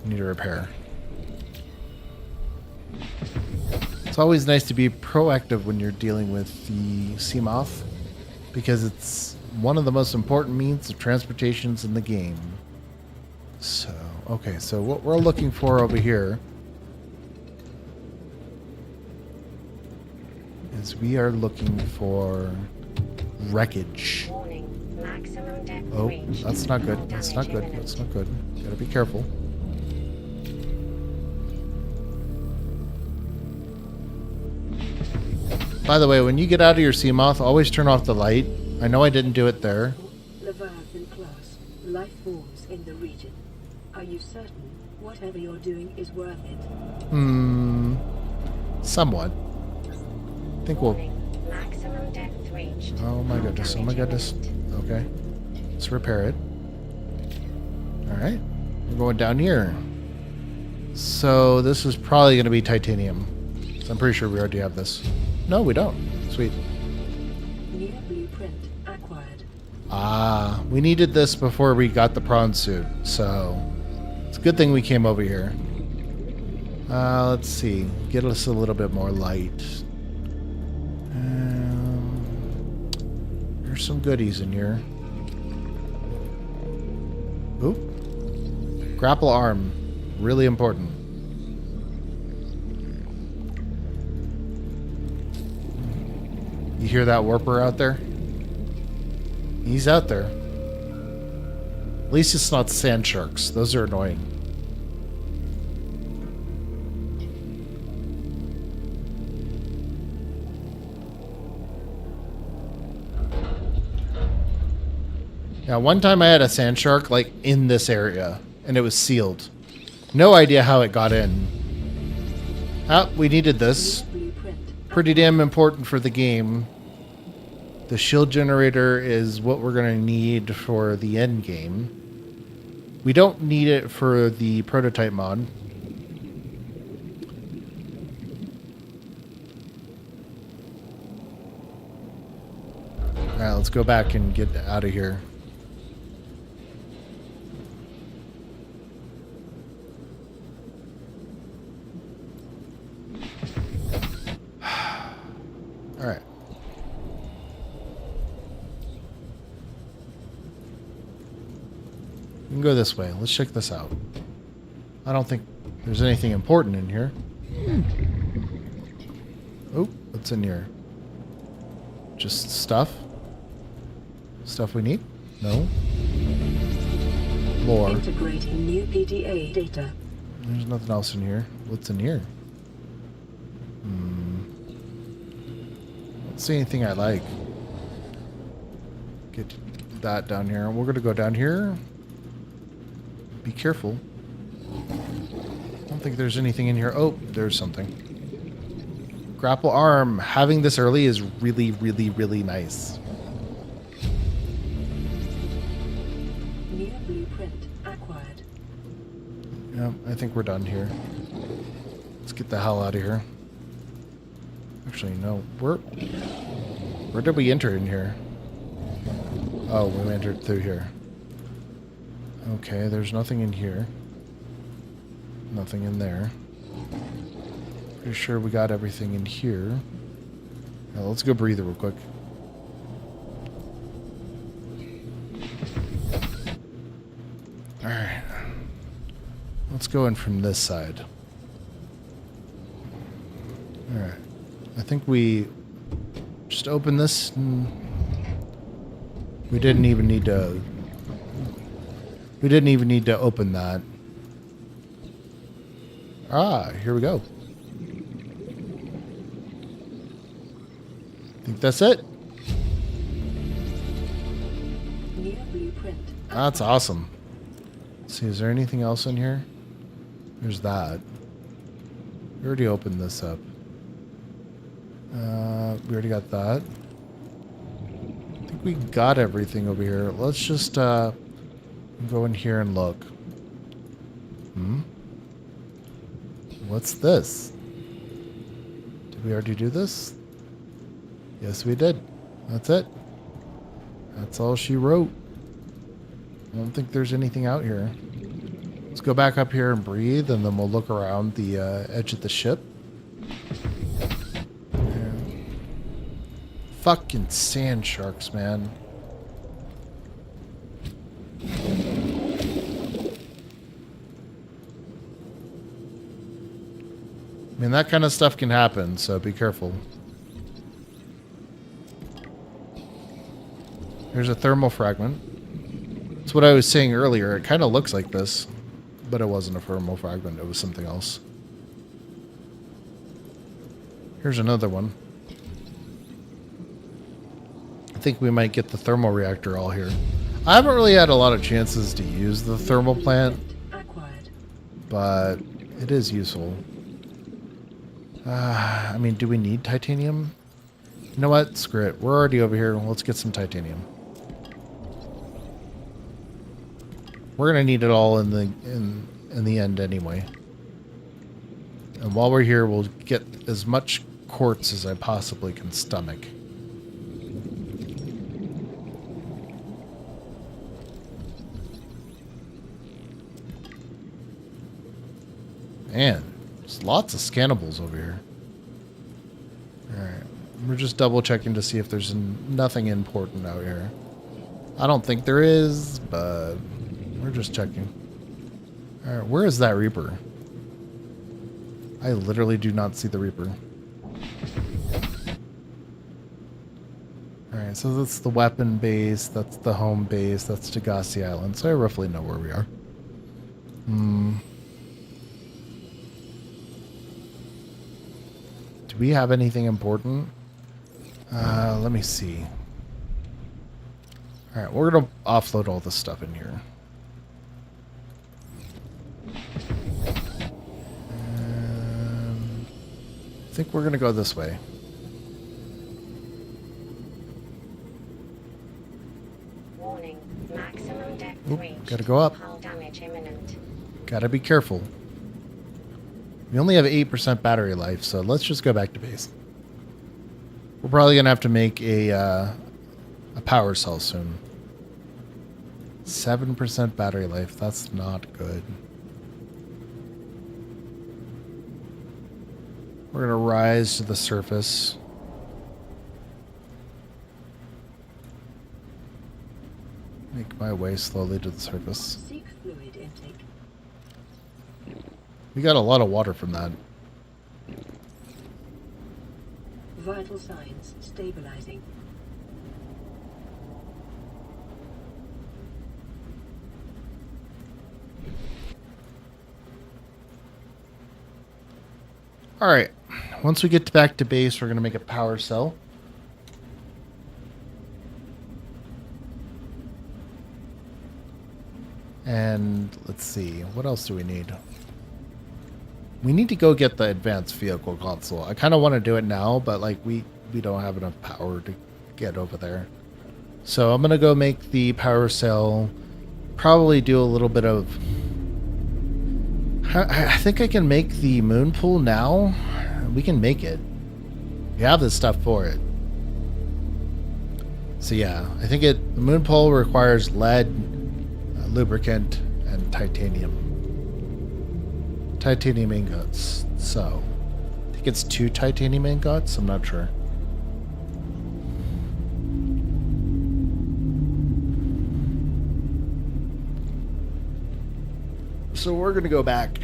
Need a repair. It's always nice to be proactive when you're dealing with the sea moth, because it's one of the most important means of transportations in the game. So, okay, so what we're looking for over here is we are looking for wreckage. Warning, maximum depth Oh, reached. that's not good. All That's not damage good. imminent. That's not good. Gotta be careful. By the way, when you get out of your sea moth, always turn off the light. I know I didn't do it there. Leviathan class. Life forms in the region. Are you certain whatever you're doing is worth it? Somewhat. I think we'll... Warning, maximum depth reached. Oh my All goodness. Oh my damage goodness. imminent. Okay. Let's repair it. Alright. We're going down here. So this is probably going to be titanium. So I'm pretty sure we already have this. No, we don't. Sweet. New blueprint acquired. Ah, we needed this before we got the prawn suit, so it's a good thing we came over here. Let's see. Get us a little bit more light. There's some goodies in here. Oop. Grapple arm. Really important. You hear that warper out there? He's out there. At least it's not sand sharks. Those are annoying. Yeah, one time I had a sand shark like in this area and it was sealed. No idea how it got in. Ah, we needed this. Blueprint. Pretty damn important for the game. The shield generator is what we're going to need for the end game. We don't need it for the prototype mod. Alright, let's go back and get out of here. Alright. We can go this way. Let's check this out. I don't think there's anything important in here. Oh, what's in here? Just stuff? Stuff we need? No. Lore. Integrating new PDA data. There's nothing else in here. What's in here? Don't see anything I like. Get that down here. We're gonna go down here. Be careful. I don't think there's anything in here. Oh, there's something. Grapple arm. Having this early is really, really, really nice. New blueprint acquired. Yeah, I think we're done here. Let's get the hell out of here. Actually, no. Where did we enter in here? Oh, we entered through here. Okay, there's nothing in here. Nothing in there. Pretty sure we got everything in here. Now, let's go breathe real quick. Alright. Let's go in from this side. Alright. I think we just open this. And we didn't even need to. We didn't even need to open that. Ah, here we go. I think that's it. New blueprint. That's awesome. Let's see, is there anything else in here? There's that. We already opened this up. We already got that. I think we got everything over here. Let's just go in here and look. What's this? Did we already do this? Yes, we did. That's it. That's all she wrote. I don't think there's anything out here. Let's go back up here and breathe, and then we'll look around the edge of the ship. Yeah. Fucking sand sharks, man. I mean, that kind of stuff can happen, so be careful. Here's a thermal fragment. That's what I was saying earlier. It kind of looks like this, but it wasn't a thermal fragment. It was something else. Here's another one. I think we might get the thermal reactor all here. I haven't really had a lot of chances to use the thermal plant, but it is useful. I mean, do we need titanium? You know what? Screw it. We're already over here. Let's get some titanium. We're gonna need it all in the end anyway. And while we're here, we'll get as much quartz as I possibly can stomach. Man, there's lots of scannables over here. Alright. We're just double checking to see if there's nothing important out here. I don't think there is, but we're just checking. Alright, where is that Reaper? I literally do not see the Reaper. Alright, so that's the weapon base, that's the home base, that's Degassi Island, so I roughly know where we are. Do we have anything important? Let me see. Alright, we're going to offload all this stuff in here. I think we're going to go this way. Warning, maximum depth reached. Gotta go up. Hull damage imminent. Gotta be careful. We only have 8% battery life, so let's just go back to base. We're probably going to have to make a power cell soon. 7% battery life, that's not good. We're going to rise to the surface. Make my way slowly to the surface. Seek fluid intake. We got a lot of water from that. Vital signs stabilizing. All right. Once we get back to base, we're going to make a power cell. And let's see, what else do we need? We need to go get the advanced vehicle console. I kind of want to do it now, but like we don't have enough power to get over there. So I'm going to go make the power cell, probably do a little bit of... I think I can make the moon pool now. We can make it. We have the stuff for it. So yeah, I think the moon pool requires lead, lubricant, and titanium. Titanium ingots. So, I think it's 2 titanium ingots. I'm not sure. So we're going to go back.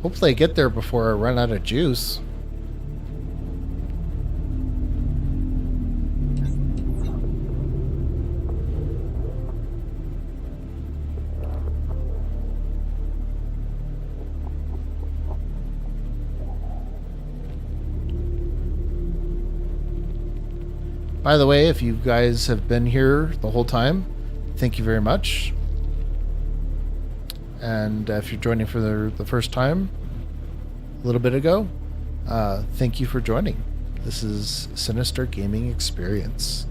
Hopefully I get there before I run out of juice. By the way, if you guys have been here the whole time, thank you very much. And if you're joining for the first time, a little bit ago, thank you for joining. This is Sinister Gaming Experience.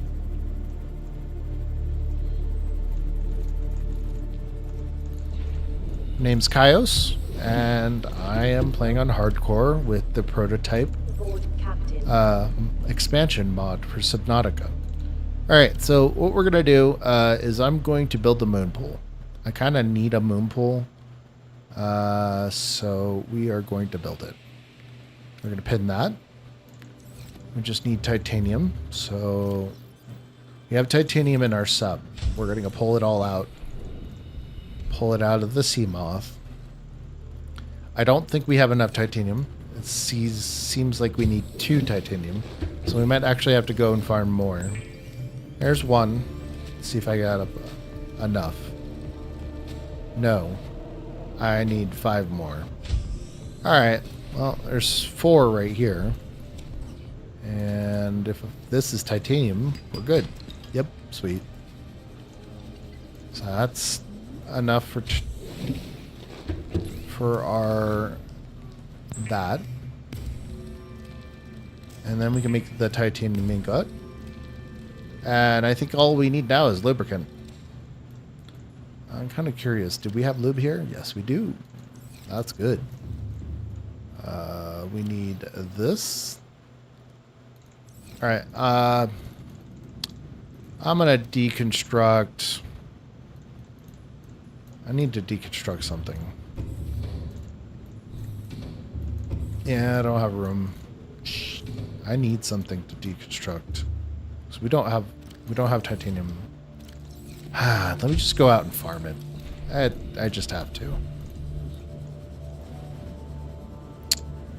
Name's Kaios, and I am playing on hardcore with the prototype expansion mod for Subnautica. Alright, so what we're going to do is I'm going to build the moon pool. I kind of need a moon pool, so we are going to build it. We're going to pin that. We just need titanium, so we have titanium in our sub. We're going to pull it all out. Pull it out of the sea moth. I don't think we have enough titanium. It seems like we need 2 titanium, so we might actually have to go and farm more. There's 1. Let's see if I got enough. No. I need 5 more. Alright. Well, there's 4 right here. And if this is titanium, we're good. Yep, sweet. So that's enough for our that. And then we can make the titanium ingot. And I think all we need now is lubricant. I'm kind of curious. Did we have lube here? Yes, we do. That's good. We need this. All right. I'm going to deconstruct. I need to deconstruct something. Yeah, I don't have room. I need something to deconstruct. So we don't have titanium. Let me just go out and farm it. I just have to.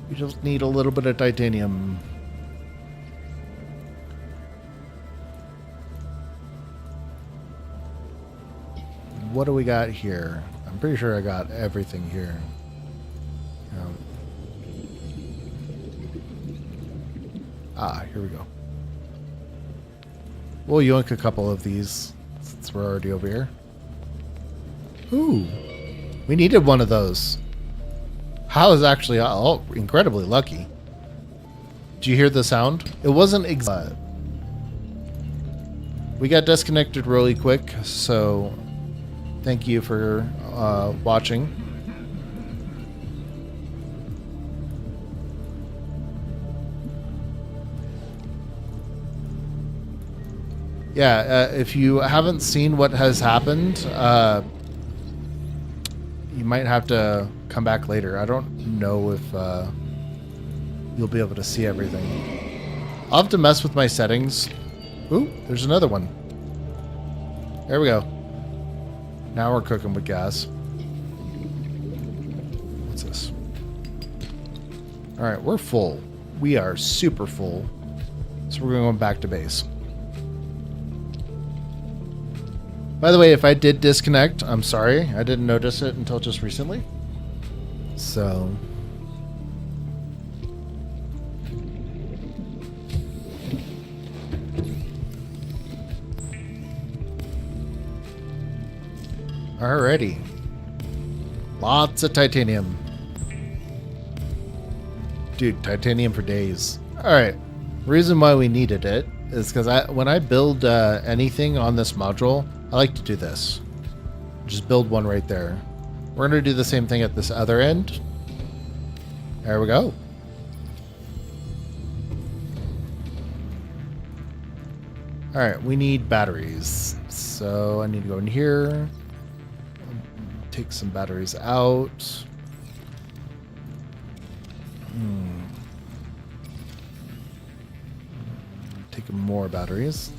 We just need a little bit of titanium. What do we got here? I'm pretty sure I got everything here. Here we go. We'll yoink a couple of these since we're already over here. Ooh, we needed one of those. I was actually incredibly lucky. Did you hear the sound? It wasn't we got disconnected really quick, so thank you for watching. Yeah, if you haven't seen what has happened, you might have to come back later. I don't know if you'll be able to see everything. I'll have to mess with my settings. Ooh, there's another one. There we go. Now we're cooking with gas. What's this? All right, we're full. We are super full. So we're going back to base. By the way, if I did disconnect, I'm sorry. I didn't notice it until just recently. So, Alrighty. Lots of titanium. Dude, titanium for days. Alright. Reason why we needed it is because when I build anything on this module, I like to do this. Just build one right there. We're going to do the same thing at this other end. There we go. Alright, we need batteries. So I need to go in here. Take some batteries out. Take more batteries.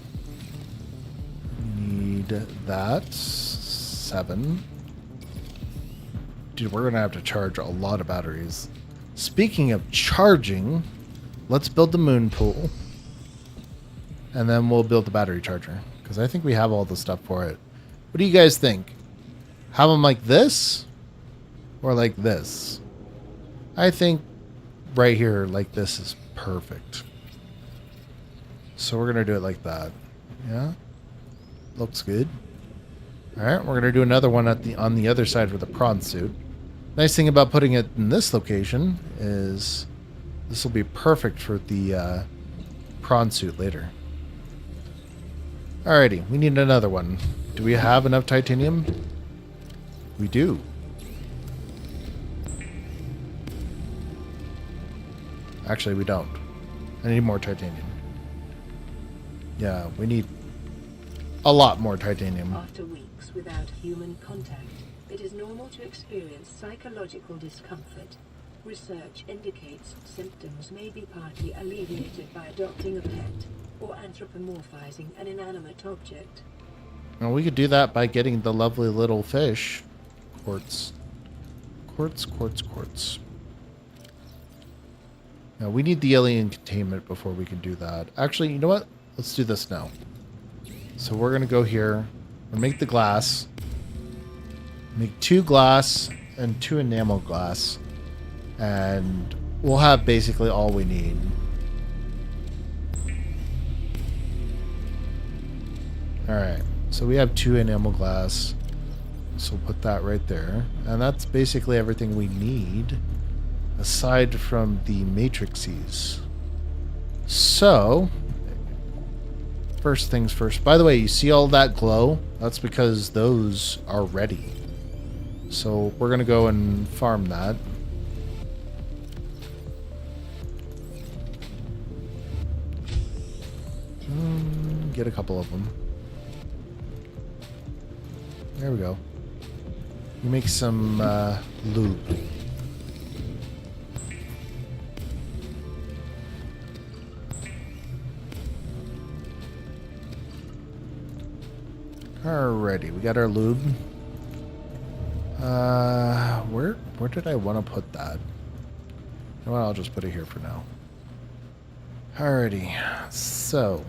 Need that. 7. Dude, we're going to have to charge a lot of batteries. Speaking of charging, let's build the moon pool. And then we'll build the battery charger. Because I think we have all the stuff for it. What do you guys think? Have them like this? Or like this? I think right here, like this is perfect. So we're going to do it like that. Yeah? Looks good. Alright, we're going to do another one on the other side with the prawn suit. Nice thing about putting it in this location is this will be perfect for the prawn suit later. Alrighty, we need another one. Do we have enough titanium? We do. Actually, we don't. I need more titanium. Yeah, we need a lot more titanium. After weeks without human contact, it is normal to experience psychological discomfort. Research indicates symptoms may be partly alleviated by adopting a pet or anthropomorphizing an inanimate object. Well, we could do that by getting the lovely little fish. Quartz. Quartz, quartz, quartz. Now, we need the alien containment before we can do that. Actually, you know what? Let's do this now. So we're going to go here. We'll make the glass. Make 2 glass and 2 enamel glass. And we'll have basically all we need. Alright. So we have 2 enamel glass. So we'll put that right there. And that's basically everything we need. Aside from the matrices. So, first things first. By the way, you see all that glow? That's because those are ready. So we're going to go and farm that. Get a couple of them. There we go. You make some lube. Alrighty, we got our lube. Where did I want to put that? You know what, I'll just put it here for now. Alrighty, so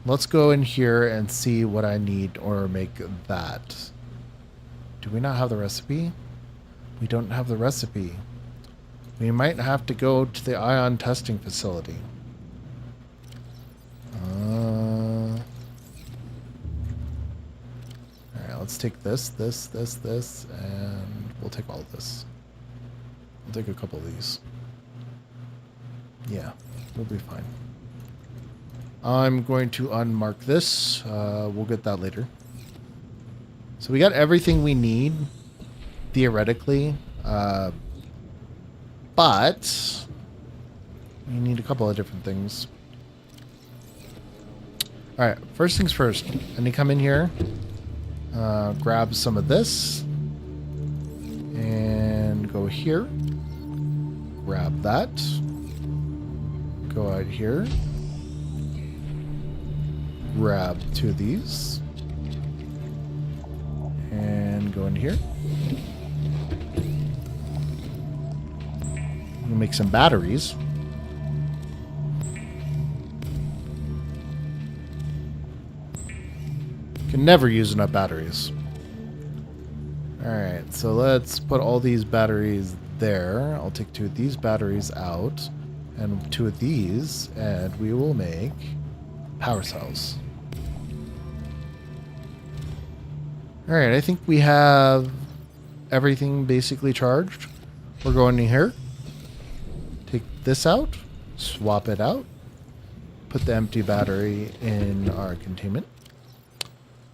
let's go in here and see what I need or make that. Do we not have the recipe? We don't have the recipe. We might have to go to the ion testing facility. Let's take this, and we'll take all of this. We'll take a couple of these. Yeah, we'll be fine. I'm going to unmark this. We'll get that later. So we got everything we need, theoretically. But we need a couple of different things. Alright, first things first. I need to come in here. Grab some of this and go here. Grab that. Go out here. Grab 2 of these and go in here. We'll make some batteries. Can never use enough batteries. Alright, so let's put all these batteries there. I'll take 2 of these batteries out and 2 of these, and we will make power cells. Alright, I think we have everything basically charged. We're going in here. Take this out. Swap it out. Put the empty battery in our containment.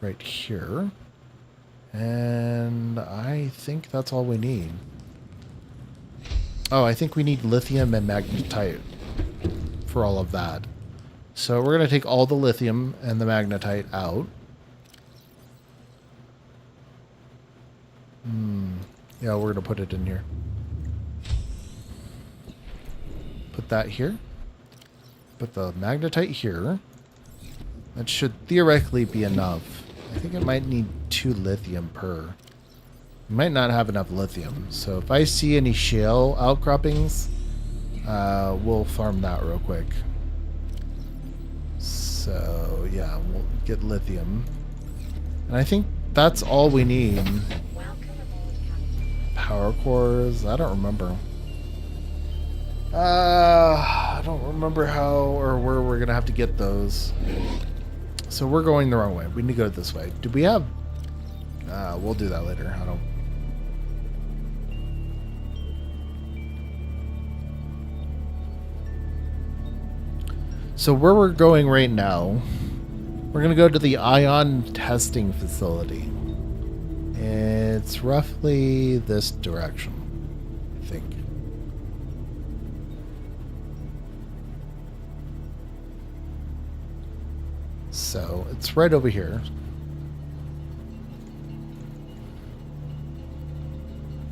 Right here. And I think that's all we need. Oh, I think we need lithium and magnetite for all of that. So we're going to take all the lithium and the magnetite out. Yeah, we're going to put it in here. Put that here. Put the magnetite here. That should theoretically be enough. I think it might need 2 lithium per. We might not have enough lithium. So if I see any shale outcroppings, we'll farm that real quick. So yeah, we'll get lithium. And I think that's all we need. Power cores, I don't remember. I don't remember how or where we're gonna have to get those. So we're going the wrong way. We need to go this way. Do we have... we'll do that later. I don't... So where we're going right now, we're going to go to the ion testing facility. It's roughly this direction, I think. So it's right over here.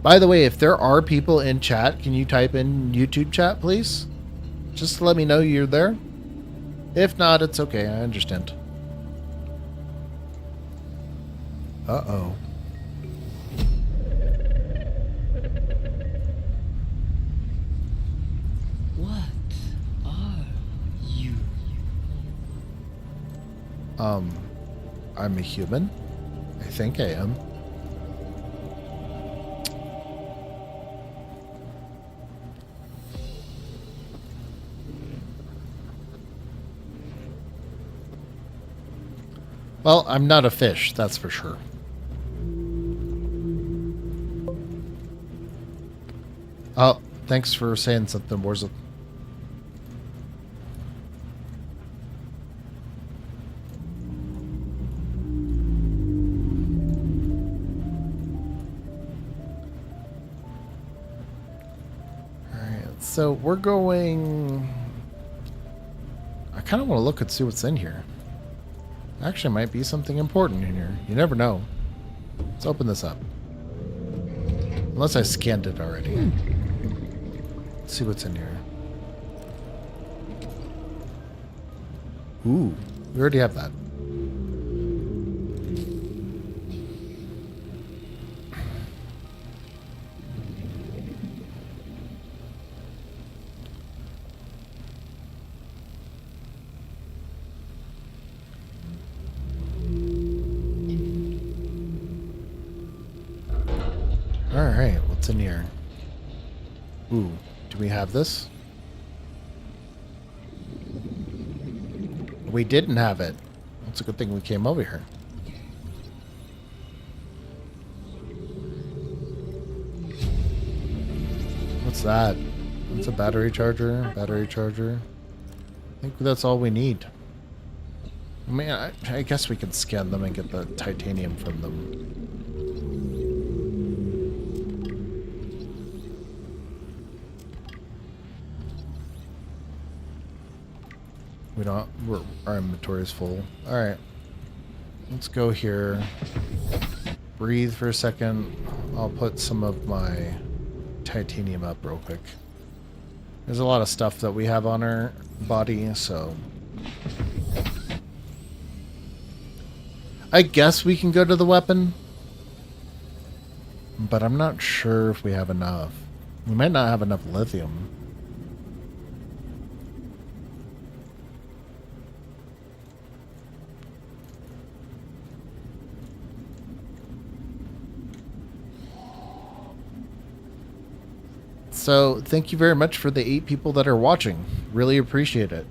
By the way, if there are people in chat, can you type in YouTube chat, please? Just to let me know you're there. If not, it's okay. I understand. Uh-oh. What are you? I'm a human. I think I am. Well, I'm not a fish, that's for sure. Oh, thanks for saying something, Warza. Alright, so we're going... I kind of want to look and see what's in here. Actually, might be something important in here. You never know. Let's open this up. Unless I scanned it already. Let's see what's in here. Ooh, we already have that. Alright, what's in here? Ooh, do we have this? We didn't have it. It's a good thing we came over here. What's that? It's a battery charger. Battery charger. I think that's all we need. I mean, I guess we can scan them and get the titanium from them. We don't... our inventory is full. Alright. Let's go here. Breathe for a second. I'll put some of my titanium up real quick. There's a lot of stuff that we have on our body, so... I guess we can go to the weapon. But I'm not sure if we have enough. We might not have enough lithium. So, thank you very much for the 8 people that are watching. Really appreciate it.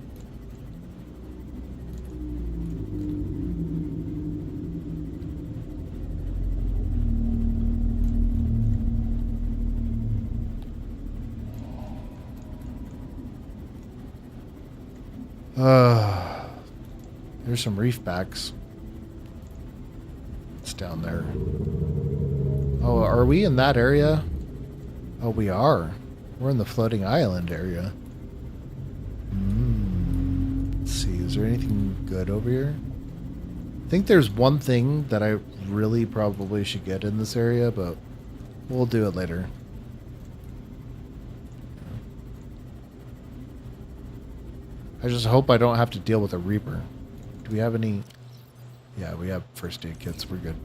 There's some reef backs. It's down there. Oh, are we in that area? Oh, we are. We're in the floating island area. Let's see. Is there anything good over here? I think there's one thing that I really probably should get in this area, but we'll do it later. I just hope I don't have to deal with a Reaper. Do we have any? Yeah, we have first aid kits. We're good.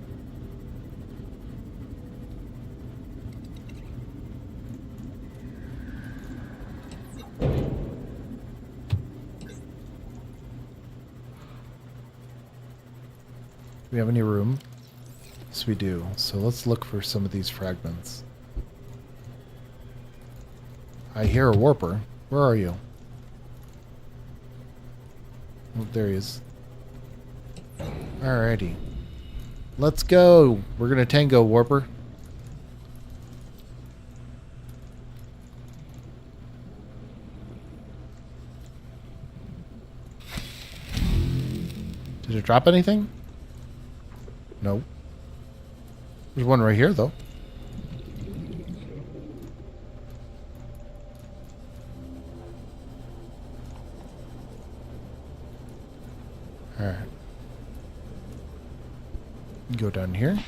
Do we have any room? Yes, we do. So let's look for some of these fragments. I hear a warper. Where are you? Oh, there he is. Alrighty. Let's go. We're gonna tango, warper. Did it drop anything? No. There's one right here, though. Alright. Go down here.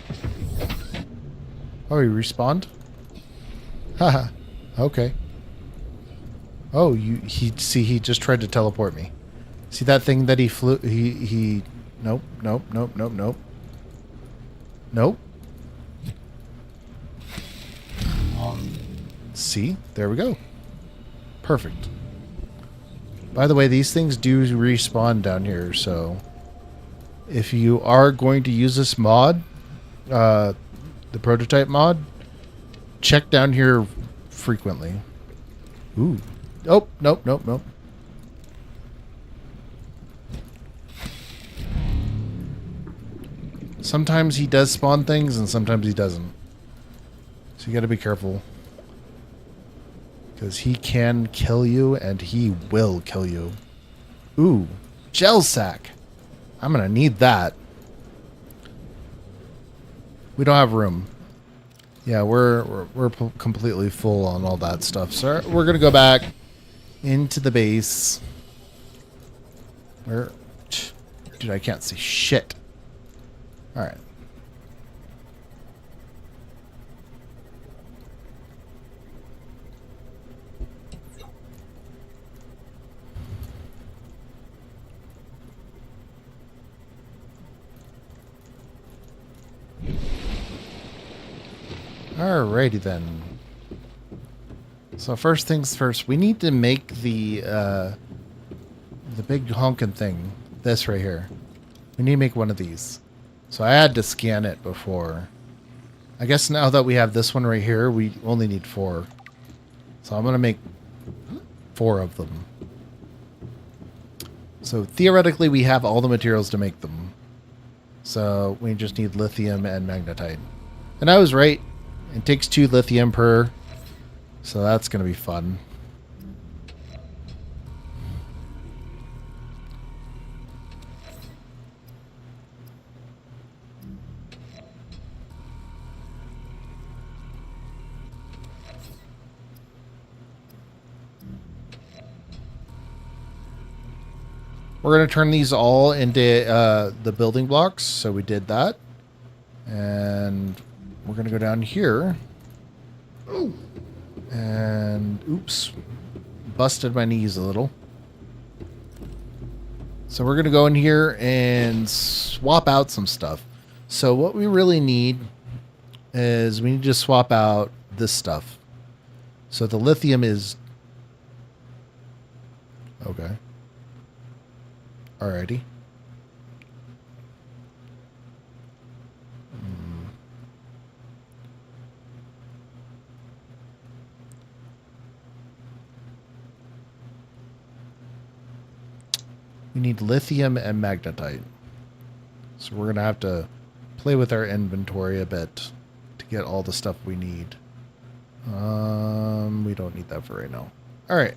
Oh, he respawned? Haha. Okay. Oh, he just tried to teleport me. See that thing that he flew, nope. Nope. See? There we go. Perfect. By the way, these things do respawn down here, so if you are going to use this mod, the prototype mod, check down here frequently. Ooh. Oh, nope. Sometimes he does spawn things and sometimes he doesn't. So you gotta be careful. Because he can kill you and he will kill you. Ooh, gel sack. I'm gonna need that. We don't have room. Yeah, we're completely full on all that stuff. So we're gonna go back into the base. Where? Dude, I can't see shit. All right. Alrighty then. So first things first, we need to make the big honkin' thing. This right here. We need to make one of these. So I had to scan it before. I guess now that we have this one right here, we only need 4. So I'm gonna make 4 of them. So theoretically, we have all the materials to make them. So we just need lithium and magnetite. And I was right. It takes 2 lithium per. So that's going to be fun. We're going to turn these all into the building blocks. So we did that. And we're going to go down here. And oops. Busted my knees a little. So we're going to go in here and swap out some stuff. So what we really need is we need to swap out this stuff. So the lithium is... Okay. Alrighty. We need lithium and magnetite. So we're going to have to play with our inventory a bit to get all the stuff we need. We don't need that for right now. All right.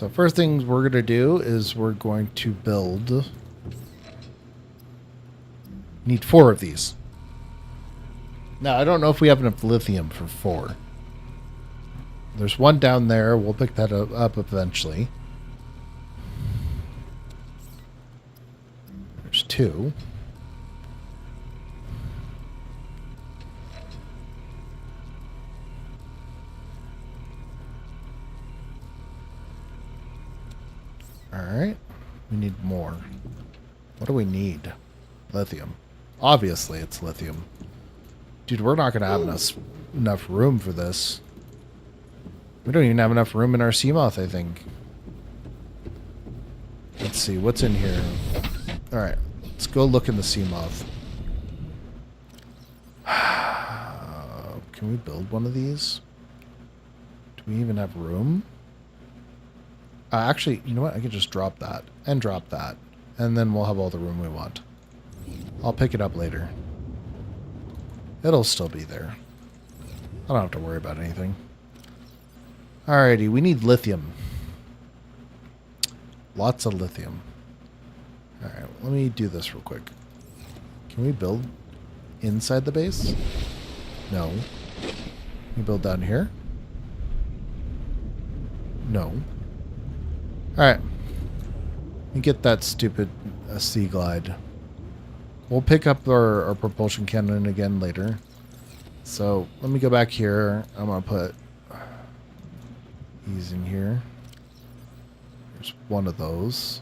So first things we're going to do is we're going to build... Need 4 of these. Now, I don't know if we have enough lithium for 4. There's one down there. We'll pick that up eventually. There's 2. Alright. We need more. What do we need? Lithium. Obviously, it's lithium. Dude, we're not going to have enough room for this. We don't even have enough room in our Seamoth, I think. Let's see, what's in here? Alright, let's go look in the Seamoth. Can we build one of these? Do we even have room? Actually, you know what? I could just drop that. And drop that. And then we'll have all the room we want. I'll pick it up later. It'll still be there. I don't have to worry about anything. Alrighty, we need lithium. Lots of lithium. Alright, let me do this real quick. Can we build inside the base? No. Can we build down here? No. Alright. Let me get that stupid sea glide. We'll pick up our propulsion cannon again later. So, let me go back here. I'm going to put these in here. There's one of those.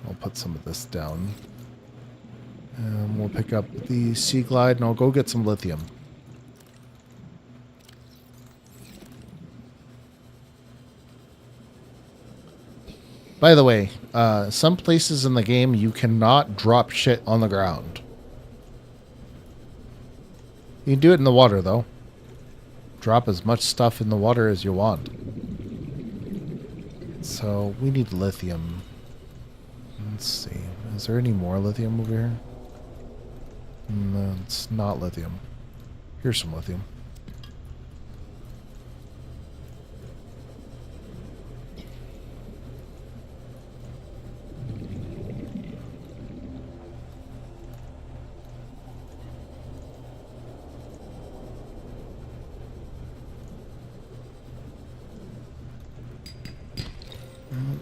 I'll put some of this down. And we'll pick up the sea glide and I'll go get some lithium. By the way, some places in the game you cannot drop shit on the ground. You can do it in the water, though. Drop as much stuff in the water as you want. So, we need lithium. Let's see. Is there any more lithium over here? No, it's not lithium. Here's some lithium.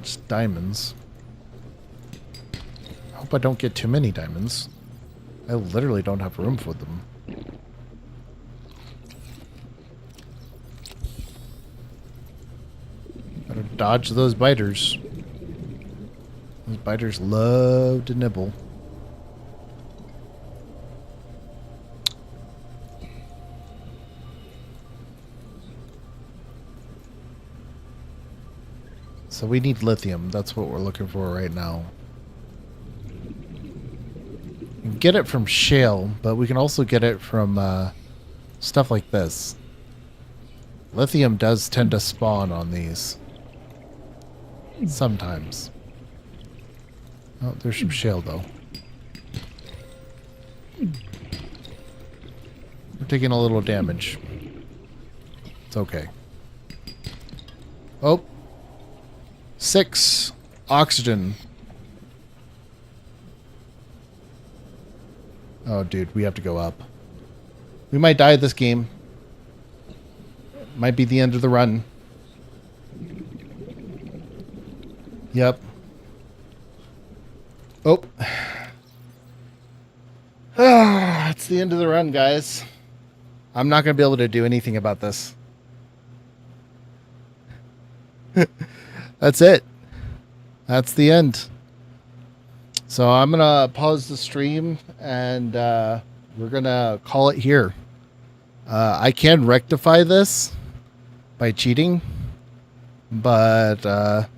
Just diamonds. I hope I don't get too many diamonds. I literally don't have room for them. Gotta dodge those biters. Those biters love to nibble. So we need lithium. That's what we're looking for right now. We can get it from shale, but we can also get it from stuff like this. Lithium does tend to spawn on these. Sometimes. Oh, there's some shale, though. We're taking a little damage. It's okay. Oh. 6 oxygen. Oh, dude, we have to go up. We might die this game. Might be the end of the run. Yep. Oh. It's the end of the run, guys. I'm not going to be able to do anything about this. That's it. That's the end. So I'm going to pause the stream and we're going to call it here. I can rectify this by cheating, but,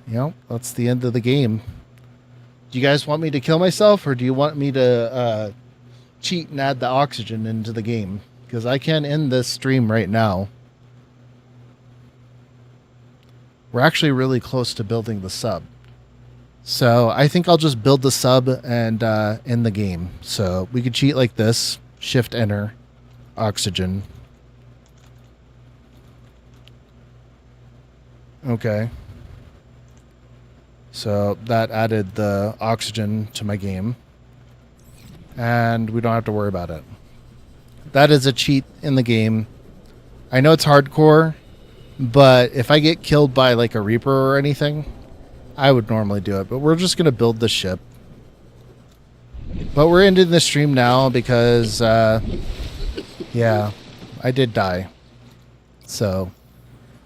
you know, that's the end of the game. Do you guys want me to kill myself or do you want me to cheat and add the oxygen into the game? Because I can end this stream right now. We're actually really close to building the sub. So I think I'll just build the sub and end the game. So we could cheat like this. Shift enter. Oxygen. Okay. So that added the oxygen to my game. And we don't have to worry about it. That is a cheat in the game. I know it's hardcore, but if I get killed by like a Reaper or anything, I would normally do it. But we're just going to build the ship. But we're ending the stream now because, yeah, I did die. So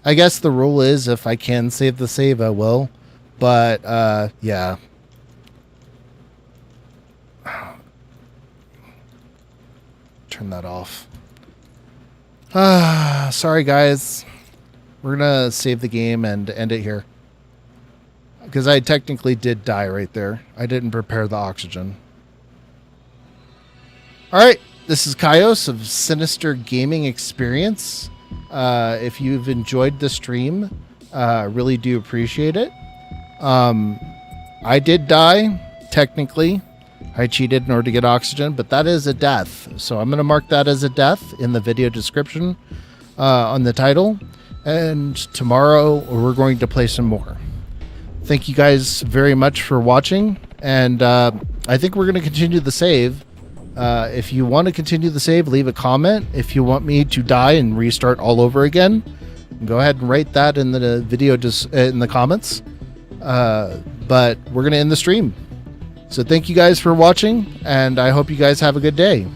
I guess the rule is if I can save the save, I will. But, yeah. Turn that off. Sorry, guys. We're going to save the game and end it here. Because I technically did die right there. I didn't prepare the oxygen. Alright, this is Kaios of Sinister Gaming Experience. If you've enjoyed the stream, really do appreciate it. I did die, technically. I cheated in order to get oxygen, but that is a death. So I'm going to mark that as a death in the video description on the title. And tomorrow we're going to play some more. Thank you guys very much for watching. And I think we're going to continue the save. If you want to continue the save, leave a comment. If you want me to die and restart all over again, go ahead and write that in the video, just in the comments. But we're going to end the stream. So thank you guys for watching, and I hope you guys have a good day.